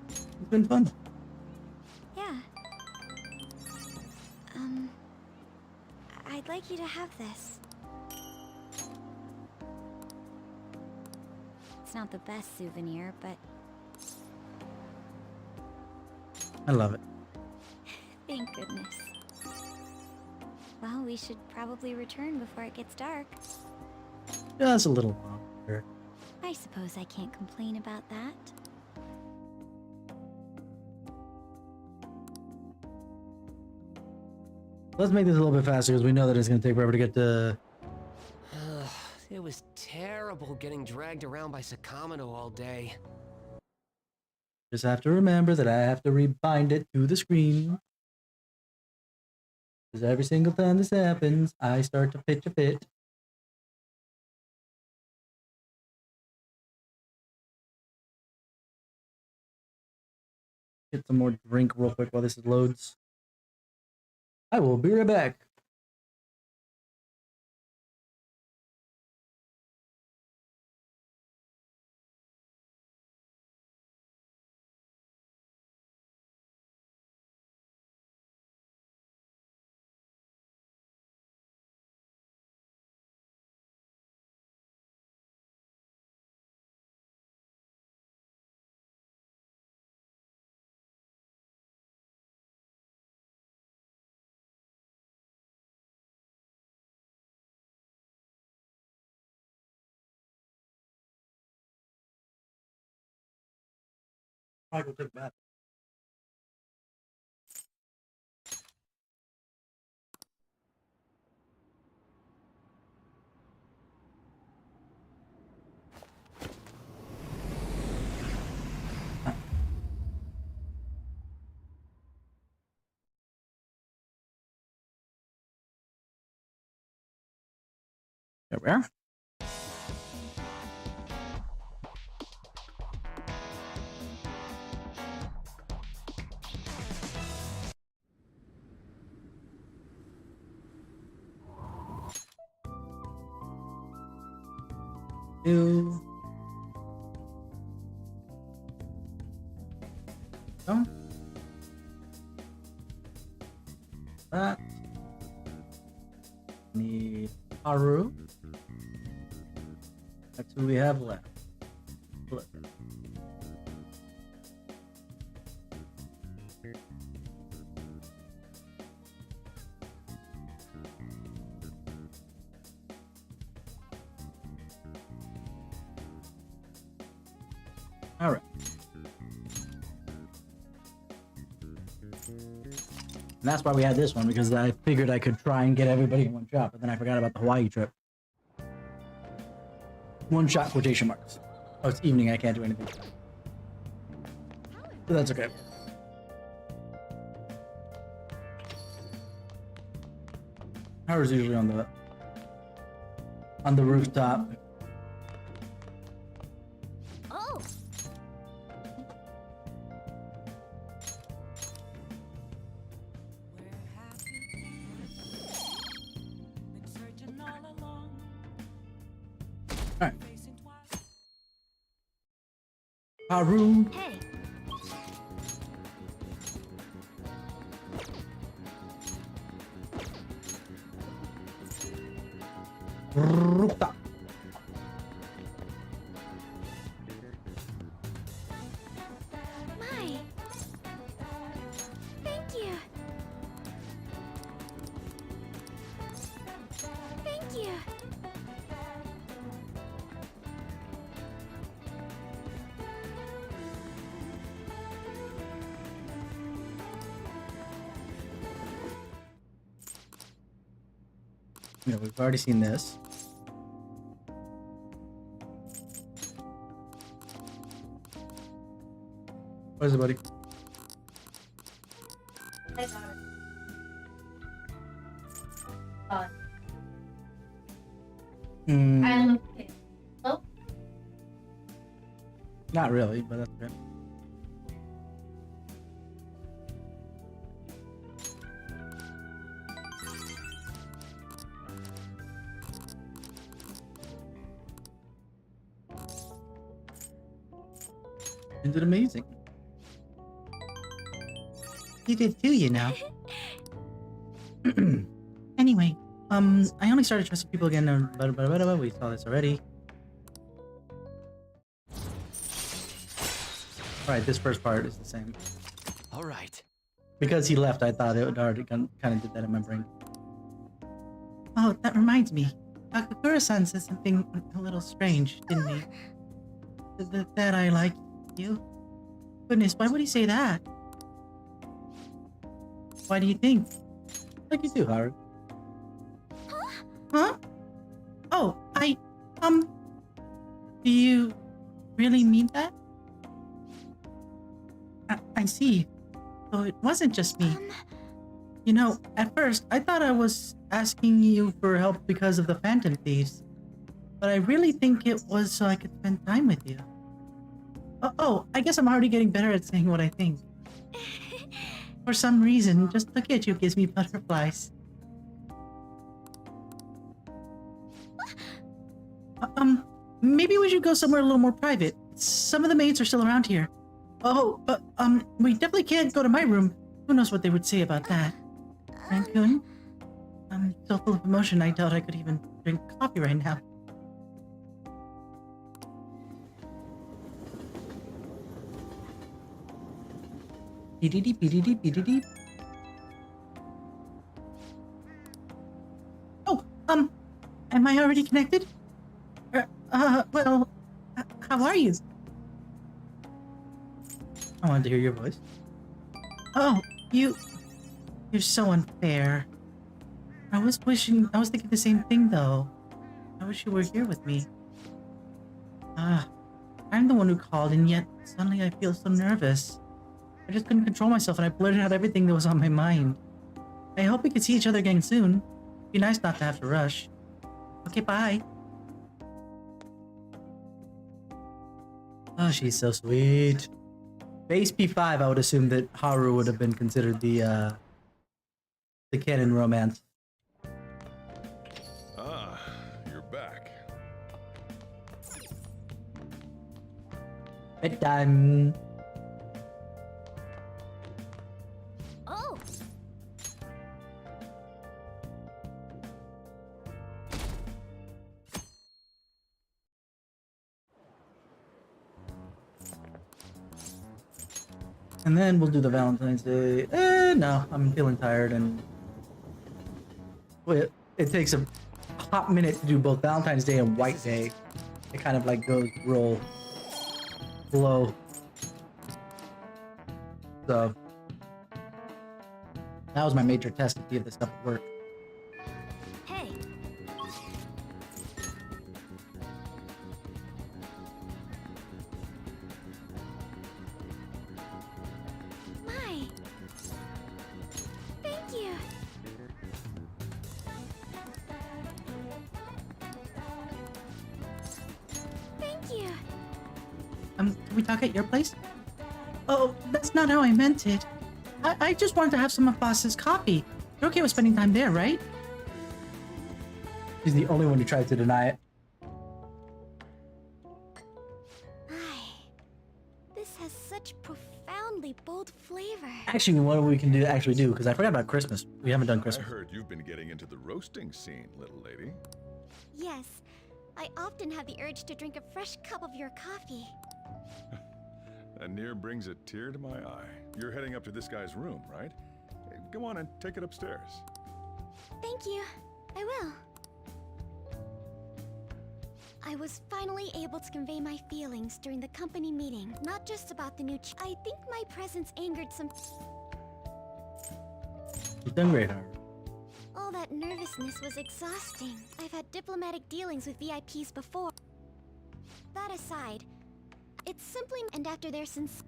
It's been fun. Yeah. I'd like you to have this. It's not the best souvenir, but I love it. thank goodness. Well, we should probably return before it gets dark. Just a little longer. I suppose I can't complain about that. Let's make this a little bit faster because we know that it's gonna take forever to get to. It was terrible getting dragged around by Sakamoto all day. Just have to remember that I have to rebind it to the screen. Because every single time this happens, I start to pitch a fit. Get some more drink real quick while this loads. I will be right back. Michael took that. There we are. Two. No. That. Need Haru. That's who we have left. Look. All right. And that's why we had this one, because I figured I could try and get everybody in one shot, but then I forgot about the Hawaii trip. One shot quotation marks. Oh, it's evening, I can't do anything. But that's okay. Howard's usually on the rooftop. Oh, Alright. Haru. hey. Rooftop. My. Thank you. Thank you. You know, we've already seen this. What is it, buddy? I got it. Uh, Hmm, I look it. Oh, not really, but that's okay. You did amazing. You did too, you know. Anyway, I only started trusting people again. We saw this already. Alright, this first part is the same. All right. Because he left, I thought it would already kind of did that in my brain. Oh, that reminds me. Kakura-san said something a little strange, didn't he? That I like you? Goodness, why would he say that? Why do you think? Like you too, Haru. Huh? Oh, do you really mean that? I see. So it wasn't just me. You know, at first, I thought I was asking you for help because of the Phantom Thieves. But I really think it was so I could spend time with you. Oh, I guess I'm already getting better at saying what I think. For some reason, just looking at you gives me butterflies. Maybe we should go somewhere a little more private. Some of the maids are still around here. Oh, but, we definitely can't go to my room. Who knows what they would say about that? Raccoon? I'm so full of emotion, I doubt I could even drink coffee right now. Beep-de-deep, beep-de-deep, beep-de-deep. Oh, am I already connected? Well, how are you? I wanted to hear your voice. Oh, you're so unfair. I was thinking the same thing though. I wish you were here with me. I'm the one who called and yet suddenly I feel so nervous. I just couldn't control myself and I blurted out everything that was on my mind. I hope we can see each other again soon. It'd be nice not to have to rush. Okay, bye. Oh, she's so sweet. Base P5, I would assume that Haru would have been considered the canon romance. Ah, you're back. Bedtime. And then we'll do the Valentine's Day. No, I'm feeling tired and wait, it takes a hot minute to do both Valentine's Day and White Day. It kind of like goes flow. So that was my major test to see if this stuff would work. Hey, my. Thank you. Thank you. Can we talk at your place? Oh, that's not how I meant it. I just wanted to have some of Boss's coffee. You're okay with spending time there, right? She's the only one who tried to deny it. This has such profoundly bold flavor. Actually, what we can actually do, because I forgot about Christmas. We haven't done I Christmas. heard you've been getting into the roasting scene, little lady. Yes, I often have the urge to drink a fresh cup of your coffee. That near brings a tear to my eye. You're heading up to this guy's room, right? Hey, go on and take it upstairs. Thank you. I will. I was finally able to convey my feelings during the company meeting, not just about the new I think my presence angered some. You've done great, Harvard. All that nervousness was exhausting. I've had diplomatic dealings with VIPs before. That aside, it's simply and after their since.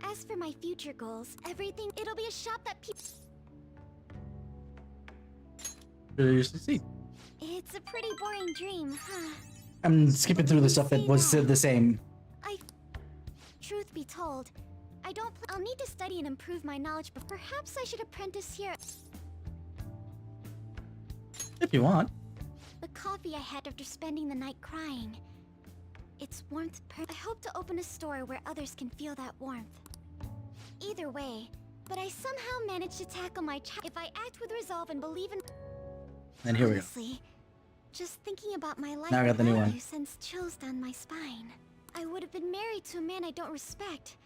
As for my future goals, everything it'll be a shop that people. Really succeed. It's a pretty boring dream, huh? I'm skipping through the stuff that was the same. Truth be told, I don't. I'll need to study and improve my knowledge, but perhaps I should apprentice here. If you want. The coffee I had after spending the night crying. Its warmth. I hope to open a store where others can feel that warmth. Either way, but I somehow managed to tackle my if I act with resolve and believe in. And here we go. Honestly, just thinking about my life Now I got the new one. sends chills down my spine. I would have been married to a man I don't respect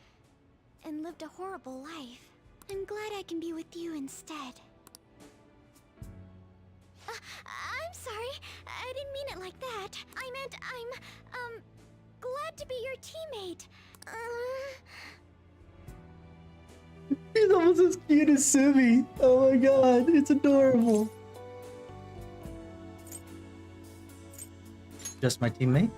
and lived a horrible life. I'm glad I can be with you instead. I'm sorry. I didn't mean it like that. I meant I'm glad to be your teammate. He's almost as cute as Simi. Oh my god, it's adorable. Just my teammate?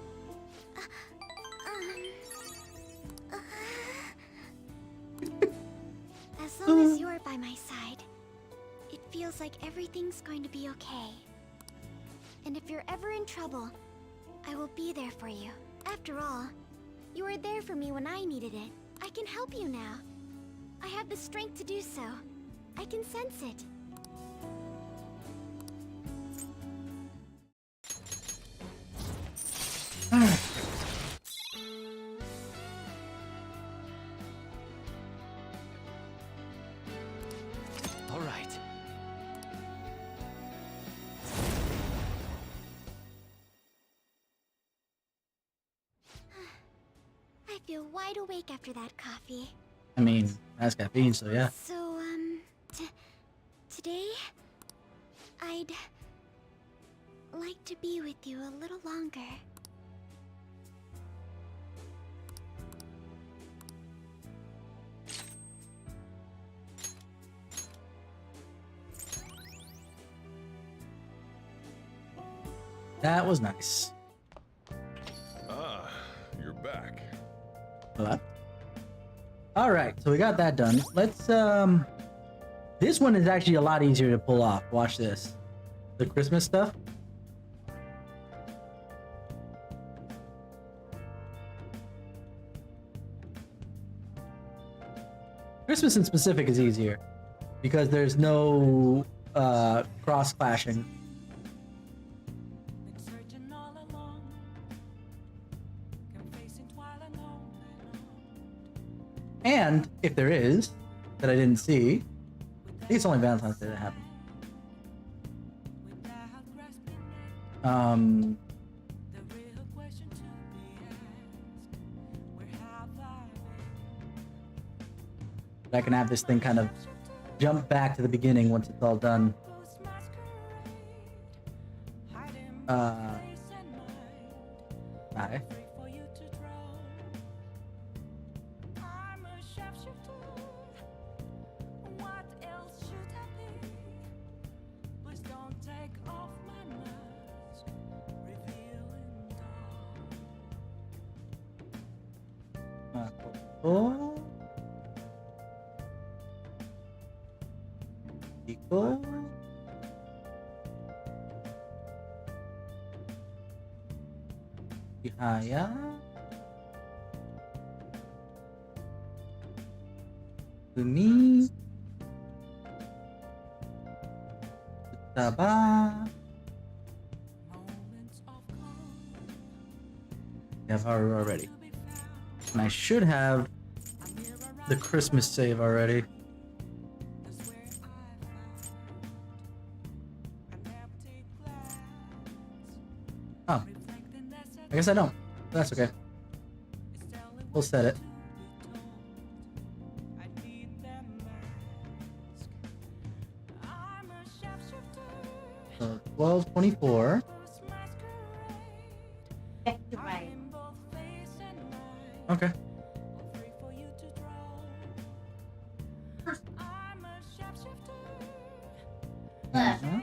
As long as you're by my side, it feels like everything's going to be okay. And if you're ever in trouble, I will be there for you. After all, you were there for me when I needed it. I can help you now. I have the strength to do so. I can sense it. All right. I feel wide awake after that coffee. I mean, that's caffeine, so yeah. So, today, I'd like to be with you a little longer. That was nice. Ah, you're back. Hello? Alright, so we got that done. Let's, this one is actually a lot easier to pull off. Watch this. The Christmas stuff. Christmas in specific is easier because there's no cross-clashing. And if there is, that I didn't see, I think it's only Valentine's Day that happened. I can have this thing kind of jump back to the beginning once it's all done. Okay. Oh. Equal. Ihaya. Umi. Taba. We have Haru already. And I should have the Christmas save already. Oh. I guess I don't. That's okay. We'll set it. So 12:24. Right. Okay. Mhm.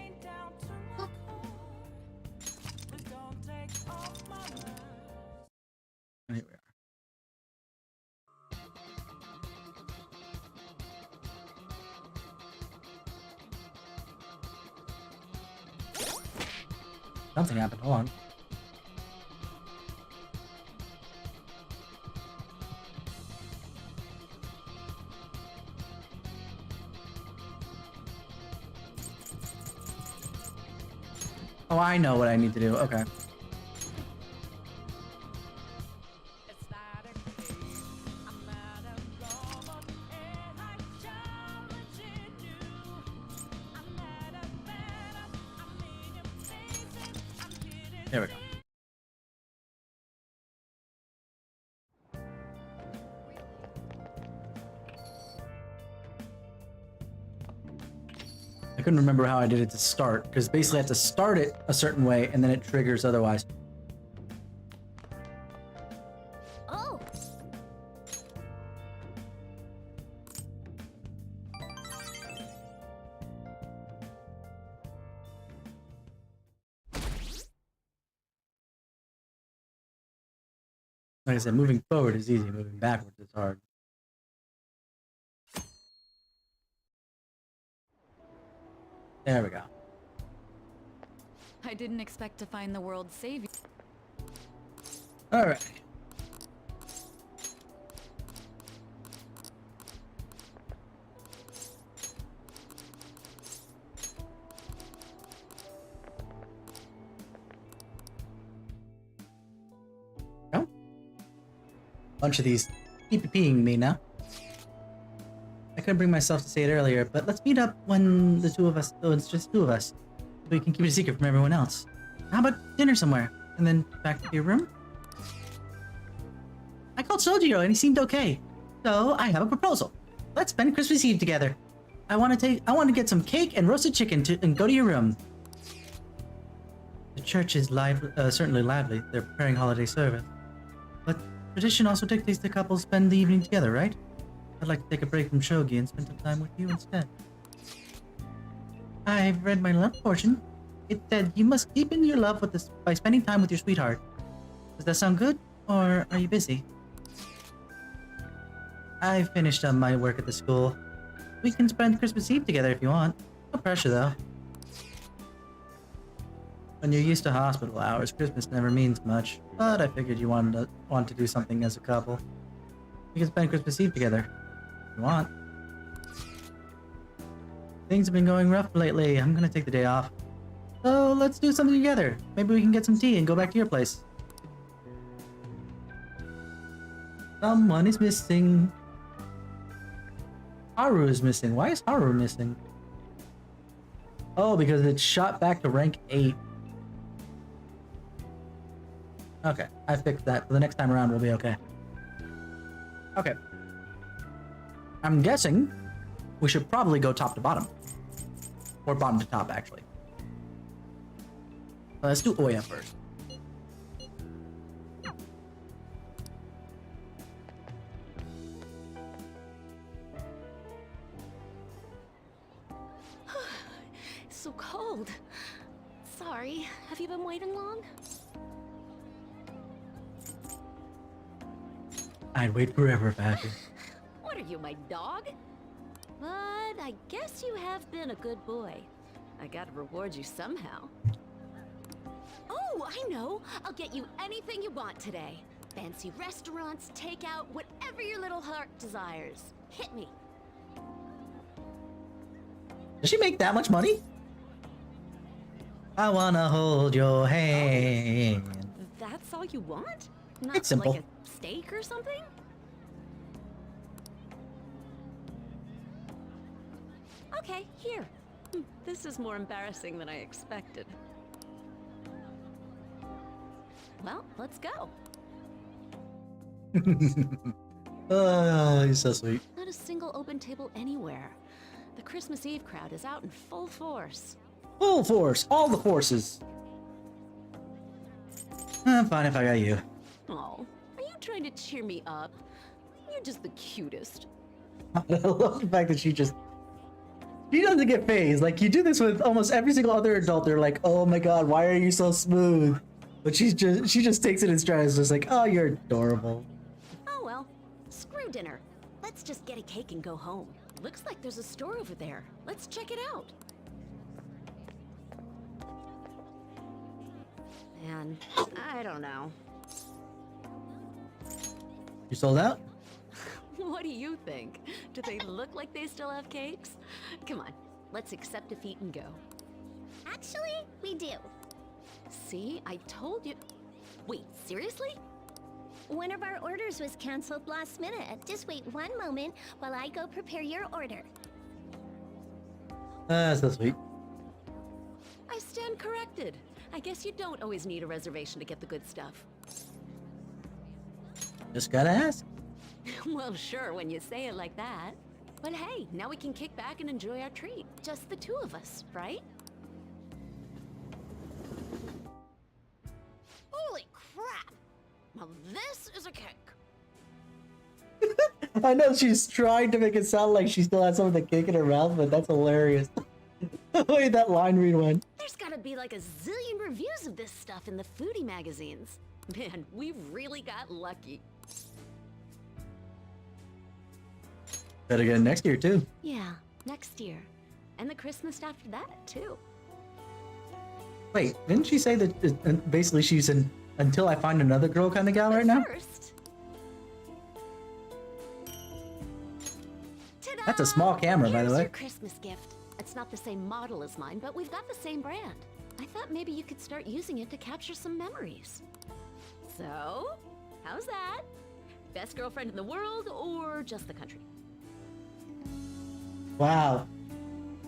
And here we are. Something happened. Hold on. Oh, I know what I need to do. Okay. There we go. I couldn't remember how I did it to start, because basically I have to start it a certain way and then it triggers otherwise. Oh! Like I said, moving forward is easy, moving backwards is hard. There we go. I didn't expect to find the world's savior. Alright. Oh. Bunch of these keep peeing me now. I couldn't bring myself to say it earlier, but let's meet up when the two of us, oh, it's just two of us. So we can keep it a secret from everyone else. How about dinner somewhere? And then back to your room? I called Sojiro and he seemed okay. So I have a proposal. Let's spend Christmas Eve together. I want to get some cake and roasted chicken and go to your room. The church is certainly lively. They're preparing holiday service. But tradition also dictates the couple spend the evening together, right? I'd like to take a break from shogi and spend some time with you instead. I've read my love portion. It said you must deepen your love by spending time with your sweetheart. Does that sound good, or are you busy? I finished up my work at the school. We can spend Christmas Eve together if you want. No pressure, though. When you're used to hospital hours, Christmas never means much. But I figured you want to do something as a couple. We can spend Christmas Eve together. If you want. Things have been going rough lately. I'm gonna take the day off. So let's do something together. Maybe we can get some tea and go back to your place. Someone is missing. Haru is missing. Why is Haru missing? Oh, because it's shot back to rank 8. Okay, I fixed that. For the next time around, we'll be okay. Okay. I'm guessing we should probably go top to bottom. Or bottom to top, actually. Let's do Oya first. It's so cold. Sorry, have you been waiting long? I'd wait forever if I had to. What are you, my dog? But I guess you have been a good boy. I gotta reward you somehow. Oh, I know! I'll get you anything you want today. Fancy restaurants, takeout, whatever your little heart desires. Hit me. Does she make that much money? I wanna hold your hand. That's all you want? Not It's simple. like a steak or something? Okay, here. This is more embarrassing than I expected. Well, let's go. Oh, he's so sweet. Not a single open table anywhere. The Christmas Eve crowd is out in full force. Full force, all the forces. I'm fine if I got you. Oh, are you trying to cheer me up? You're just the cutest. I love the fact that she doesn't get phased. Like, you do this with almost every single other adult. They're like, oh my god, why are you so smooth? But she just takes it in stride. It's just like, oh, you're adorable. Oh well, screw dinner. Let's just get a cake and go home. Looks like there's a store over there. Let's check it out. Man, I don't know. You sold out? What do you think? Do they look like they still have cakes? Come on, let's accept defeat and go. Actually, we do. See, I told you. Wait, seriously? One of our orders was canceled last minute. Just wait one moment while I go prepare your order. That's so sweet. I stand corrected. I guess you don't always need a reservation to get the good stuff. Just gotta ask. Well, sure, when you say it like that. But hey, now we can kick back and enjoy our treat. Just the two of us, right? Holy crap! Now this is a cake. I know she's trying to make it sound like she still has some of the cake in her mouth, but that's hilarious. The way that line read went. There's gotta be like a zillion reviews of this stuff in the foodie magazines. Man, we really got lucky. Better get it next year, too. Yeah, next year. And the Christmas after that, too. Wait, didn't she say that basically she's an until I find another girl kind of gal right now? First, ta-da! That's a small camera, by the Here's way. your Christmas gift. It's not the same model as mine, but we've got the same brand. I thought maybe you could start using it to capture some memories. So, how's that? Best girlfriend in the world, or just the country? Wow.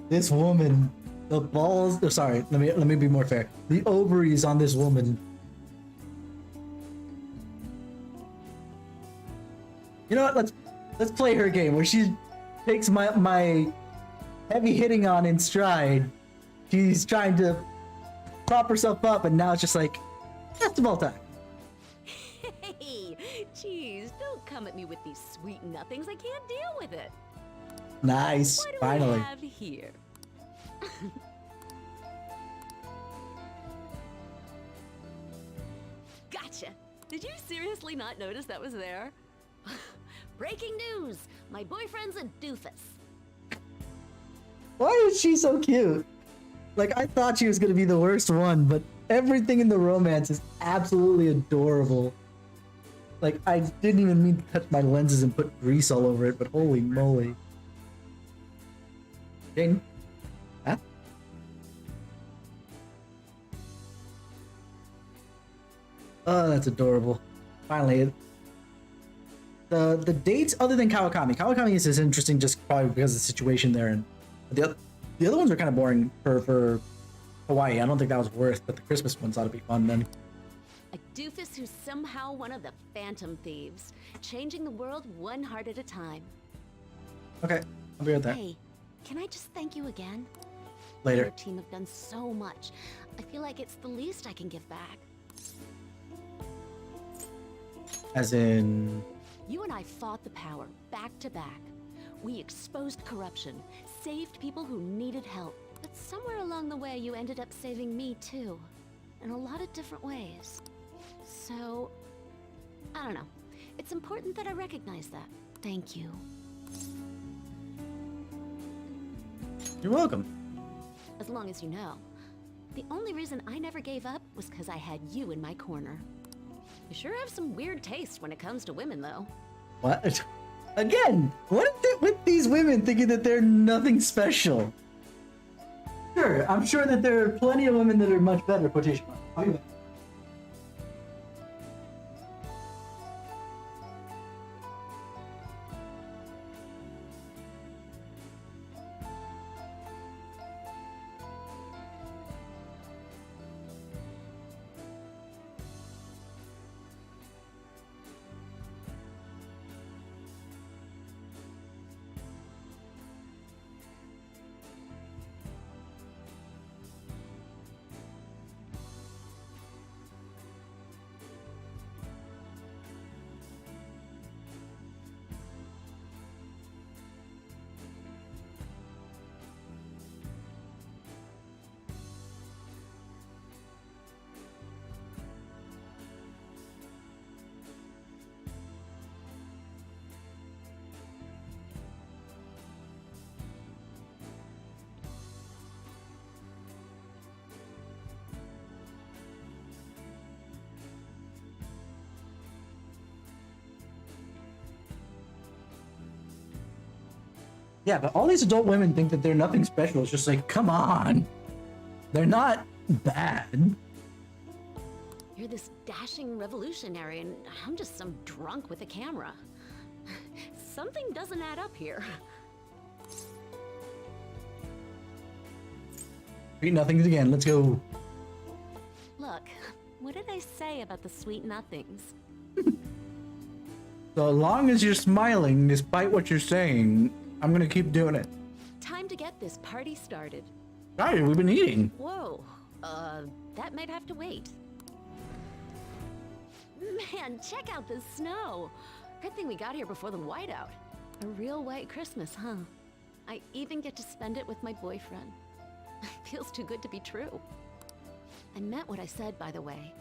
This woman, the balls. Oh, sorry, let me be more fair. The ovaries on this woman. You know what? Let's play her game where she takes my heavy hitting on in stride. She's trying to prop herself up, and now it's just like festival time. Hey, jeez, don't come at me with these sweet nothings. I can't deal with it. Nice, What do finally. we have here? Gotcha. Did you seriously not notice that was there? Breaking news! My boyfriend's a doofus. Why is she so cute? Like, I thought she was gonna be the worst one, but everything in the romance is absolutely adorable. Like, I didn't even mean to touch my lenses and put grease all over it, but holy moly. Jane? Huh? Oh, that's adorable. Finally, the dates other than Kawakami is interesting just probably because of the situation there, and the other ones are kind of boring for Hawaii. I don't think that was worth, but the Christmas ones ought to be fun then. A doofus who's somehow one of the phantom thieves, changing the world one heart at a time. Okay, I'll be right there. Hey, can I just thank you again? Later. Your team have done so much. I feel like it's the least I can give back. As in... You and I fought the power, back to back. We exposed corruption, saved people who needed help. But somewhere along the way, you ended up saving me too. In a lot of different ways. So, I don't know. It's important that I recognize that. Thank you. You're welcome. As long as you know. The only reason I never gave up was because I had you in my corner. You sure have some weird taste when it comes to women, though. What? Again, what is it with these women thinking that they're nothing special? Sure, I'm sure that there are plenty of women that are much better, quotation marks. Yeah, but all these adult women think that they're nothing special. It's just like, come on. They're not bad. You're this dashing revolutionary, and I'm just some drunk with a camera. Something doesn't add up here. Sweet nothings again. Let's go. Look, what did I say about the sweet nothings? So long as you're smiling despite what you're saying, I'm gonna keep doing it. Time to get this party started. Sorry, we've been eating. Whoa, that might have to wait. Man, check out the snow. Good thing we got here before the whiteout. A real white Christmas, huh? I even get to spend it with my boyfriend. Feels too good to be true. I meant what I said, by the way,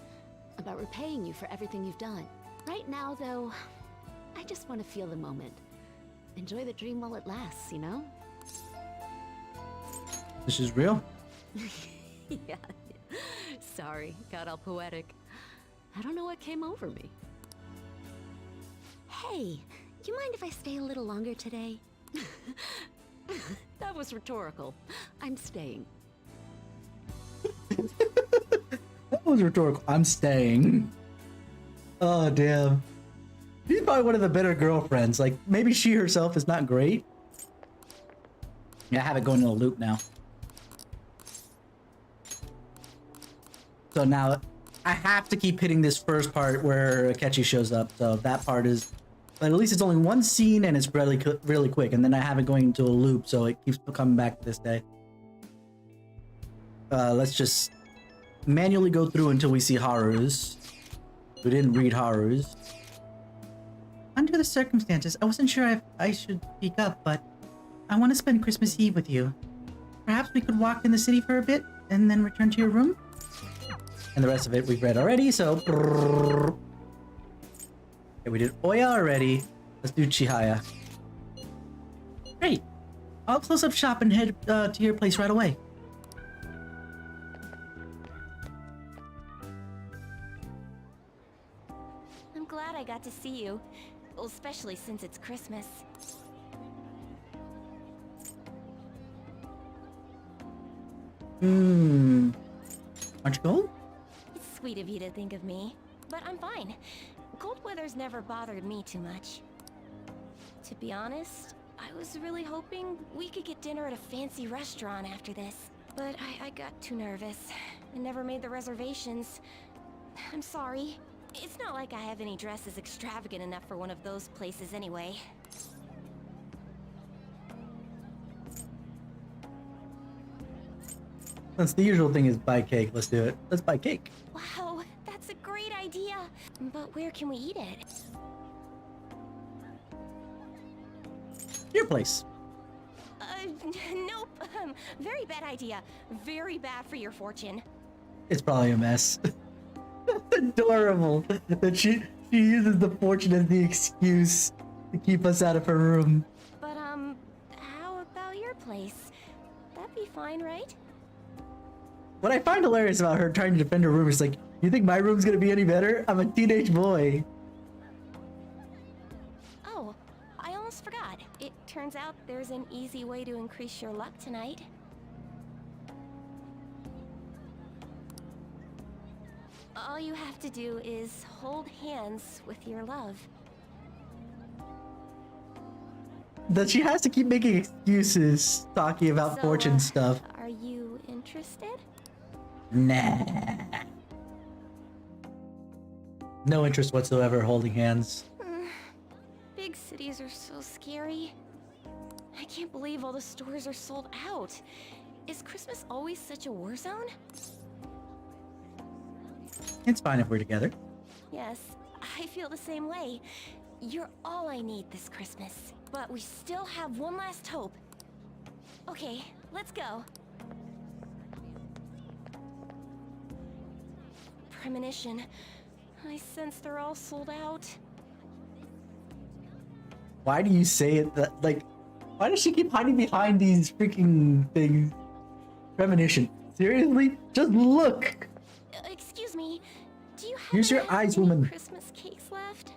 about repaying you for everything you've done. Right now, though, I just want to feel the moment. Enjoy the dream while it lasts, you know? This is real? Yeah. Sorry, got all poetic. I don't know what came over me. Hey, you mind if I stay a little longer today? That was rhetorical. I'm staying. That was rhetorical. I'm staying. Oh, damn. She's probably one of the better girlfriends. Like, maybe she herself is not great. Yeah, I have it going in a loop now. So now, I have to keep hitting this first part where Akechi shows up. So that part is... But at least it's only one scene and it's really quick. And then I have it going into a loop, so it keeps coming back to this day. Let's just manually go through until we see Haru's. We didn't read Haru's. Under the circumstances, I wasn't sure if I should speak up, but I want to spend Christmas Eve with you. Perhaps we could walk in the city for a bit and then return to your room? And the rest of it we've read already, so... Okay, we did Oya already. Let's do Chihaya. Great. I'll close up shop and head to your place right away. I'm glad I got to see you. Well, especially since it's Christmas. Aren't you cold? It's sweet of you to think of me, but I'm fine. Cold weather's never bothered me too much. To be honest, I was really hoping we could get dinner at a fancy restaurant after this. But I got too nervous. I never made the reservations. I'm sorry. It's not like I have any dresses extravagant enough for one of those places anyway. Since the usual thing is buy cake, let's do it. Let's buy cake. Wow, that's a great idea. But where can we eat it? Your place. Nope. Very bad idea. Very bad for your fortune. It's probably a mess. That's adorable that she uses the fortune as the excuse to keep us out of her room. But, how about your place? That'd be fine, right? What I find hilarious about her trying to defend her room is like, you think my room's gonna be any better? I'm a teenage boy. Oh, I almost forgot. It turns out there's an easy way to increase your luck tonight. All you have to do is hold hands with your love. That she has to keep making excuses talking about So, fortune stuff. Are you interested? Nah. No interest whatsoever holding hands. Big cities are so scary. I can't believe all the stores are sold out. Is Christmas always such a war zone? It's fine if we're together. Yes, I feel the same way. You're all I need this Christmas. But we still have one last hope. Okay, let's go. Premonition. I sense they're all sold out. Why do you say it that, like, why does she keep hiding behind these freaking things? Premonition. Seriously? Just look! Excuse me, do you have Use your eyes, any woman. Christmas cakes left?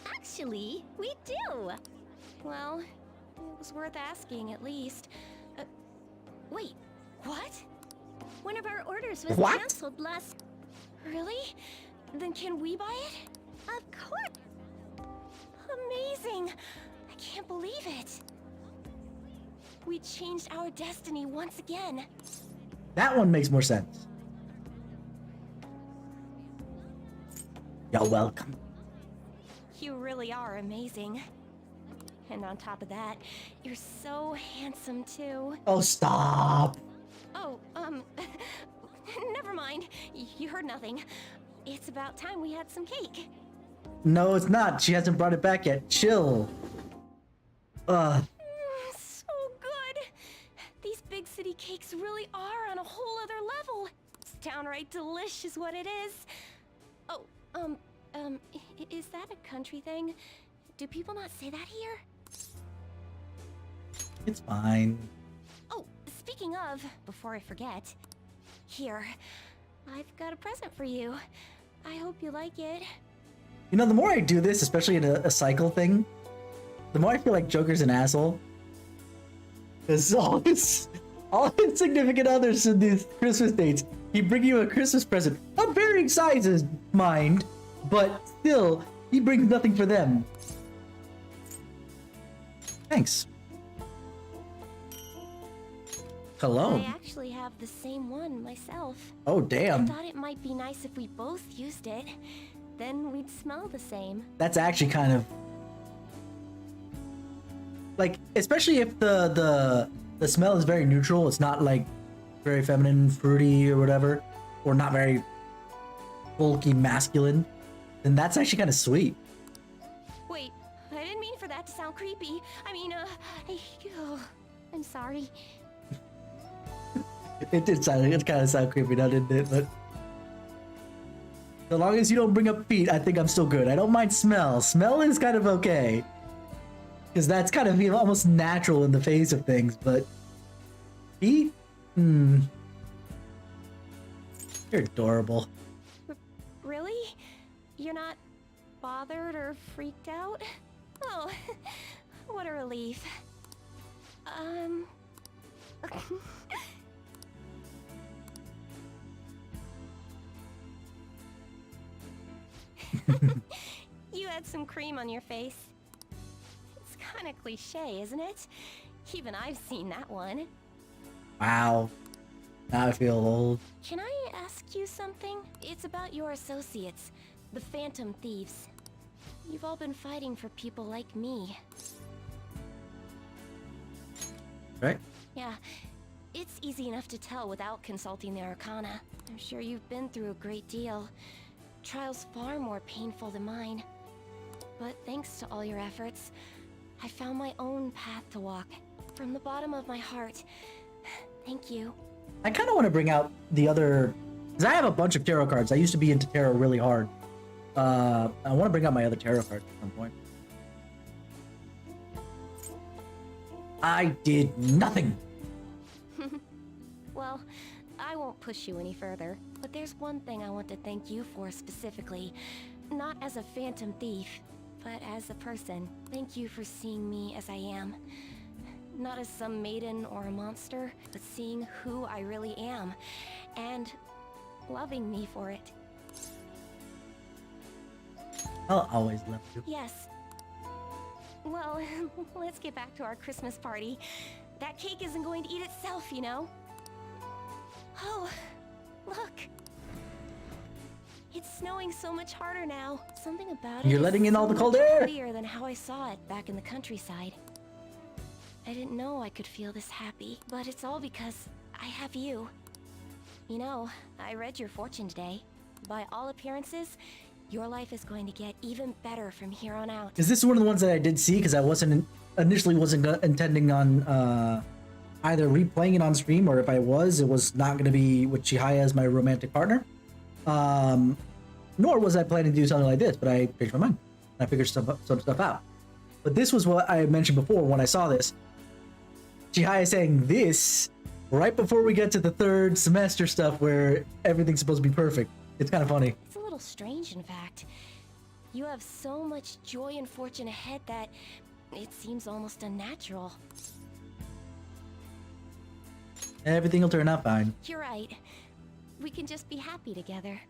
Actually, we do. Well, it was worth asking at least. Wait, what? One of our orders was What? canceled last. Really? Then can we buy it? Of course. Amazing. I can't believe it. We changed our destiny once again. That one makes more sense. You're welcome. You really are amazing. And on top of that, you're so handsome too. Oh, stop. Oh, never mind. You heard nothing. It's about time we had some cake. No, it's not. She hasn't brought it back yet. Chill. So good. These big city cakes really are on a whole other level. It's downright delish is what it is. Oh, is that a country thing? Do people not say that here? It's fine. Oh, speaking of, before I forget, here, I've got a present for you. I hope you like it. You know, the more I do this, especially in a cycle thing, the more I feel like Joker's an asshole. Because all his significant others in these Christmas dates, he bring you a Christmas present of varying sizes, mind, but still, he brings nothing for them. Thanks. Cologne. I actually have the same one myself. Oh, I damn. thought it might be nice if we both used it. Then we'd smell the same. That's actually kind of like, especially if the smell is very neutral. It's not like very feminine, fruity, or whatever, or not very bulky, masculine. Then that's actually kind of sweet. Wait, I didn't mean for that to sound creepy. I mean, I'm sorry. It kind of sound creepy, now, didn't it? But so long as you don't bring up feet, I think I'm still good. I don't mind smell. Smell is kind of okay, because that's kind of, you know, almost natural in the phase of things. But feet, you're adorable. Really? You're not bothered or freaked out? Oh, what a relief. You had some cream on your face. It's kind of cliche, isn't it? Even I've seen that one. Wow. Now I feel old. Can I ask you something? It's about your associates, the Phantom Thieves. You've all been fighting for people like me. Right? Yeah. It's easy enough to tell without consulting the Arcana. I'm sure you've been through a great deal. Trials far more painful than mine. But thanks to all your efforts, I found my own path to walk. From the bottom of my heart, thank you. I kind of want to bring out the other, because I have a bunch of tarot cards. I used to be into tarot really hard. I want to bring out my other tarot cards at some point. I did nothing. Well, I won't push you any further, but there's one thing I want to thank you for specifically. Not as a phantom thief, but as a person. Thank you for seeing me as I am. Not as some maiden or a monster, but seeing who I really am, and loving me for it. I'll always love you. Yes. Well, let's get back to our Christmas party. That cake isn't going to eat itself, you know? Oh, look. It's snowing so much harder now. Something about it You're letting in all the cold air. prettier than how I saw it back in the countryside. I didn't know I could feel this happy, but it's all because I have you. You know, I read your fortune today. By all appearances, your life is going to get even better from here on out. Is this one of the ones that I did see? Because I initially wasn't intending on either replaying it on stream, or if I was, it was not going to be with Chihaya as my romantic partner. Nor was I planning to do something like this, but I changed my mind. I figured some stuff out. But this was what I mentioned before when I saw this. Chihaya saying this right before we get to the third semester stuff where everything's supposed to be perfect. It's kind of funny. It's a little strange, in fact. You have so much joy and fortune ahead that it seems almost unnatural. Everything will turn out fine. You're right. We can just be happy together.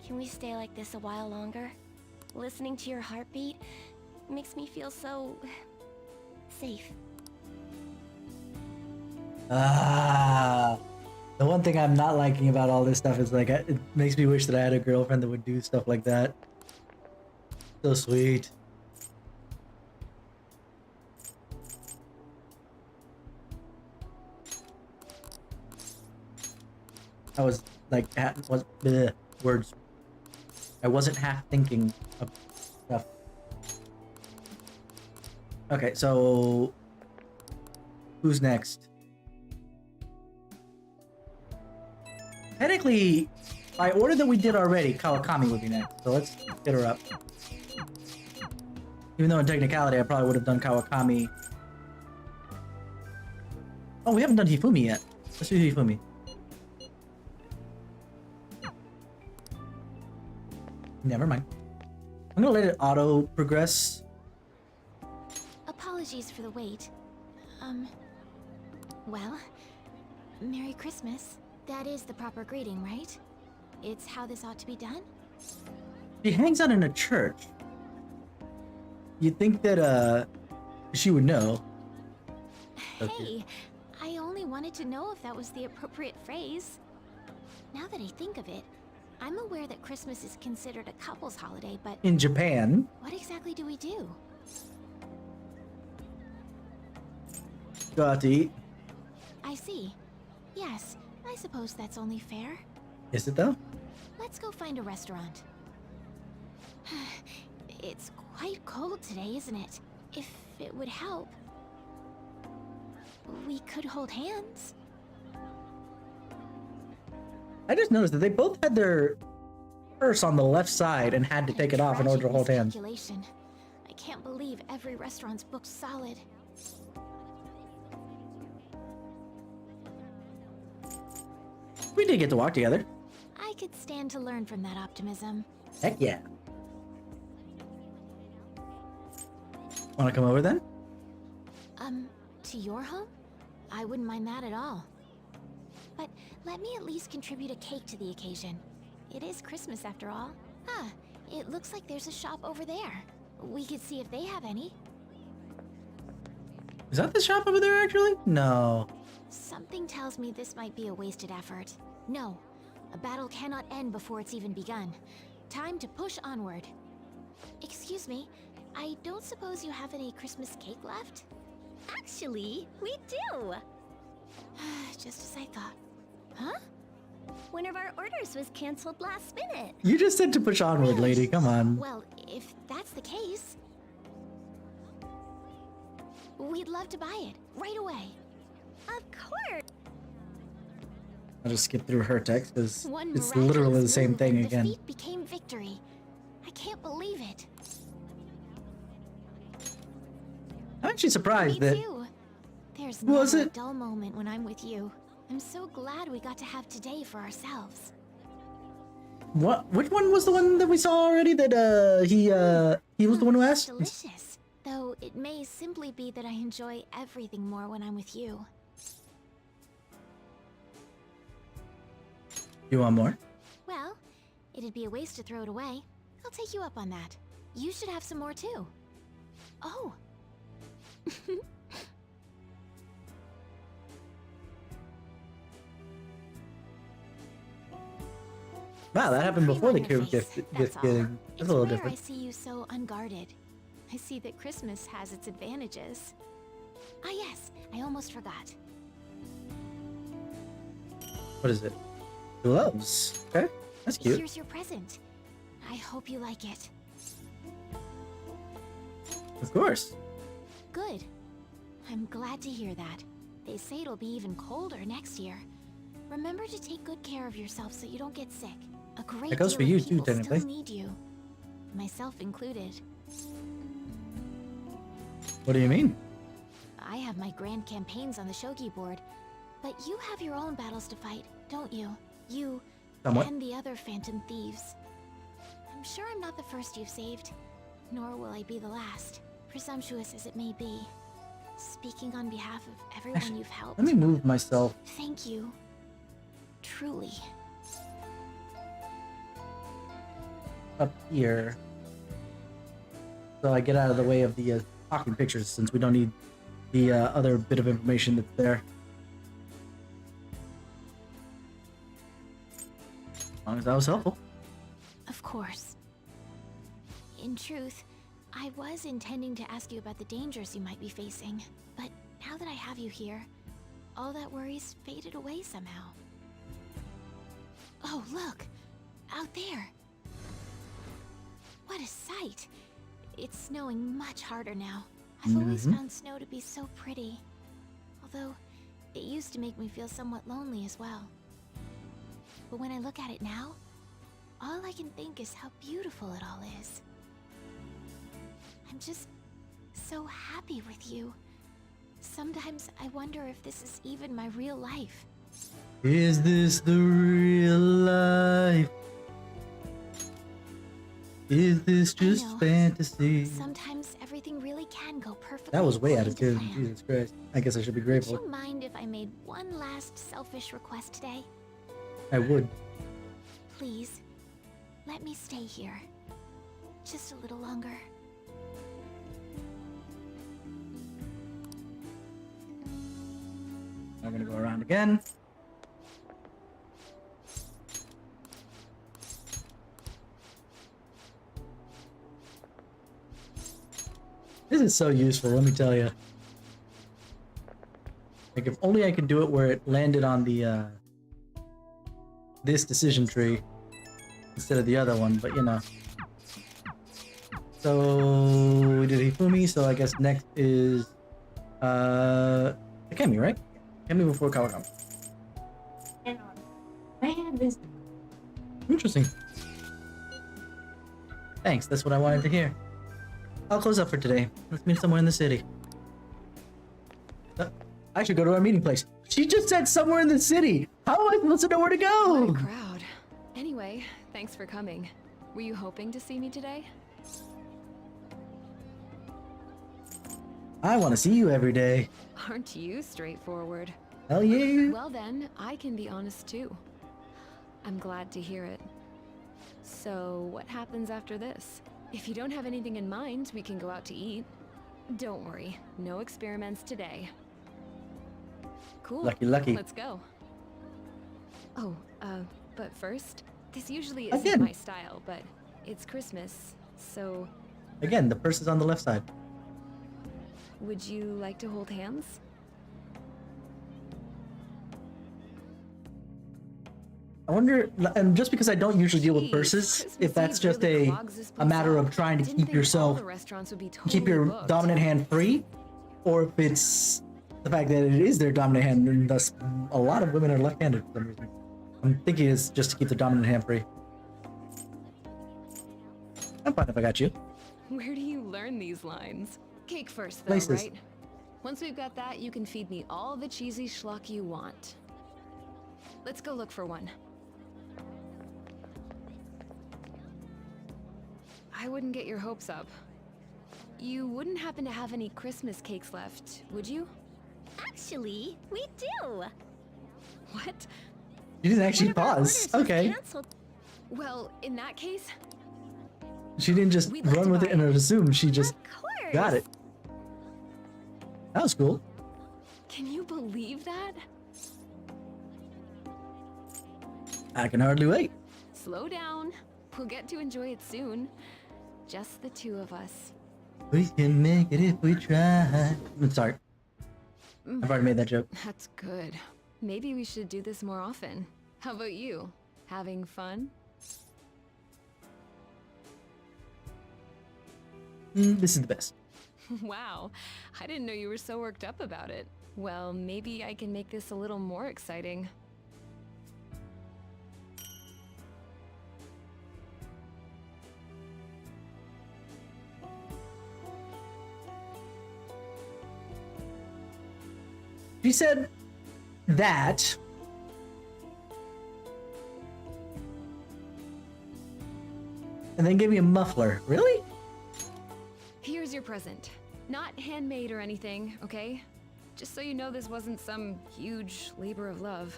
Can we stay like this a while longer? Listening to your heartbeat makes me feel so safe. The one thing I'm not liking about all this stuff is like it makes me wish that I had a girlfriend that would do stuff like that. So sweet. I was like, words. I wasn't half thinking of stuff. Okay, so who's next? Technically, by order that we did already, Kawakami would be next. So let's get her up. Even though in technicality, I probably would have done Kawakami. Oh, we haven't done Hifumi yet. Let's do Hifumi. Never mind. I'm gonna let it auto progress. Apologies for the wait. Well, Merry Christmas. That is the proper greeting, right? It's how this ought to be done? She hangs out in a church. You'd think that, she would know. Hey, I only wanted to know if that was the appropriate phrase. Now that I think of it, I'm aware that Christmas is considered a couple's holiday, but In Japan. what exactly do we do? Go out to eat. I see. Yes, I suppose that's only fair. Is it though? Let's go find a restaurant. It's quite cold today, isn't it? If it would help, we could hold hands. I just noticed that they both had their purse on the left side and had to take it off in order to hold hands. Calculation. I can't believe every restaurant's booked solid. We did get to walk together. I could stand to learn from that optimism. Heck yeah. Wanna come over then? To your home? I wouldn't mind that at all. But let me at least contribute a cake to the occasion. It is Christmas after all. Ah, it looks like there's a shop over there. We could see if they have any. Is that the shop over there actually? No. Something tells me this might be a wasted effort. No, a battle cannot end before it's even begun. Time to push onward. Excuse me, I don't suppose you have any Christmas cake left? Actually, we do. Just as I thought. Huh? One of our orders was canceled last minute. You just said to push onward, Really? lady. Come on. Well, if that's the case, we'd love to buy it right away. Of course. I'll just skip through her text because One it's literally the miraculous same move thing and again. defeat became victory. I can't believe it. I'm actually surprised Me that too. There's Was never a it- dull moment when I'm with you. I'm so glad we got to have today for ourselves. which one was the one that we saw already that he was the one who asked? Delicious. Though it may simply be that I enjoy everything more when I'm with you. You want more? Well, it'd be a waste to throw it away. I'll take you up on that. You should have some more too. Oh. Wow, that happened Cream before on the your gift face, gift, that's gift all. getting. It's That's a little rare different. I see you so unguarded. I see that Christmas has its advantages. Ah yes, I almost forgot. What is it? Gloves. Okay, that's cute. Here's your present. I hope you like it. Of course. Good. I'm glad to hear that. They say it'll be even colder next year. Remember to take good care of yourself so you don't get sick. A great That goes deal for of you too, people technically. still need you. Myself included. What do you mean? I have my grand campaigns on the shogi board, but you have your own battles to fight, don't you? You Somewhat. and the other phantom thieves. I'm sure I'm not the first you've saved, nor will I be the last, presumptuous as it may be. Speaking on behalf of everyone Actually, you've helped, Let me move myself thank you. Truly. up here so I get out of the way of the talking pictures since we don't need the other bit of information that's there. As long as that was helpful. Of course. In truth, I was intending to ask you about the dangers you might be facing, but now that I have you here, all that worries faded away somehow. Oh, look! Out there! What a sight! It's snowing much harder now. I've always Mhm. found snow to be so pretty. Although, it used to make me feel somewhat lonely as well. But when I look at it now, all I can think is how beautiful it all is. I'm just so happy with you. Sometimes I wonder if this is even my real life. Is this the real life? Is this just know. fantasy? Sometimes everything really can go perfectly. That was way out of according to tune. plan. Jesus Christ. I guess I should be Would grateful. you mind if I made one last selfish request today? I would. Please, let me stay here. Just a little longer. I'm gonna go around again. This is so useful, let me tell you. Like, if only I could do it where it landed on the, this decision tree instead of the other one, but you know. So, we did Hifumi, so I guess next is, Akemi, right? Akemi before Kawakami. Man, this Interesting. Thanks, that's what I wanted to hear. I'll close up for today. Let's meet somewhere in the city. I should go to our meeting place. She just said somewhere in the city. How am I supposed to know where to What go? a crowd. Anyway, thanks for coming. Were you hoping to see me today? I want to see you every day. Aren't you straightforward? Hell yeah. Well then, I can be honest too. I'm glad to hear it. So, what happens after this? If you don't have anything in mind, we can go out to eat. Don't worry, no experiments today. Cool. Lucky, lucky. Let's go. Oh, but first, this usually isn't Again. my style, but it's Christmas, so Again, the purse is on the left side. Would you like to hold hands? I wonder, and just because I don't usually deal with Jeez, purses, Christmas if that's Eve just really a clogs this matter place of up. trying to Didn't keep think all yourself, the restaurants would be keep totally your booked. dominant hand free, or if it's the fact that it is their dominant hand, and thus a lot of women are left-handed for some reason. I'm thinking it's just to keep the dominant hand free. I'm fine if I got you. Where do you learn these lines? Cake first, though, Places. right? Once we've got that, you can feed me all the cheesy schlock you want. Let's go look for one. I wouldn't get your hopes up. You wouldn't happen to have any Christmas cakes left, would you? Actually, we do. What? You didn't actually One of our pause. orders was Okay. canceled. Well, in that case, She didn't just We'd love run to with buy it and it. assume. She just Of course. got it. That was cool. can you believe that? I can hardly wait. Slow down. We'll get to enjoy it soon. Just the two of us. We can make it if we try. I'm sorry. I've already made that joke. That's good. Maybe we should do this more often. How about you? Having fun? This is the best. Wow, I didn't know you were so worked up about it. Well, maybe I can make this a little more exciting. She said that. And then gave me a muffler. Really? Here's your present. Not handmade or anything, okay? Just so you know this wasn't some huge labor of love.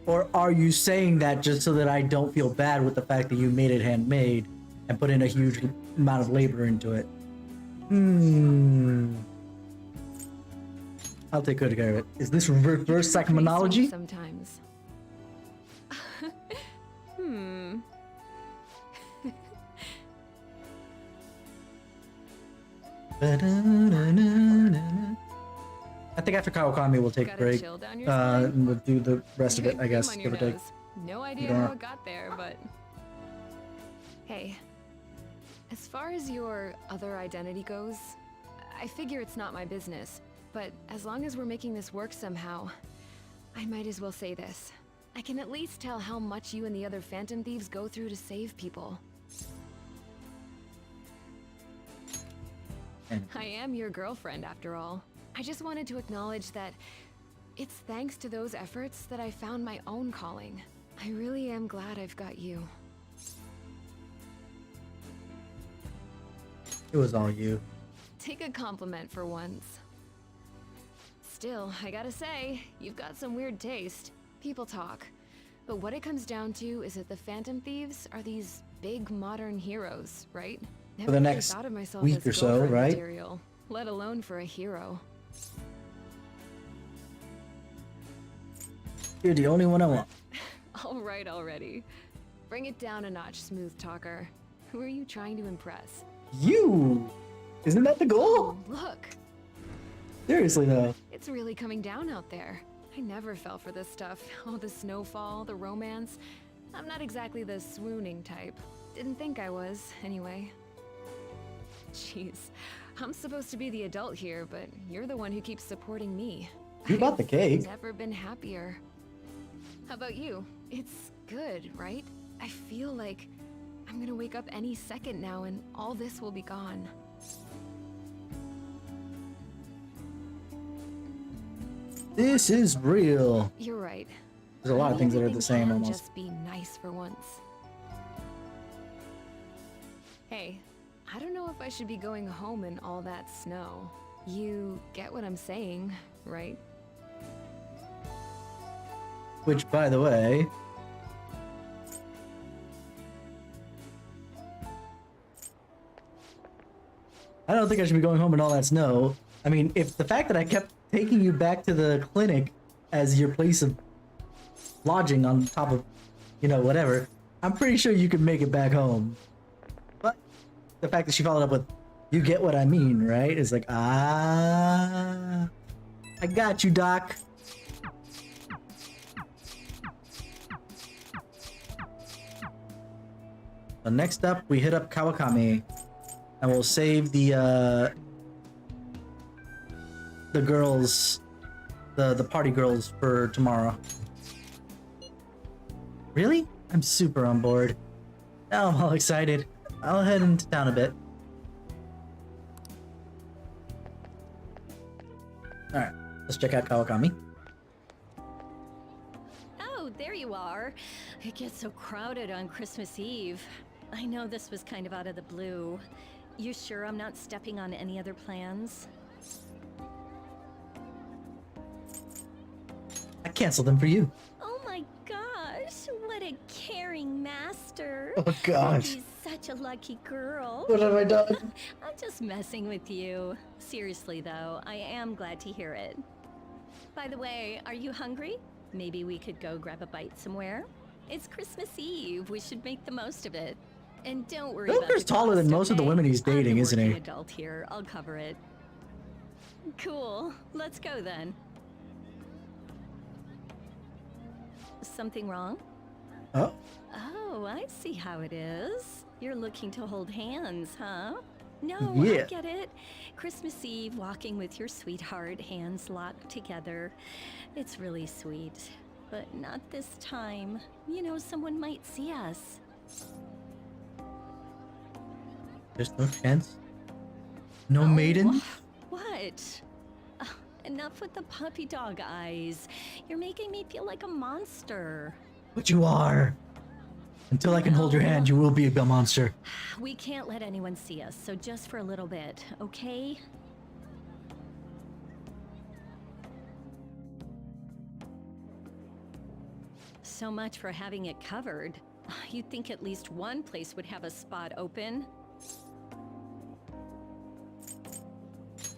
Or are you saying that just so that I don't feel bad with the fact that you made it handmade and put in a huge amount of labor into it? I'll take good care of it. Is this reverse Pretty sweet psychomonology? sometimes. I think after Kawakami we'll take a Gotta break. chill down your spine? And we'll do the rest of Good it, I cream guess, on your give or take. nose. No idea don't how know. it got there, but... Hey, as far as your other identity goes, I figure it's not my business. But as long as we're making this work somehow, I might as well say this. I can at least tell how much you and the other Phantom Thieves go through to save people. I am your girlfriend, after all. I just wanted to acknowledge that it's thanks to those efforts that I found my own calling. I really am glad I've got you. It was all you. Take a compliment for once. Still, I gotta say, you've got some weird taste. People talk. But what it comes down to is that the Phantom Thieves are these big modern heroes, right? Never the really next thought of myself week as or so, girlfriend right? material, let alone for a hero. You're the only one I want. All right already. Bring it down a notch, smooth talker. Who are you trying to impress? You! Isn't that the goal? Oh, look! Seriously though. It's really coming down out there. I never fell for this stuff. Oh, the snowfall, the romance. I'm not exactly the swooning type. Didn't think I was, anyway. Jeez. I'm supposed to be the adult here, but you're the one who keeps supporting me. You bought the cake. Never been happier. How about you? It's good, right? I feel like I'm gonna wake up any second now and all this will be gone. This is real. You're right. There's a lot of things that are the Everything same can almost. Just be nice for once. Hey, I don't know if I should be going home in all that snow. You get what I'm saying, right? Which, by the way, I don't think I should be going home in all that snow. I mean, if the fact that I kept taking you back to the clinic as your place of lodging on top of, you know, whatever, I'm pretty sure you could make it back home. But the fact that she followed up with You get what I mean, right? It's like, I got you, Doc. So next up, we hit up Kawakami, and we'll save the girls, the party girls for tomorrow. Really? I'm super on board. Now I'm all excited. I'll head into town a bit. Alright, let's check out Kawakami. Oh, there you are. It gets so crowded on Christmas Eve. I know this was kind of out of the blue. You sure I'm not stepping on any other plans? I canceled them for you. Oh my gosh, what a caring master. Oh gosh. He's such a lucky girl. What have I done? I'm just messing with you. Seriously though, I am glad to hear it. By the way, are you hungry? Maybe we could go grab a bite somewhere? It's Christmas Eve, we should make the most of it. And don't worry about Joker's the taller than cost, most of the okay? women he's I'm the dating, isn't he? working adult here, I'll cover it. Cool, let's go then. Something wrong? Oh? Oh, I see how it is. You're looking to hold hands, huh? No, Yeah. I get it. Christmas Eve, walking with your sweetheart, hands locked together. It's really sweet. But not this time. You know, someone might see us. There's no chance? No maiden? What? Enough with the puppy dog eyes. You're making me feel like a monster. But you are. Until I can hold your hand, you will be a monster. We can't let anyone see us, so just for a little bit, okay? So much for having it covered. You'd think at least one place would have a spot open.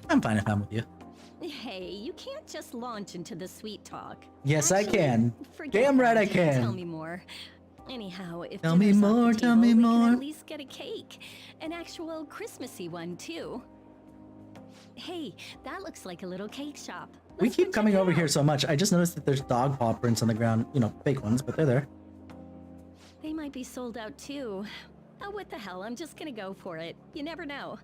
I'm fine if I'm with you. Hey, you can't just launch into the sweet talk. Yes, Actually, I can. forget Damn right that. I can. Tell me more. Anyhow, if Tell me dinner's off the more, tell me table, we can more. at least get a cake. An actual Christmassy one, too. Hey, that looks like a little cake shop. We Let's go keep coming check it over here out. so much. I just noticed that there's dog paw prints on the ground. You know, fake ones, but they're there. They might be sold out, too. Oh, what the hell? I'm just gonna go for it. You never know.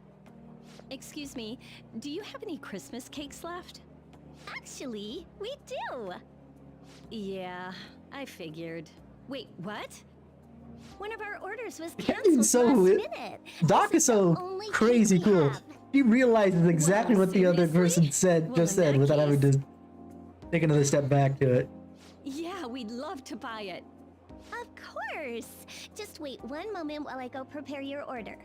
Excuse me, do you have any Christmas cakes left? Actually, we do. Yeah, I figured. Wait, what? One of our orders was canceled so last lit. minute. Doc This is the so only cake crazy we cool. have. He realizes exactly Wow, what the other seriously? person Well, just in said that without having case- to take another step back to it. Yeah, we'd love to buy it. Of course. Just wait one moment while I go prepare your order.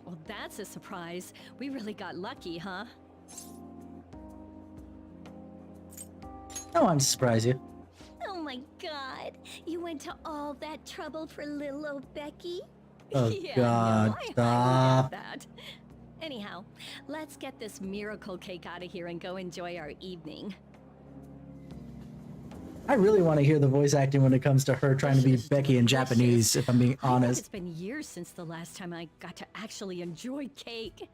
Well, that's a surprise. We really got lucky, huh? I want to surprise you. Oh my god. You went to all that trouble for little old Becky? Oh Yeah, God, no, I stop. get that. Anyhow, let's get this miracle cake out of here and go enjoy our evening. I really want to hear the voice acting when it comes to her trying to be Becky in Japanese, if I'm being I think honest. it's been years since the last time I got to actually enjoy cake.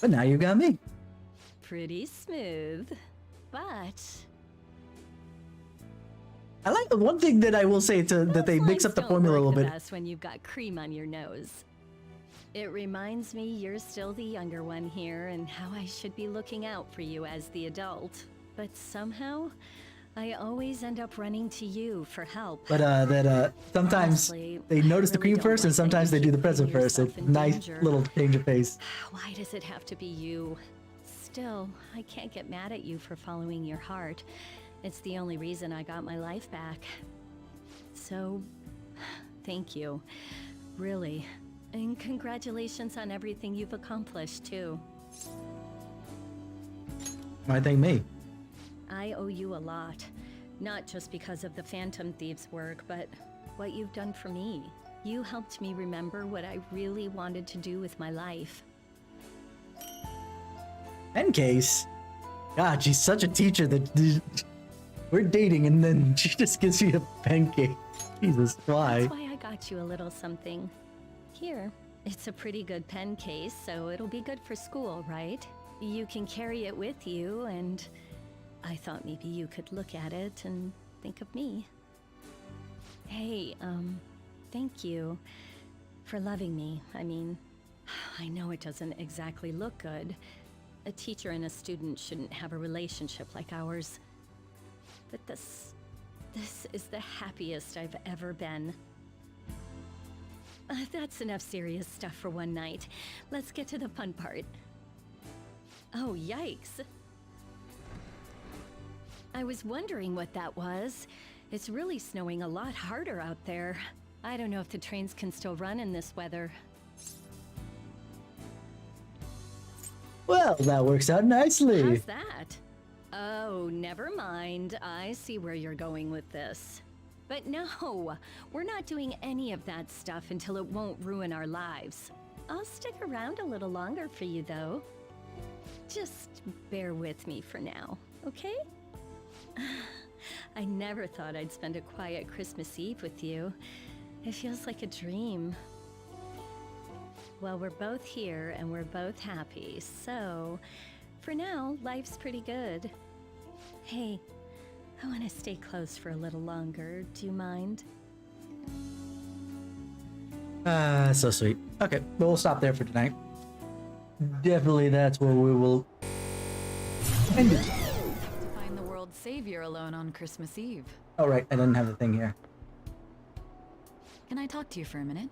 But now you got me. Pretty smooth, but I like the one thing that I will say to that they those mix up lines the don't formula a work little the bit. best when you've got cream on your nose. It reminds me you're still the younger one here and how I should be looking out for you as the adult. But somehow, I always end up running to you for help. But sometimes Honestly, they notice I the really cream don't first, and like that sometimes you they do the keep present putting first. It's yourself in nice danger. little change of pace. Why does it have to be you? Still, I can't get mad at you for following your heart. It's the only reason I got my life back. So, thank you. Really. And congratulations on everything you've accomplished, too. Why thank me? I owe you a lot. Not just because of the Phantom Thieves work, but what you've done for me. You helped me remember what I really wanted to do with my life. Pen case. God, she's such a teacher that We're dating, and then she just gives me a pancake. Jesus, why? That's why I got you a little something. Here, it's a pretty good pen case, so it'll be good for school, right? You can carry it with you, and I thought maybe you could look at it and think of me. Hey, thank you for loving me. I mean, I know it doesn't exactly look good. A teacher and a student shouldn't have a relationship like ours. But this is the happiest I've ever been. That's enough serious stuff for one night. Let's get to the fun part. Oh, yikes. I was wondering what that was. It's really snowing a lot harder out there. I don't know if the trains can still run in this weather. Well, that works out nicely. How's that? Oh, never mind. I see where you're going with this. But no, we're not doing any of that stuff until it won't ruin our lives. I'll stick around a little longer for you, though. Just bear with me for now, okay? I never thought I'd spend a quiet Christmas Eve with you. It feels like a dream. Well, we're both here and we're both happy, so for now, life's pretty good. Hey, I want to stay close for a little longer. Do you mind? So sweet. Okay, well, we'll stop there for tonight. Definitely that's where we will end it. To find the world's savior alone on Christmas Eve. Oh, right, I didn't have the thing here. Can I talk to you for a minute?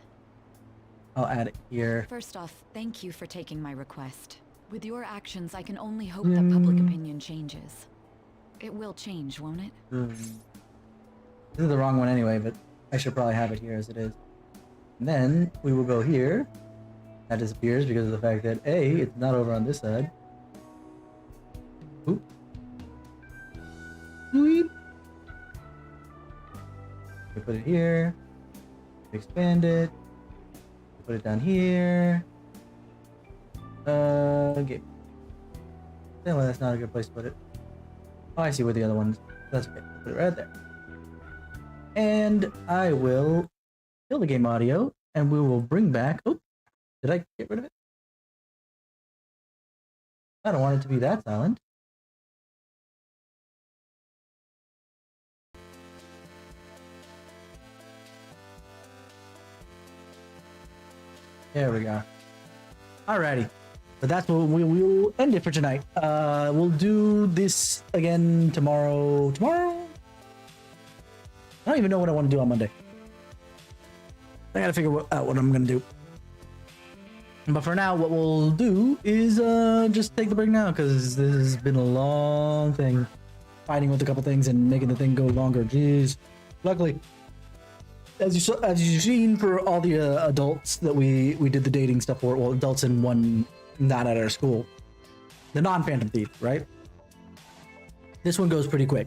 I'll add it here. First off, thank you for taking my request. With your actions, I can only hope that public opinion changes. It will change, won't it? This is the wrong one anyway, but I should probably have it here as it is. And then we will go here. That disappears because of the fact that A, it's not over on this side. Oop. Sweep. We put it here. Expand it. Put it down here. Okay. Well, that's not a good place to put it. Oh, I see where the other one's. That's okay. Put it right there. And I will kill the game audio, and we will bring back. Oh, did I get rid of it? I don't want it to be that silent. There we go. Alrighty. But that's what we will end it for tonight. We'll do this again tomorrow. Tomorrow? I don't even know what I want to do on Monday. I gotta figure out what I'm gonna do. But for now, what we'll do is just take the break now, because this has been a long thing. Fighting with a couple things and making the thing go longer. Jeez. Luckily, as you've seen for all the adults that we did the dating stuff for, well, adults in one not at our school, the non-Phantom Thief, right? This one goes pretty quick.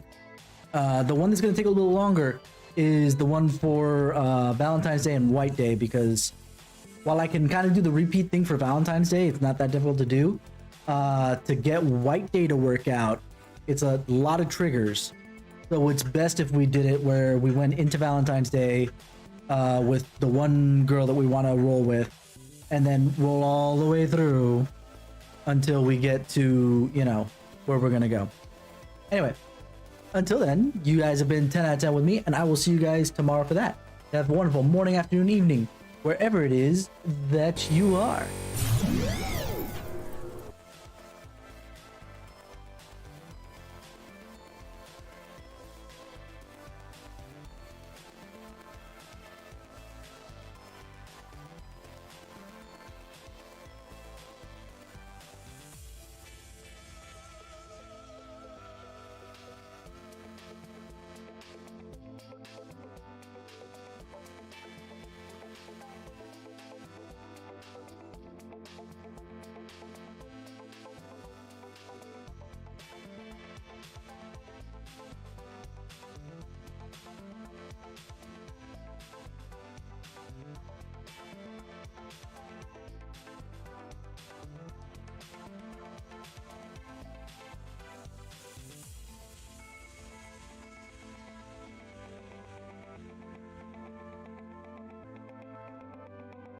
The one that's going to take a little longer is the one for Valentine's Day and White Day, because while I can kind of do the repeat thing for Valentine's Day, it's not that difficult to do. To get White Day to work out, it's a lot of triggers. So it's best if we did it where we went into Valentine's Day with the one girl that we want to roll with, and then roll all the way through until we get to, you know, where we're gonna go. Anyway, until then, you guys have been 10 out of 10 with me, and I will see you guys tomorrow for that. Have a wonderful morning, afternoon, evening, wherever it is that you are.